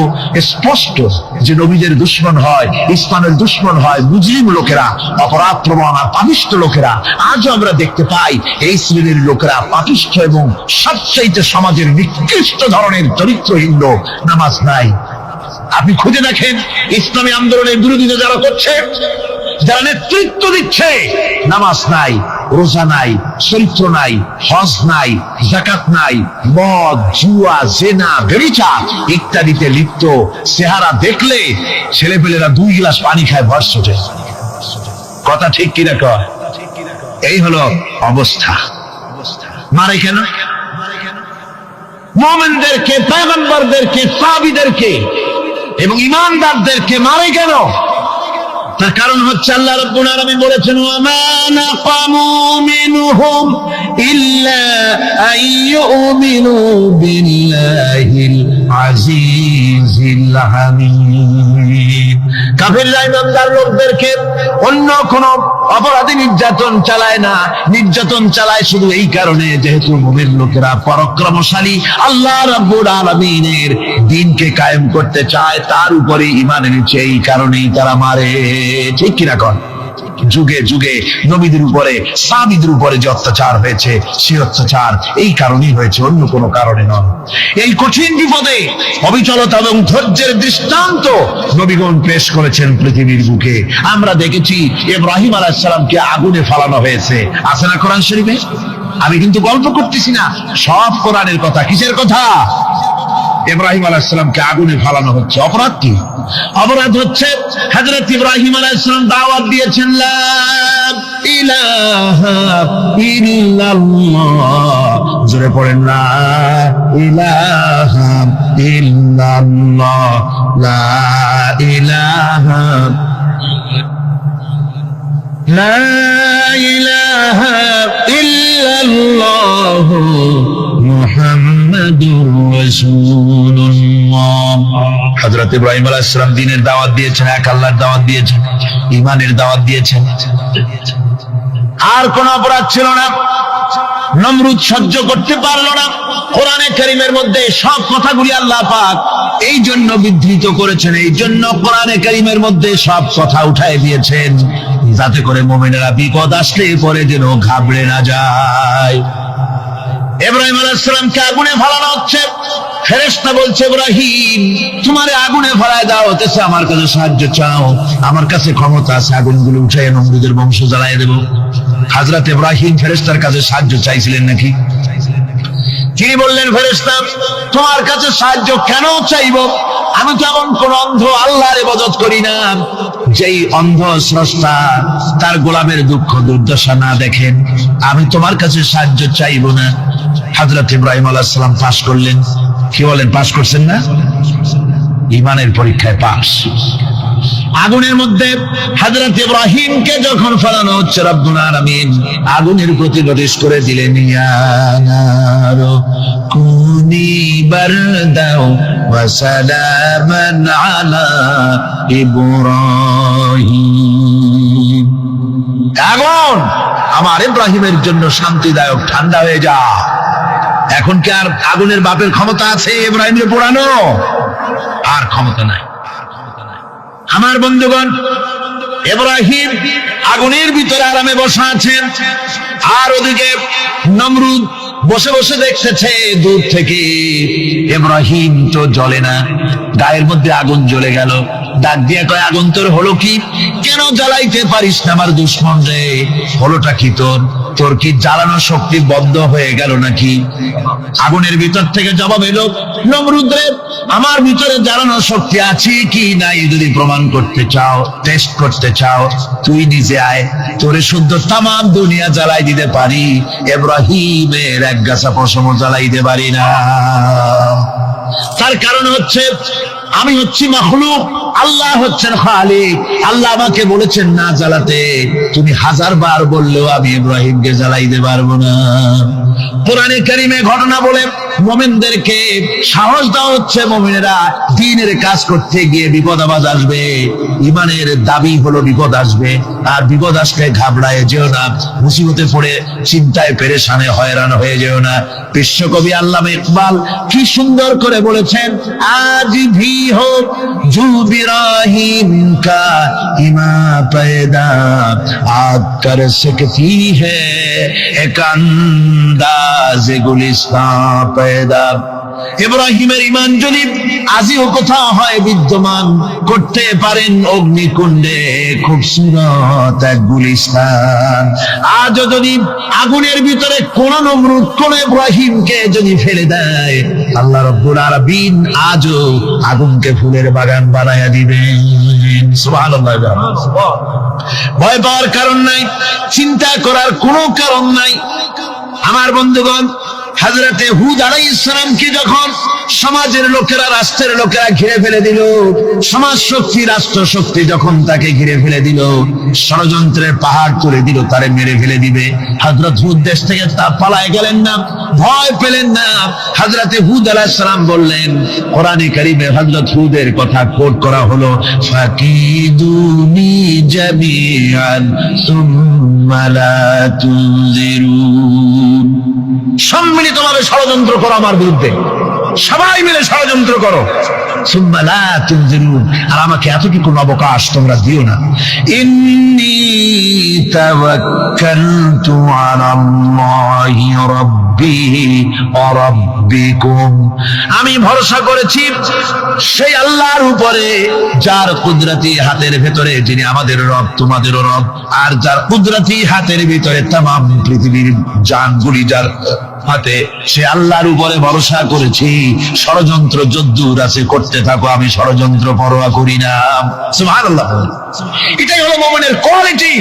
স্পষ্ট যে নবীদের দুশমন হয়, ইসলামের দুশমন হয় মুজরিম লোকেরা, অপরাধ প্রবণ আর পাপিষ্ঠ লোকেরা। আজও আমরা দেখতে পাই এই শ্রেণীর লোকেরা পাপিষ্ঠ এবং সবচাইতে সমাজের নিকৃষ্ট ধরনের চরিত্রহীন লোক। নামাজ নাই। আপনি খুঁজে দেখেন ইসলামী আন্দোলনের বিরোধিতা যারা করছে, যারা নেতৃত্ব দিচ্ছে, নামাজ নাই, রোজা নাই, চরিত্র নাই, হজ নাই, যাকাত নাই, মদ, জুয়া, জেনা, ব্যভিচার ইত্যাদিতে লিপ্ত। চেহারা দেখলে ছেলেপেলেরা 2 গ্লাস পানি খায় ভরস ওঠে। কথা ঠিক কিনা কয়? এই হলো অবস্থা। মারে কেন? মুমিনদেরকে, পয়গম্বরদেরকে, সাহাবীদেরকে এবং ঈমানদারদেরকে মারে কেন? তার কারণ হচ্ছে আল্লাহ রাব্বুল আলামিন বলেছেন ওয়া মা নাকামু মিনহুম ইল্লা আইয়ুমিনু বিল্লাহিল আজিজিল হামিদ। কাফিররা ঈমানদার লোকদেরকে অন্য কোন অপরাধী নির্যাতন চালায় না, নির্যাতন চালায় শুধু এই কারণে যেহেতু মুমিন লোকেরা পরাক্রমশালী, আল্লাহ রাব্বুল আলামিনের দ্বীনকে কায়েম করতে চায়, তার উপরে ঈমান এনেছে, এই কারণেই তারা মারে। ঠিক কিনা কন? যুগে যুগে নবীদের উপরে, সাহাবীদের উপরে যে অত্যাচার হয়েছে, সে অত্যাচার এই কারণেই হয়েছে, অন্য কোনো কারণে নয়। এই কঠিন বিপদে অবিচলতা এবং ধৈর্যের দৃষ্টান্ত নবীগণ পেশ করেছেন পৃথিবীর বুকে। আমরা দেখেছি ইব্রাহিম আলাইহিস সালামকে আগুনে ফালানো হয়েছে, আছে না কোরআন শরীফে? আমি কিন্তু গল্প করতেছি না, সব কোরআনের কথা। কিসের কথা? ইব্রাহিম আলাইহিস সালামকে আগুনে ফালানো হচ্ছে। অপরাধ কি? অপরাধ হচ্ছে হযরত ইব্রাহিম আলাইহিস সালাম দাওয়াত দিয়েছেন লা ইলাহা ইল্লাল্লাহ, জোরে পড়েন লা ইলাহা ইল্লাল্লাহ, লা ইলাহা লা ইলাহা ইল্লাল্লাহ মুহাম্মাদুর রাসূলুল্লাহ। হযরত ইব্রাহিম আলাইহিস সালাম দ্বীনের দাওয়াত দিয়েছেন, এক আল্লাহর দাওয়াত দিয়েছেন, ঈমানের দাওয়াত দিয়েছেন। আর কোন অপরাধ ছিল না, নমরুদ সহ্য করতে পারলো না। কোরআনে কারীমের মধ্যে সব কথাগুলি আল্লাহ পাক এই জন্য বিধৃত করেছেন, এই জন্য কোরআনে কারীমের মধ্যে সব কথা উঠায় দিয়েছেন, যাতে করে মুমিনেরা বিপদ আসলে পরে যেন ঘাবড়ে না যায়। ইব্রাহিম আলাইহিস সালামকে আগুনে ফেলানো হচ্ছে, ফেরেশতা বলছে ইব্রাহিম তোমারে আগুনে ফেলায় দেওয়া হতেছে, আমার কাছে সাহায্য চাও, আমার কাছে ক্ষমতা আছে, আগুনগুলো উঠায় নমরুদের বংশ জ্বালায় দেব। হযরত ইব্রাহিম ফেরেশতার কাছে সাহায্য চাইছিলেন নাকি? তিনি বললেন ফেরেশতা তোমার কাছে সাহায্য কেন চাইবো, আমি তো এমন কোন অন্ধ আল্লাহর ইবাদত করি না যেই অন্ধ স্রষ্টা তার গোলামের দুঃখ দুর্দশা না দেখেন, আমি তোমার কাছে সাহায্য চাইবো না। হযরত ইব্রাহিম আলাইহিস সালাম পাশ করলেন। কি বলেন, পাশ করছেন না? ঈমানের পরীক্ষায় পাশ। আগুনের মধ্যে হযরত ইব্রাহিমকে যখন ফেলানো হচ্ছে, রব্বুল আলামিন আগুনের প্রতি নোটিশ করে দিলেন, ইয়া নারু কুনি বারদাও ওয়া সালামান আলা ইব্রাহিম। আগুন আমার ইব্রাহিমের জন্য শান্তিদায়ক, ঠান্ডা হয়ে যা। এখন কি আর আগুনের বাপের ক্ষমতা আছে ইব্রাহিমের পোড়ানো? আর ক্ষমতা নাই। আমার বন্ধুগণ, ইব্রাহিম আগুনের ভিতরে আরামে বসা আছেন, আর ওদিকে নমরুদ বসে বসে দেখতেছে দূর থেকে। ইব্রাহিম তো জ্বলে না, গায়ের মধ্যে আগুন জ্বলে গেল। ডাক দিয়ে কয়, আগুন তোর হলো কি? কেন জ্বালাইতে পারিস না আমার দুশমন রে? হলোটা কি তোর? তোর কি জ্বালানো শক্তি বন্ধ হয়ে গেল নাকি? আগুনের ভিতর থেকে জবাব এলো, নমরুদ রে আমার ভিতরে জ্বালানো শক্তি আছে কি নাই যদি প্রমাণ করতে চাও, টেস্ট করতে চাও, তুই নিজে আয়, তোরে শুদ্ধ তামাম দুনিয়া জ্বালাই দিতে পারি, ইব্রাহিমের এক গাছা পশমও জ্বালাই দিতে পারি না। তার কারণ হচ্ছে আমি হচ্ছি মাখলুক, আল্লাহ হচ্ছেন খালিক। আল্লাহ আমাকে বলেছেন না জ্বালাতে, তুমি 1000 বার বললেও আমি ইব্রাহিমকে জ্বালাইতে পারবো না। কোরআনে কারীমে ঘটনা বলে মুমিনদেরকে সাহস দেওয়া হচ্ছে, মুমিনেরা দ্বীনের কাজ করতে গিয়ে বিপদ আবাজ আসবে, ঈমানের দাবি হলো বিপদ আসবে, আর বিপদ আসলে ঘাবড়ায় যেও না, মুসিবতে পড়ে চিন্তায় পেরেশানে হয়রান হয়ে যেও না। বিশ্বকবি আল্লামা ইকবাল কি সুন্দর করে বলেছেন, আজ ভি হো জু ইব্রাহিম কা ইমা पैदा आग कर सकती है एक अंदाज गुलिस्तां पैदा। ইব্রাহিমের ঈমান যদি আজিও কোথাও হয় বিদ্যমান, করতে পারেন অগ্নিকুণ্ডে খুবসুরত এক গুলিস্তান। আজও যদি আগুনের ভিতরে কোন নমরুদ কোন ইব্রাহিমকে যদি ফেলে দেয়, আল্লাহ রাব্বুল আলামিন আজও আগুনকে ফুলের বাগান বানায়া দিবেন। সুবহানাল্লাহ। ভয় পাওয়ার কারণ নাই, চিন্তা করার কোনো কারণ নাই। আমার বন্ধুগণ, হযরতে হুদ আলাইহিস সালামকে যখন সমাজের লোকেরা, রাষ্ট্রের লোকেরা ঘিরে ফেলে দিল, সমাজ শক্তি, রাষ্ট্র শক্তি যখন তাকে ঘিরে ফেলে দিল, ষড়যন্ত্রের পাহাড় তুলে দিল, তারে মেরে ফেলে দিবে, হযরত হুদ দেশ থেকে তা পালায় গেলেন না, ভয় পেলেন না। হযরতে হুদ আলাইহিস সালাম বললেন, কোরআনে কারীমে হযরত হুদের কথা কোট করা হলো, ফাকিদুনি জামিআন সুম্মা লা তুনজিরুন। সম্মিলিতভাবে ষড়যন্ত্র করো আমার বিরুদ্ধে, সবাই মিলে ষড়যন্ত্র করো, সুম্মা লা তুনজিরুন, আর আমাকে এতটুকু অবকাশ তোমরা দিও না। ইন্নী তাওয়াক্কালতু আলাল্লাহি রাব্বি ওয়া রাব্বিকুম, আমি ভরসা করেছি সেই আল্লাহর উপরে যার কুদরতি হাতের ভেতরে, যিনি আমাদের রব তোমাদেরও রব, আর যার কুদরতি হাতের ভিতরে তামাম পৃথিবীর জানগুলি যার হাতে সে আল্লাহর উপরে ভরসা করেছি। ষড়যন্ত্র যদ্দূর আছে করতে থাকো, আমি ষড়যন্ত্র পরোয়া করি না। সুবহানাল্লাহ। এটাই হলো মুমিনের কোয়ালিটি।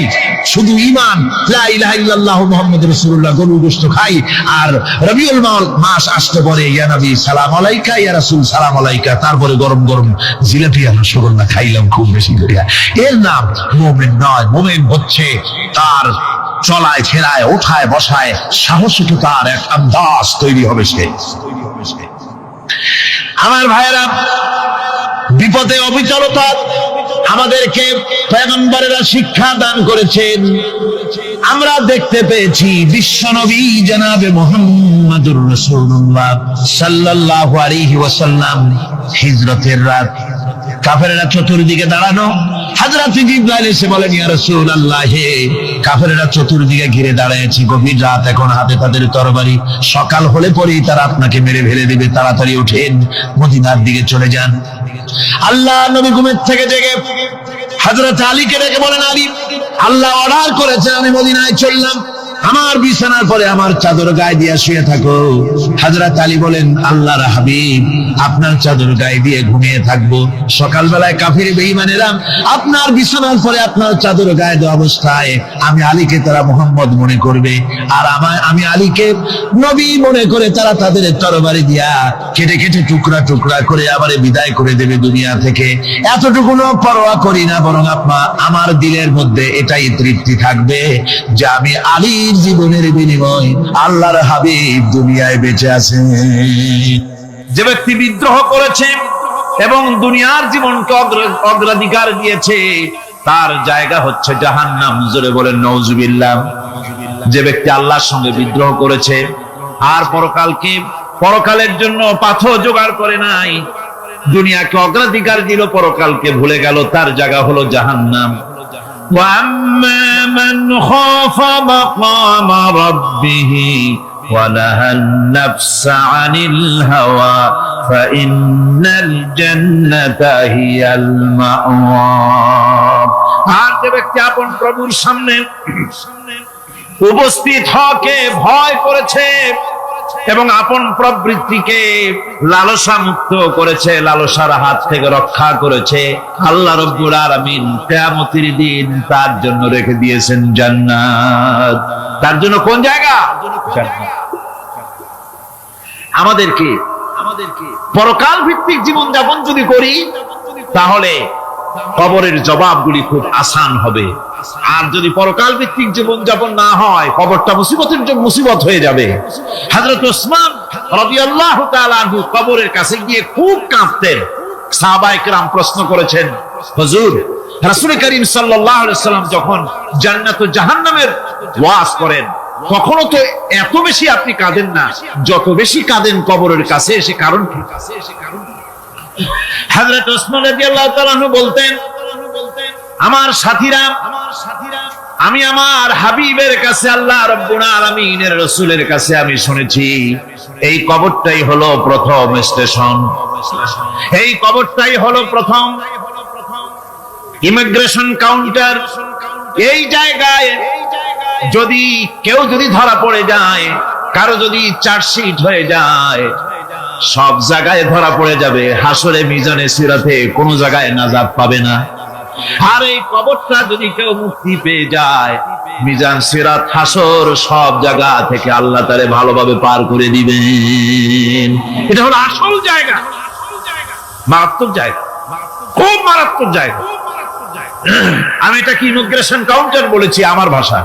শুধু ঈমান, লা ইলাহা ইল্লাল্লাহু মুহাম্মাদুর রাসূলুল্লাহ, গরুর গোশত খাই, আর রবিউল মাস আসতে পরে ইয়া নবী সালাম আলাইকা, ইয়া রাসূল সালাম আলাইকা, তারপরে গরম গরম জিলাপি আর রসগোল্লা খাইলাম খুব বেশি করিয়া, এর নাম মুমিন নয়। মুমিন হচ্ছে তার চলায় ফেরায় ওঠায় বসায় সাহসিকতার এক আন্দাজ তৈরি হবে সে। আমার ভাইয়েরা, বিপদে অবিচলতা আমাদেরকে পয়গম্বরেরা শিক্ষা দান করেছেন। আমরা দেখতে পেয়েছি বিশ্বনবী জনাবে মুহাম্মদুর রাসূলুল্লাহ সাল্লাল্লাহু আলাইহি ওয়াসাল্লাম হিজরতের রাত, কাফেরেরা চতুর্দিকে দাঁড়ানো, হযরত জিবরাইল এসে বলেন, ইয়া রাসূলুল্লাহ, হে কাফেরেরা চতুর্দিকে ঘিরে দাঁড়িয়েছে, গভীর রাত, এখন হাতে তাদের তরবারি, সকাল হলে পরেই তারা আপনাকে মেরে ফেলে দেবে, তাড়াতাড়ি ওঠেন, মদিনার দিকে চলে যান। আল্লাহ নবী ঘুমের থেকে জেগে হযরত আলীকে ডেকে বলেন, আলী, আল্লাহ অর্ডার করেছেন আমি মদিনায় চললাম, আমার বিছানার পরে আমার চাদর গায়ে দিয়ে শুয়ে থাকো। হযরত আলী বলেন, আল্লাহর হাবিব, আপনার চাদর গায়ে দিয়ে ঘুমিয়ে থাকবো, সকালবেলায় কাফির বেঈমানেরা আপনার বিছানার পরে আপনার চাদর গায়ে দেওয়া অবস্থায় আমি আলীকে তারা মুহাম্মদ মনে করবে, আর আমি আলীকে নবী মনে করে তারা তাদের তরবারি দিয়া কেটে কেটে টুকরা টুকরা করে আবার বিদায় করে দেবে দুনিয়া থেকে। এতটুকুনো পরোয়া করি না, বরং আমার দিলের মধ্যে এটাই তৃপ্তি থাকবে যে আমি আলীর জীবনের বিনিময় আল্লাহর হাবিব দুনিয়ায় বেঁচে আছে। যে ব্যক্তি বিদ্রোহ করেছে এবং দুনিয়ার জীবনকে অগ্রাধিকার দিয়েছে, তার জায়গা হচ্ছে জাহান্নাম। জোরে বলেন নাউজুবিল্লাহ। যে ব্যক্তি আল্লাহর সঙ্গে বিদ্রোহ করেছে আর পরকালের জন্য পাথর জোগাড় করে নাই, দুনিয়াকে অগ্রাধিকার দিল, পরকালকে ভুলে গেল, তার জায়গা হলো জাহান্নাম। وَأَمَّا مَنْ خَافَ مَقَامَ رَبِّهِ وَنَهَى النَّفْسَ عَنِ الْهَوَى فَإِنَّ الْجَنَّةَ هِيَ الْمَأْوَى। আর যে ব্যক্তি আপন প্রভুর সামনে উপস্থিত হওয়াকে ভয় করেছে এবং আপন প্রবৃত্তিকে লালসা মুক্ত করেছে, লালসার হাত থেকে রক্ষা করেছে, আল্লাহ রাব্বুল আলামিন কিয়ামতের দিন তার জন্য রেখে দিয়েছেন জান্নাত। তার জন্য কোন জায়গা? জান্নাত। আমাদেরকে পরকাল ভিত্তিক জীবন যাপন যদি করি, তাহলে কবরের জবাবগুলি খুব আসান হবে। আর যদি পরকাল ভিত্তিক জীবন যাপন না হয়, কবরটা মুসিবত হয়ে যাবে। হযরত ওসমান রাদিয়াল্লাহু তাআলা আনহু কবরের কাছে গিয়ে খুব কাঁদতেন। সাহাবায়ে কেরাম প্রশ্ন করেছেন, হুজুর, রাসূল করিম সাল্লাল্লাহু আলাইহি ওয়াসাল্লাম যখন জান্নাত ও জাহান্নামের ওয়াজ করেন, কখনো তো এত বেশি আপনি কাঁদেন না যত বেশি কাঁদেন কবরের কাছে এসে, কারণ কি? হযরত ওসমান রাদিয়াল্লাহু তাআলা আনহু বলতেন, আমার সাথীরা, আমি আমার হাবিবের কাছে, আল্লাহ রাব্বুল আলামিনের রাসূলের কাছে আমি শুনেছি এই কবরটাই হলো প্রথম স্টেশন, এই কবরটাই হলো প্রথম ইমিগ্রেশন কাউন্টার। এই জায়গায় কেউ যদি ধরা পড়ে যায়, কারো যদি চার্জশিট হয়ে যায়, সব জায়গায় ধরা পড়ে যাবে, হাসরে মিজানে সিরাতে কোনো জায়গায় নাজাত পাবে না। আর এই কবরটা যদি কেউ মুক্তি পেয়ে যায়, মিজান সিরাত হাসর সব জায়গা থেকে আল্লাহ তারে ভালোভাবে পার করে দিবেন। এটা হলো আসল জায়গা, মারাত্মক জায়গা, খুব মারাত্মক জায়গা। আমি এটাকে ইমিগ্রেশন কাউন্টার বলেছি আমার ভাষা।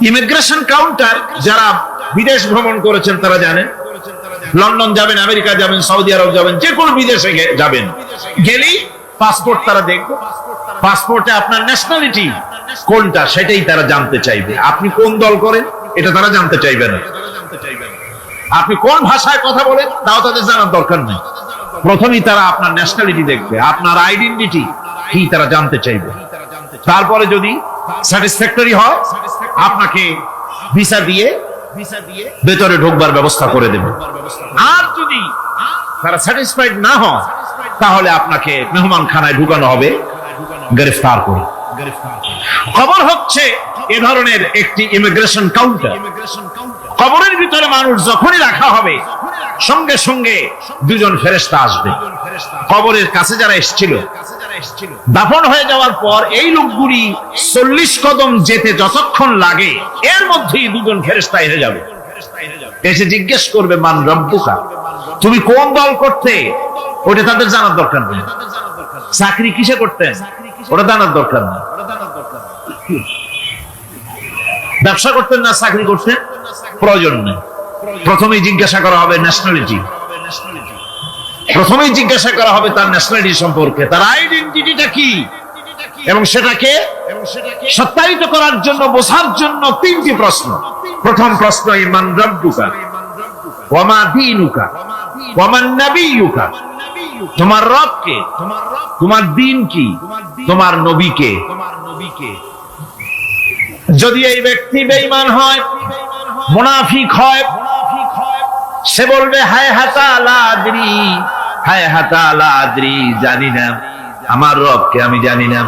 ইমিগ্রেশন কাউন্টার যারা বিদেশ ভ্রমণ করেছেন তারা জানেন। লন্ডন যাবেন, আমেরিকা যাবেন, সৌদি আরব যাবেন, যে কোনো বিদেশে যাবেন, গেলেই পাসপোর্ট তারা দেখবে। পাসপোর্টে আপনার ন্যাশনালিটি কোনটা সেটাই তারা জানতে চাইবে। আপনি কোন দল করেন এটা তারা জানতে চাইবে না। আপনি কোন ভাষায় কথা বলেন তাও তাদের জানার দরকার নেই। প্রথমেই তারা আপনার ন্যাশনালিটি দেখবে, আপনার আইডেন্টিটি কি তারা জানতে চাইবে। তারপরে যদি স্যাটিসফ্যাক্টরি হয়, আপনাকে ভিসা দিয়ে ভেতরে ঢোকবার ব্যবস্থা করে দেবে। আর যদি তারা স্যাটিসফাইড না হয়, তাহলে আপনাকে মেহমানখানায় ঢুকানো হবে গ্রেফতার করে। কবর হচ্ছে এ ধরনের একটি ইমিগ্রেশন কাউন্টার। কবরের ভিতরে মানুষ যখনই রাখা হবে সঙ্গে সঙ্গে দুজন ফেরেশতা আসবে। কবরের কাছে যারা এসেছিল দাফন হয়ে যাওয়ার পর এই লোকগুলি 40 কদম যেতে যতক্ষণ লাগে এর মধ্যেই দুজন ফেরেশতা এসে যাবে, এসে জিজ্ঞেস করবে মান রব্বুকা, তুমি কোন দল করতে? ওটা তাদের জানার দরকার নেই। চাকরি কিসে করতেন ওটা জানার দরকার নেই। ব্যবসা করতেন না চাকরি করতেন প্রয়োজন নেই। প্রথমেই জিজ্ঞাসা করা হবে ন্যাশনালিটি, প্রথমেই জিজ্ঞাসা করা হবে তার ন্যাশনালিটি সম্পর্কে, তার আইডেন্টিটিটা কি, এবং সেটাকে সত্যায়িত করার জন্য বোঝার জন্য 3টি প্রশ্ন। প্রথম প্রশ্ন মান রব্বুকা ওয়া মা দীনুকা ওয়া মান নাবিয়ুকা, তোমার রব কে, তোমার দ্বীন কি, তোমার নবী কে। যদি এই ব্যক্তি বেঈমান হয়, মুনাফিক হয়, সে বলবে হায় হাতা লা আদরি, হায় হাতা লা আদরি, জানি না আমার রবকে, আমি জানি না।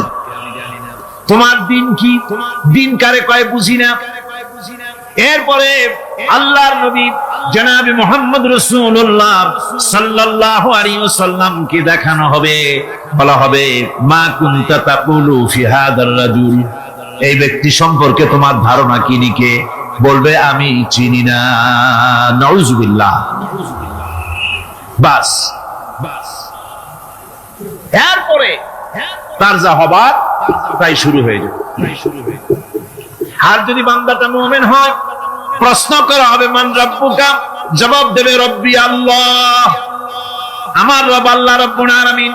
তোমার দিন কি, দিন কারে কয় বুঝি না। এরপরে আল্লাহর নবী জনাবে মুহাম্মদ রাসূলুল্লাহ সাল্লাল্লাহু আলাইহি ওয়াসাল্লাম কে দেখানো হবে, বলা হবে মা কুনতা তাকুলু ফি হাদার রাজুল, এই ব্যক্তি সম্পর্কে তোমার ধারণা কি নিকে, বলবে আমি চিনি না। নাউযুবিল্লাহ। বাস এরপরে তার যা হবার তাই শুরু হয়ে যাবে। আর যদি বান্দাটা মুমিন হয়, প্রশ্ন করা হবে মান রব্বুকা, জবাব দেবে রব্বি আল্লাহ, আমার রব আল্লাহ রাব্বুল আলামিন।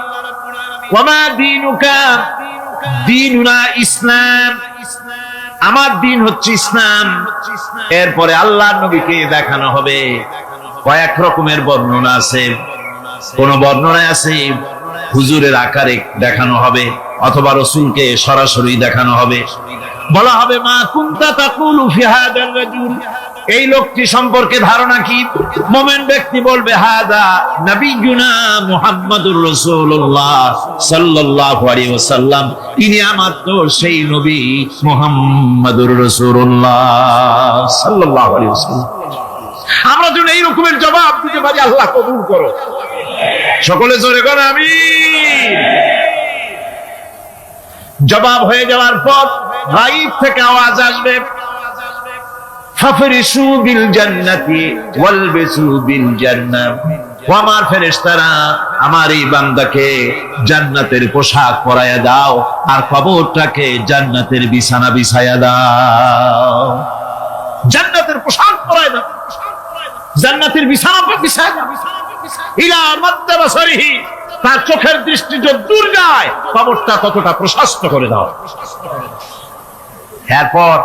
ওয়া মা দীনুকা, দীনুনা ইসলাম, আমার দিন হচ্ছে ইসলাম। এরপরে আল্লাহর নবীকে দেখানো হবে। কয়েক রকমের বর্ণনা আছে, কোন বর্ণনায় আছে হুজুরের আকারে দেখানো হবে, অথবা রাসূলকে সরাসরি দেখানো হবে। বলা হবে মা কুনতা তাকুলু ফি হাদার রাজুল, এই লোকটি সম্পর্কে ধারণা কি। মুমিন ব্যক্তি বলবে হাদা নবিয়ুনা মুহাম্মাদুর রাসূলুল্লাহ সাল্লাল্লাহু আলাইহি ওয়াসাল্লাম, ইনি আমার তো সেই নবী মুহাম্মাদুর রাসূলুল্লাহ সাল্লাল্লাহু আলাইহি ওয়াসাল্লাম। আমরা যদি এই রকমের জবাব দিতে পারি, আল্লাহ কবুল করো। সকলে জোরে করে আমিন। জবাব হয়ে যাওয়ার পর গায়ব থেকে আওয়াজ আসবে ফাফরিশু বিল জান্নাতি ওয়ালবিসু বিল জান্নাহ, ও আমার ফেরেশতারা আমার এই বান্দাকে জান্নাতের পোশাক পরায়া দাও আর কবরটাকে জান্নাতের বিছানা বিছায়া দাও। জান্নাতের পোশাক পরায়া দাও, জান্নাতের বিছানা বিছায়া দাও। ইলা মাদ্দা বাসারিহি, তার চোখের দৃষ্টি যত দূর যায় কবরটা ততটা প্রশস্ত করে দাও। এরপর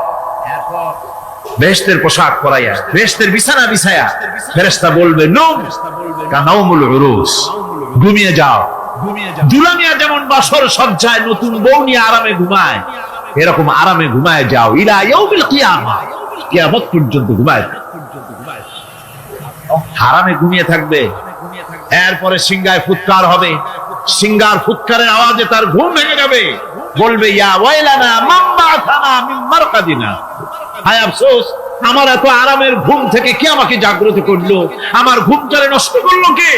বেহেশতের পোশাক পরাইয়া বেহেশতের বিছানা বিছায়া ফেরেশতা বলবে নৌম কানাউমুল উরুস, ঘুমিয়ে যাও। দুলামিয়া যেমন বাসর সজ্জায় নতুন বউ নিয়ে আরামে ঘুমায়, এরকম আরামে ঘুমায় যাও। ইলা ইয়াউমিল কিয়ামা, কিয়ামত পর্যন্ত ঘুমায়, আরামে ঘুমিয়ে থাকবে। এরপরে সিংহায় ফুৎকার হবে, সিংহার ফুৎকারের আওয়াজে তার ঘুম ভেঙে যাবে। বলবে ইয়া ওয়াইলানা মাম্মা আতানা মিন মারকাদিনা, হায় আফসোস, আমার এত আরামের ঘুম থেকে কে আমাকে জাগ্রত করলো, আমার ঘুমটারে নষ্ট করলো কে।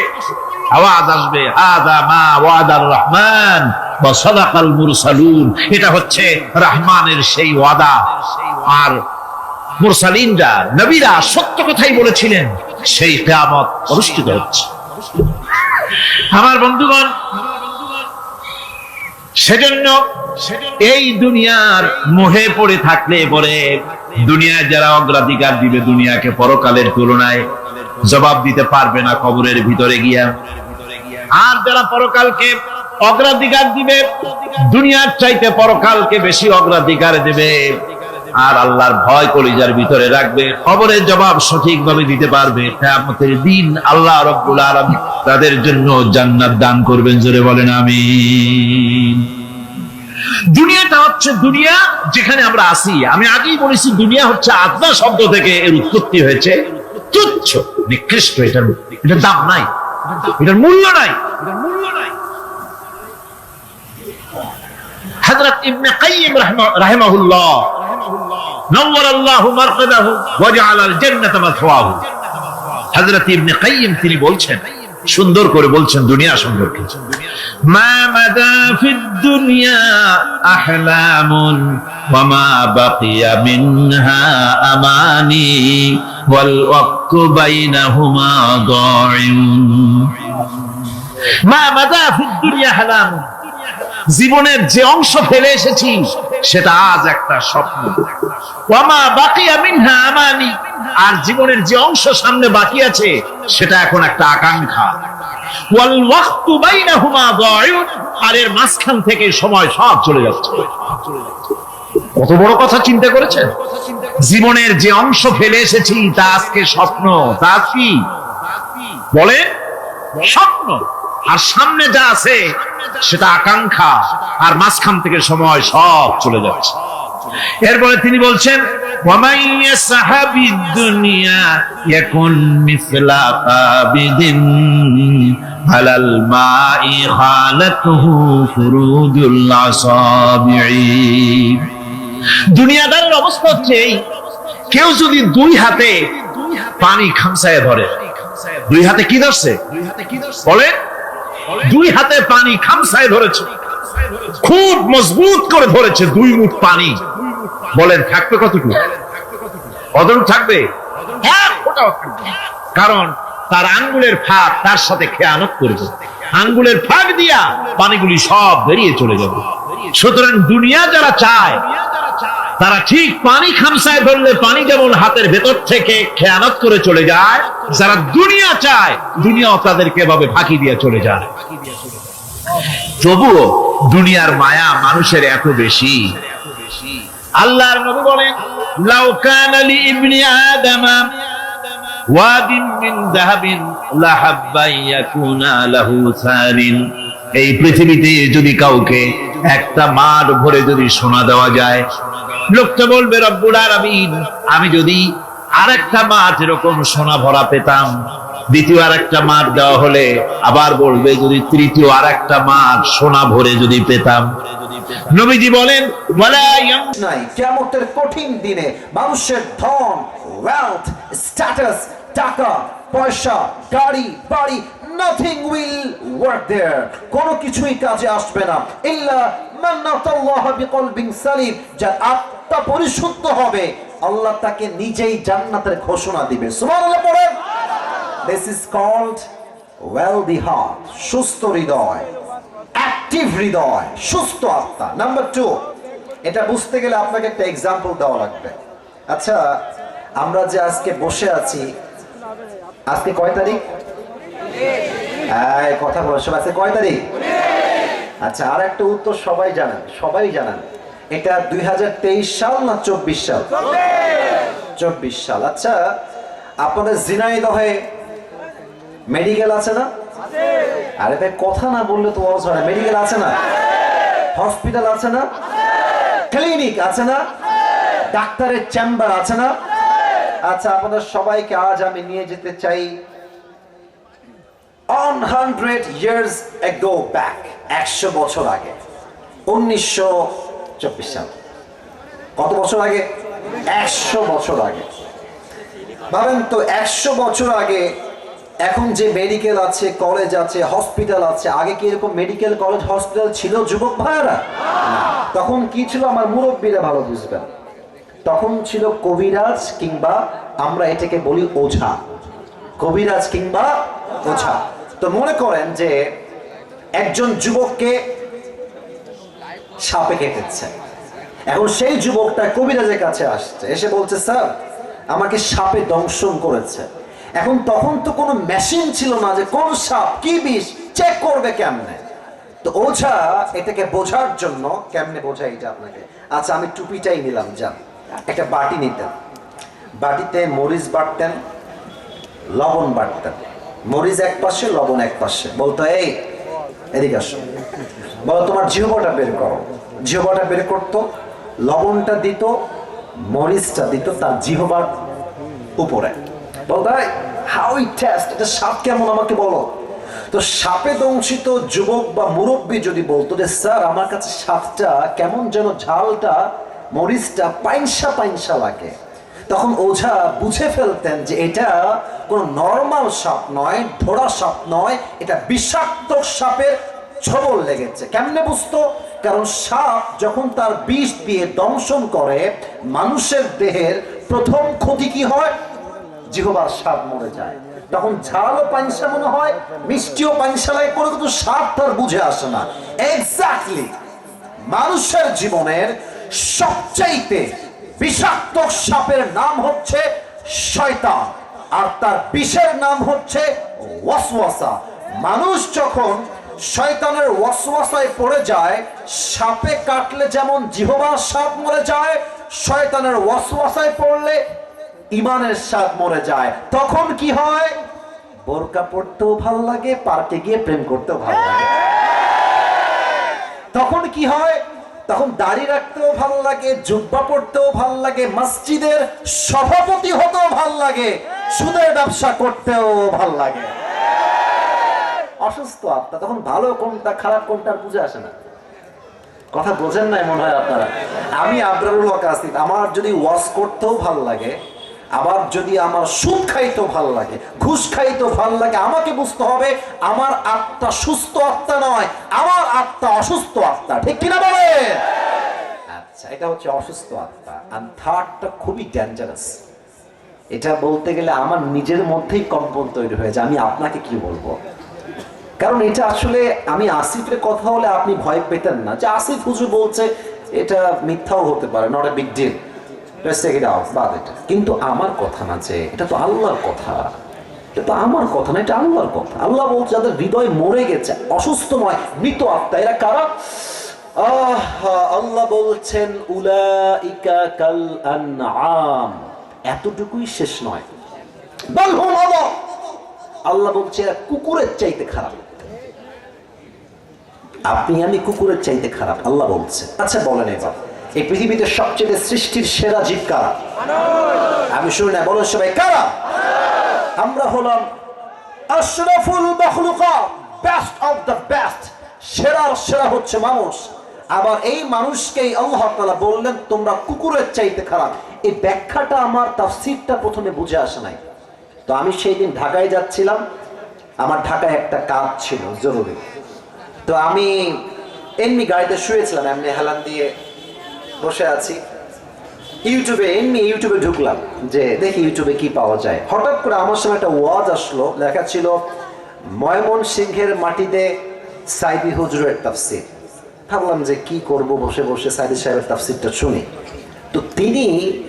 আওয়াজ আসবে হাযা মা ওয়াদার রহমান ওয়া সাদাকাল মুরসালুন, এটা হচ্ছে রহমানের সেই ওয়াদা, আর মুরসালিনরা নবীরা সত্য কথাই বলেছিলেন, সেই কিয়ামত অনুষ্ঠিত হচ্ছে। আমার বন্ধুগণ, সেজন্য এই দুনিয়ার মোহে পড়ে থাকলে পরে দুনিয়ায় যারা অগ্রাধিকার দিবে দুনিয়াকে পরকালের তুলনায়, জবাব দিতে পারবে না কবরের ভিতরে গিয়া। আর যারা পরকালকে অগ্রাধিকার দিবে, দুনিয়ার চাইতে পরকালকে বেশি অগ্রাধিকার দেবে, আর আল্লাহর ভয় কলিজার ভিতরে রাখবে, কবরের জবাব সঠিকভাবে দিতে পারবে, কিয়ামতের দিন আল্লাহ রাব্বুল আলামিন তাদের জন্য জান্নাত দান করবেন। জোরে বলেন আমিন। দুনিয়াটা হচ্ছে দুনিয়া যেখানে আমরা আছি। আমি আগেই বলেছি দুনিয়া হচ্ছে আদনা শব্দ থেকে এর উৎপত্তি হয়েছে। তুচ্ছ, নিকৃষ্ট, এটার দাম নাই, এটার মূল্য নাই। হযরত ইবনে কাইয়িম রাহিমাহুল্লাহ নওয়ারাল্লাহু মারকাদাহু ওয়া জাআলাল জান্নাতা মাথওয়াহু। হযরত ইবনে কাইয়্যিম তিনি বলছেন, সুন্দর করে বলছেন দুনিয়া সম্পর্কে, মা মাদা ফিদ দুনিয়া আহলামুন ওয়া মা বাকিয়া মিনহা আমানি ওয়াল ওয়াক্তু বাইনাহুমা দাইম। মা মাদা ফিদ দুনিয়া আহলামুন, জীবনের যে অংশ ফেলে এসেছি সেটা আজ একটা স্বপ্ন। ওয়া মা বাকিয়া মিনহা আমানি, আর জীবনের যে অংশ সামনে বাকি আছে সেটা এখন একটা আকাঙ্ক্ষা। ওয়াল ওয়াক্তু বাইনাহুমা দাইম, আর এর মাঝখান থেকে সময় সব চলে যাচ্ছে। কত বড় কথা চিন্তা করেছেন? জীবনের যে অংশ ফেলে এসেছি তা আজকে স্বপ্ন, তা কি বলে স্বপ্ন, আর সামনে যা আছে সেটা আকাঙ্ক্ষা, আর মাঝখান থেকে সময় সব চলে যাচ্ছে। এরপরে তিনি বলছেন, وَمَن يَسْحَبِ الدُّنْيَا يَكُنْ مِثْلَ قَابِضٍ عَلَى الْمَاءِ خَالَتْهُ فُرُودُ الْأَصَابِعِ। দুনিয়াদারের অবস্থা হচ্ছে এই, কেউ যদি দুই হাতে পানি খামসায় ধরে, দুই হাতে কি ধরছে বলে, দুই হাতে পানি খামসায় ধরেছে, খুব মজবুত করে ধরেছে, 2 মুঠ পানি, বলেন থাকবে কতটুকু? কতটুকু থাকবে? কারণ তার আঙ্গুলের ফাঁক তার সাথে খেয়ানত করবে, আঙ্গুলের ফাঁক দিয়া পানিগুলি সব বেরিয়ে চলে যাবে। সুতরাং দুনিয়া যারা চায় তারা ঠিক পানি খামসায় ধরলে পানি যেমন হাতের ভেতর থেকে খেয়ানত করে চলে যায়, যারা দুনিয়া চায় দুনিয়াও তাদেরকে এভাবে ফাঁকি দিয়ে চলে যায়। তবুও দুনিয়ার মায়া মানুষের এত বেশি। আল্লাহর নবী বলেন, লাউ কানা লি ইবনি আদামা ওয়াদিন মিন যাহাবিন লাহাব্বা ইয়াকুনা লাহু সারিন। এই পৃথিবীতে যদি কাউকে একটা মাঠ ভরে যদি সোনা দেওয়া যায়, লোকটা বলবে রব্বুল আলামিন, আমি যদি আরেকটা মাঠ এরকম সোনা ভরা পেতাম। দ্বিতীয় আরেকটা মাঠ দেওয়া হলে আবার বলবে যদি তৃতীয় আরেকটা মাঠ সোনা ভরে যদি পেতাম। নবীজি বলেন, নাই কিয়ামতের কঠিন দিনে মানুষের ধন, ওয়েলথ, স্ট্যাটাস, টাকা পয়সা, গাড়ি বাড়ি, nothing will work there, কোনো কিছুই কাজে আসবে না। ইল্লা মান আতাল্লাহ বিকলবিন সালিম, যার আত্মা পরিশুদ্ধ হবে আল্লাহ তাকে নিজেই জান্নাতের ঘোষণা দিবে। সুবহানাল্লাহ পড়েন। This is called wealthy heart, সুস্থ হৃদয়, অ্যাক্টিভ হৃদয়, সুস্থ আত্মা। নাম্বার 2, এটা বুঝতে গেলে আপনাকে একটা এক্সাম্পল দেওয়া লাগবে। আচ্ছা, আমরা যে আজকে বসে আছি, আজকে কয় তারিখ? কথা বলো সবাই, আজকে কয় তারিখ? আচ্ছা, আর একটা উত্তর সবাই জানেন, সবাই জানেন, এটা 2023 সাল না 24 সাল? 24 সাল। আচ্ছা, আপনাদের ঝিনাইদহে মেডিকেল আছে না? আরে ভাই, কথা না বললে তো অবস্থা হয় না। মেডিকেল আছে না? হসপিটাল আছে না? ক্লিনিক আছে না? ডাক্তারের চেম্বার আছে না? আচ্ছা, আপনাদের সবাইকে আজ আমি নিয়ে যেতে চাই 100 years ago back, 100 বছর আগে, 1924 সাল। কত বছর আগে? 100 বছর আগে। ভাবেন তো, 100 বছর আগে এখন যে মেডিকেল আছে, কলেজ আছে, হসপিটাল আছে, আগে কি এরকম মেডিকেল কলেজ হসপিটাল ছিল যুবক ভাইরা? তখন কি ছিল আমার মুরব্বীরা ভালো বুঝবেন। তখন ছিল কবিরাজ, কিংবা আমরা এটাকে বলি ওঝা। কবিরাজ কিংবা ওঝা। তো মনে করেন যে একজন যুবককে সাপে কেটেছে, এখন সেই যুবকটা কবিরাজের কাছে আসছে, এসে বলছে, স্যার আমাকে সাপে দংশন করেছে। এখন তখন তো কোনো মেশিন ছিল না যে কোন সাপ কি বিষ চেক করবে কেমনে। তো ওঝা এটাকে বোঝার জন্য, কেমনে বোঝাই এটা আপনাকে, আচ্ছা আমি টুপিটাই নিলাম, যান একটা বাটি নিতেন, বাটিতে মরিচ বাটতেন, লবণ বাটতেন, মরিচ এক পাশে লবণ এক পাশে, বলতো এই এদিকে আসো, বলো তোমার জিহ্বাটা বের করো। জিহ্বাটা বের করতো, লবণটা দিত, মরিচটা দিত তার জিহ্বার উপরে, বলতো হাউ ইট টেস্ট, এটা স্বাদ কেমন আমাকে বলো। তো সাপে দংশিত যুবক বা মুরব্বী যদি বলতো যে স্যার আমার কাছে স্বাদটা কেমন যেন, ঝালটা মরিচটা পাইনসা পাইনসা লাগে, তখন ওঝা বুঝে ফেলতেন যে এটা কোনো নর্মাল সাপ নয়, ধরা সাপ নয়, এটা বিষাক্ত সাপের ছোবল লেগেছে। কেমনে বুঝতো? কারণ সাপ যখন তার বিষ দিয়ে দংশন করে মানুষের দেহের প্রথম ক্ষতি কি হয়? জিহ্বার স্বাদ মরে যায়। তখন ঝালও পাংশা মনে হয়, মিষ্টিও পাংশা লাগে, কোনো কিন্তু স্বাদ তার বুঝে আসে না। এক্স্যাক্টলি মানুষের জীবনের সবচাইতে বিষাক্ত সাপের নাম হচ্ছে শয়তান, আর তার বিষের নাম হচ্ছে ওয়াসওয়াসা। মানুষ যখন শয়তানের ওয়াসওয়াসায় পড়ে যায়, সাপে কাটলে যেমন জিহ্বার স্বাদ মরে যায়, শয়তানের ওয়াসওয়াসায় পড়লে ইমানের স্বাদ মরে যায়। তখন কি হয়? বোরকা পড়তেও ভাল লাগে, পার্কে গিয়ে প্রেম করতেও ভাল লাগে। তখন কি হয়? তখন দাড়ি রাখতেও ভাল লাগে, জুব্বা পড়তেও ভাল লাগে, মসজিদের সভাপতি হতেও ভাল লাগে, সুদের ব্যবসা করতেও ভাল লাগে। অসুস্থ আত্মা, তখন ভালো কোনটা খারাপ কোনটা বুঝে আসে না। কথা বোঝেন নাই মনে হয় আপনারা। আমি আবরারুল হক আসিফ, আমার যদি ওয়াজ করতেও ভাল লাগে, আবার যদি আমার সুদ খাইতেও ভাল লাগে, ঘুষ খাইতেও ভাল লাগে, আমাকে বুঝতে হবে আমার আত্মা সুস্থ আত্মা নয়, আমার আত্মা অসুস্থ আত্মা। ঠিক কিনা বলে? আচ্ছা, এটা হচ্ছে অসুস্থ আত্মা। আর থার্ডটা খুবই ডেঞ্জারাস। এটা বলতে গেলে আমার নিজের মধ্যেই কম্পন তৈরি হয়ে যায়। আমি আপনাকে কি বলবো? কারণ এটা আসলে আমি আসিফের কথা হলে আপনি ভয় পেতেন না যে আসিফ হুজুর বলছে, এটা মিথ্যাও হতে পারে, নট এ বিগ ডিল, কিন্তু আমার কথা না, যে এটা তো আল্লাহর কথা, এটা তো আমার কথা না, এটা আল্লাহর কথা। আল্লাহ বলছে যাদের হৃদয় মরে গেছে, অসুস্থ নয়, মৃত আত্মা, এরা কারা? আল্লাহ বলছেন উলাইকা কাল আনআম। এতটুকুই শেষ নয়, বাল হুম আযাব। আল্লাহ বলছে এরা কুকুরের চাইতে খারাপ। আপনি আমি কুকুরের চাইতে খারাপ, আল্লাহ বলছে। আচ্ছা বলেন এবার, এই পৃথিবীতে সবচেয়ে সৃষ্টির সেরা জীব কারা? আমি শুনি না, বলেন সবাই কারা? আমরা হলাম আশরাফুল মাখলুকাত, বেস্ট অফ দ্য বেস্ট। সেরার সেরা হচ্ছে মানুষ। আবার এই মানুষকেই আল্লাহ তাআলা বললেন তোমরা কুকুরের চাইতে খারাপ। এই ব্যাখ্যাটা আমার তাফসীরটা প্রথমে বুঝে আসে নাই। তো আমি সেই দিন ঢাকায় যাচ্ছিলাম, আমার ঢাকায় একটা কাজ ছিল জরুরি। তো আমি এমনি গাড়িতে শুয়েছিলাম, এমনি হেলান দিয়ে বসে আছি, ইউটিউবে ঢুকলাম যে দেখি ইউটিউবে কি পাওয়া যায়। হঠাৎ করে আমার সামনে একটা ওয়াজ আসলো, লেখা ছিল ময়মনসিংহের মাটিতে সাইদি হুজুরের তাফসীর। ভাবলাম যে কি করব, বসে বসে সাইদি সাহেবের তাফসীরটা শুনি। তো তিনি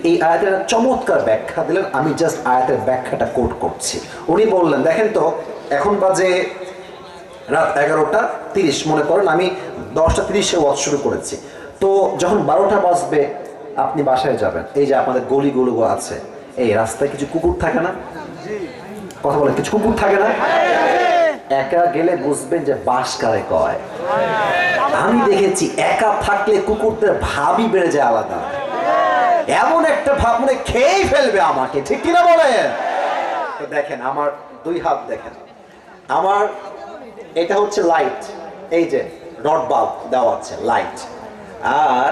এই আয়াতের চমৎকার ব্যাখ্যা দিলেন, আমি জাস্ট আয়াতের ব্যাখ্যাটা কোট করছি। উনি বললেন, দেখেন তো এখন বাজে রাত 11:30, মনে করেন আমি 10:30-এ ওয়াজ শুরু করেছি। তো যখন 12টা বাজবে আপনি বাসায় যাবেন, এই যে আপনাদের গলিগুলো আছে, এই রাস্তায় কিছু কুকুর থাকে না? কথা বলে, কিছু কুকুর থাকে না? একা গেলে বুঝবেন যে বাস কারে কয়। আমি দেখেছি একা থাকলে কুকুরদের ভাবই বেড়ে যায় আলাদা, এমন একটা ভাব মনে খেয়েই ফেলবে আমাকে। ঠিক কিনা বলেন? তো দেখেন আমার দুই হাত, দেখেন আমার এটা হচ্ছে লাইট, এই যে রড বাল্ব দেওয়া আছে লাইট, আর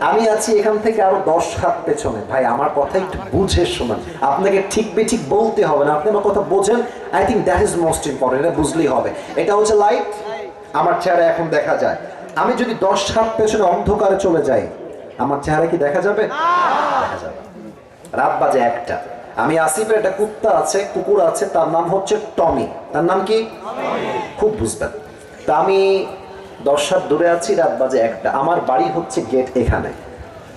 আমি আছি এখান থেকে আরো 10 হাত পেছনে। ভাই আমার কথা একটু বুঝে শোনেন, আপনাকে ঠিক বেঠিক বলতে হবে না, আপনি আমার কথা বোঝেন। I think that is most important, এটা বুঝলেই হবে। এটা হচ্ছে লাইট, আমার চেহারা এখন দেখা যায়। আমি যদি 10 হাত পেছনে অন্ধকারে চলে যাই, আমার চেহারা কি দেখা যাবে? দেখা যাবে। রাত বাজে 1টা, আমি আসিফের একটা কুত্তা আছে, কুকুর আছে, তার নাম হচ্ছে টমি। তার নাম কি? খুব বুঝবেন। তা আমি 10 হাত দূরে আছি, রাত বাজে 1টা, আমার বাড়ি হচ্ছে গেট এখানে।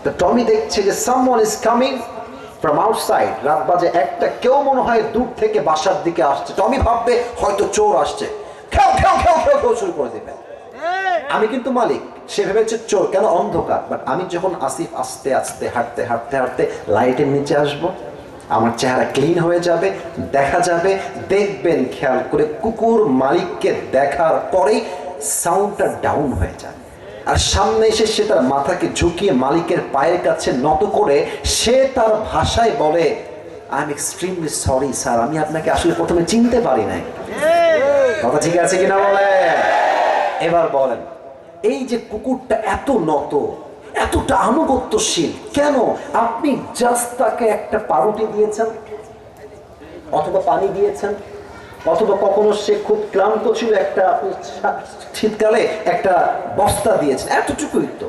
তো টমি দেখছে যে someone is coming from outside, রাত বাজে 1টা, কেউ মনে হয় দূর থেকে বাসার দিকে আসছে। টমি ভাববে হয়তো চোর আসছে, খেও খেও খেও খেও খেও শুরু করে দেবে। আমি কিন্তু মালিক, সে ভেবেছে চোর, কেন? অন্ধকার। বাট আমি যখন আসিফ আস্তে আস্তে হাঁটতে হাঁটতে হাঁটতে লাইটের নিচে আসবো, আমার চেহারা ক্লিন হয়ে যাবে, দেখা যাবে। দেখবেন খেয়াল করে, কুকুর মালিককে দেখার পরেই সাউন্ডটা ডাউন হয়ে যায়, আর সামনে এসে সে তার মাথাকে ঝুঁকিয়ে মালিকের পায়ের কাছে নত করে সে তার ভাষায় বলে, I am extremely sorry sir, আমি আপনাকে আসলে প্রথমে চিনতে পারি নাই। কথা ঠিক আছে কিনা বলে? এবার বলেন, এই যে কুকুরটা এত নত, এতটা আনুগত্যশীল কেন? আপনি জাস্ট তাকে একটা পাউরুটি দিয়েছেন, অথবা পানি দিয়েছেন, অথবা কখনো সে খুব ক্লান্ত ছিল, একটা শীতকালে একটা বস্তা দিয়েছেন, এতটুকুই তো।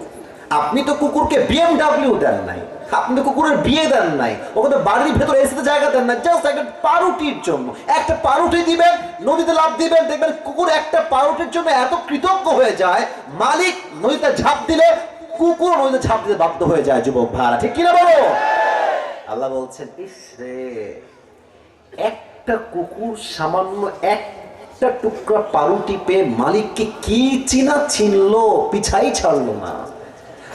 আপনি তো কুকুরকে BMW দেন নাই, আপনি তো কুকুরের বিয়ে দেন নাই, ওকে তো বাড়ির ভেতরে এসে জায়গা দেন না, জাস্ট একটা পাউরুটির জন্য। একটা পাউরুটি দিবেন, নদীতে লাফ দিবেন, দেখবেন কুকুর একটা পাউরুটির জন্য এত কৃতজ্ঞ হয়ে যায়, মালিক নদীতে ঝাঁপ দিলে কুকুর নদীতে ঝাঁপ দিতে বাধ্য হয়ে যায়। যুবক ভাড়া, ঠিক কিনা বলো? আল্লাহ বলছেন, ইস রে, একটা কুকুর সামান্য একটা টুকরা পাউরুটি পেয়ে মালিককে কি চিনা চিনলো, পিছাই ছাড়লো না।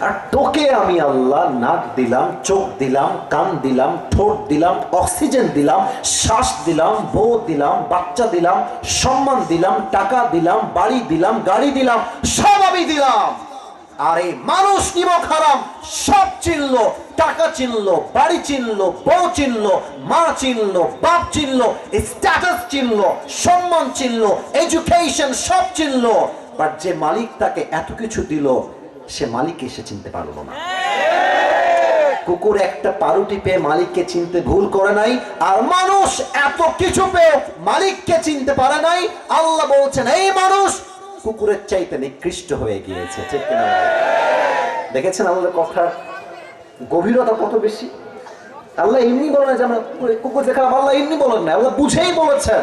আর তোকে আমি আল্লাহ নাক দিলাম, চোখ দিলাম, কান দিলাম, ঠোঁট দিলাম, অক্সিজেন দিলাম, শ্বাস দিলাম, বউ দিলাম, বাচ্চা দিলাম, সম্মান দিলাম, টাকা দিলাম, বাড়ি দিলাম, গাড়ি দিলাম, সব আমি দিলাম। আর এই মানুষ নিমক হারাম সব চিনলো, টাকা চিনলো, বাড়ি চিনলো, বউ চিনলো, মা চিনলো, বাপ চিনলো, স্ট্যাটাস চিনলো, সম্মান চিনলো, এডুকেশন সব চিনলো, বাট যে মালিক তাকে এত কিছু দিল সে মালিককে সে চিনতে পারলো না। কুকুর একটা পাউরুটি পেয়ে মালিককে চিনতে ভুল করে নাই, আর মানুষ এত কিছু পেয়ে মালিককে চিনতে পারে নাই। আল্লাহ বলছেন, এই মানুষ কুকুরের চাইতে নিকৃষ্ট হয়ে গিয়েছে। ঠিক কিনা? দেখেছেন আল্লাহর কথার গভীরতা কত বেশি? আল্লাহ এমনি বলেন যে আমরা কুকুর দেখালাম, আল্লাহ এমনি বলেন না, আল্লাহ বুঝেই বলেছেন।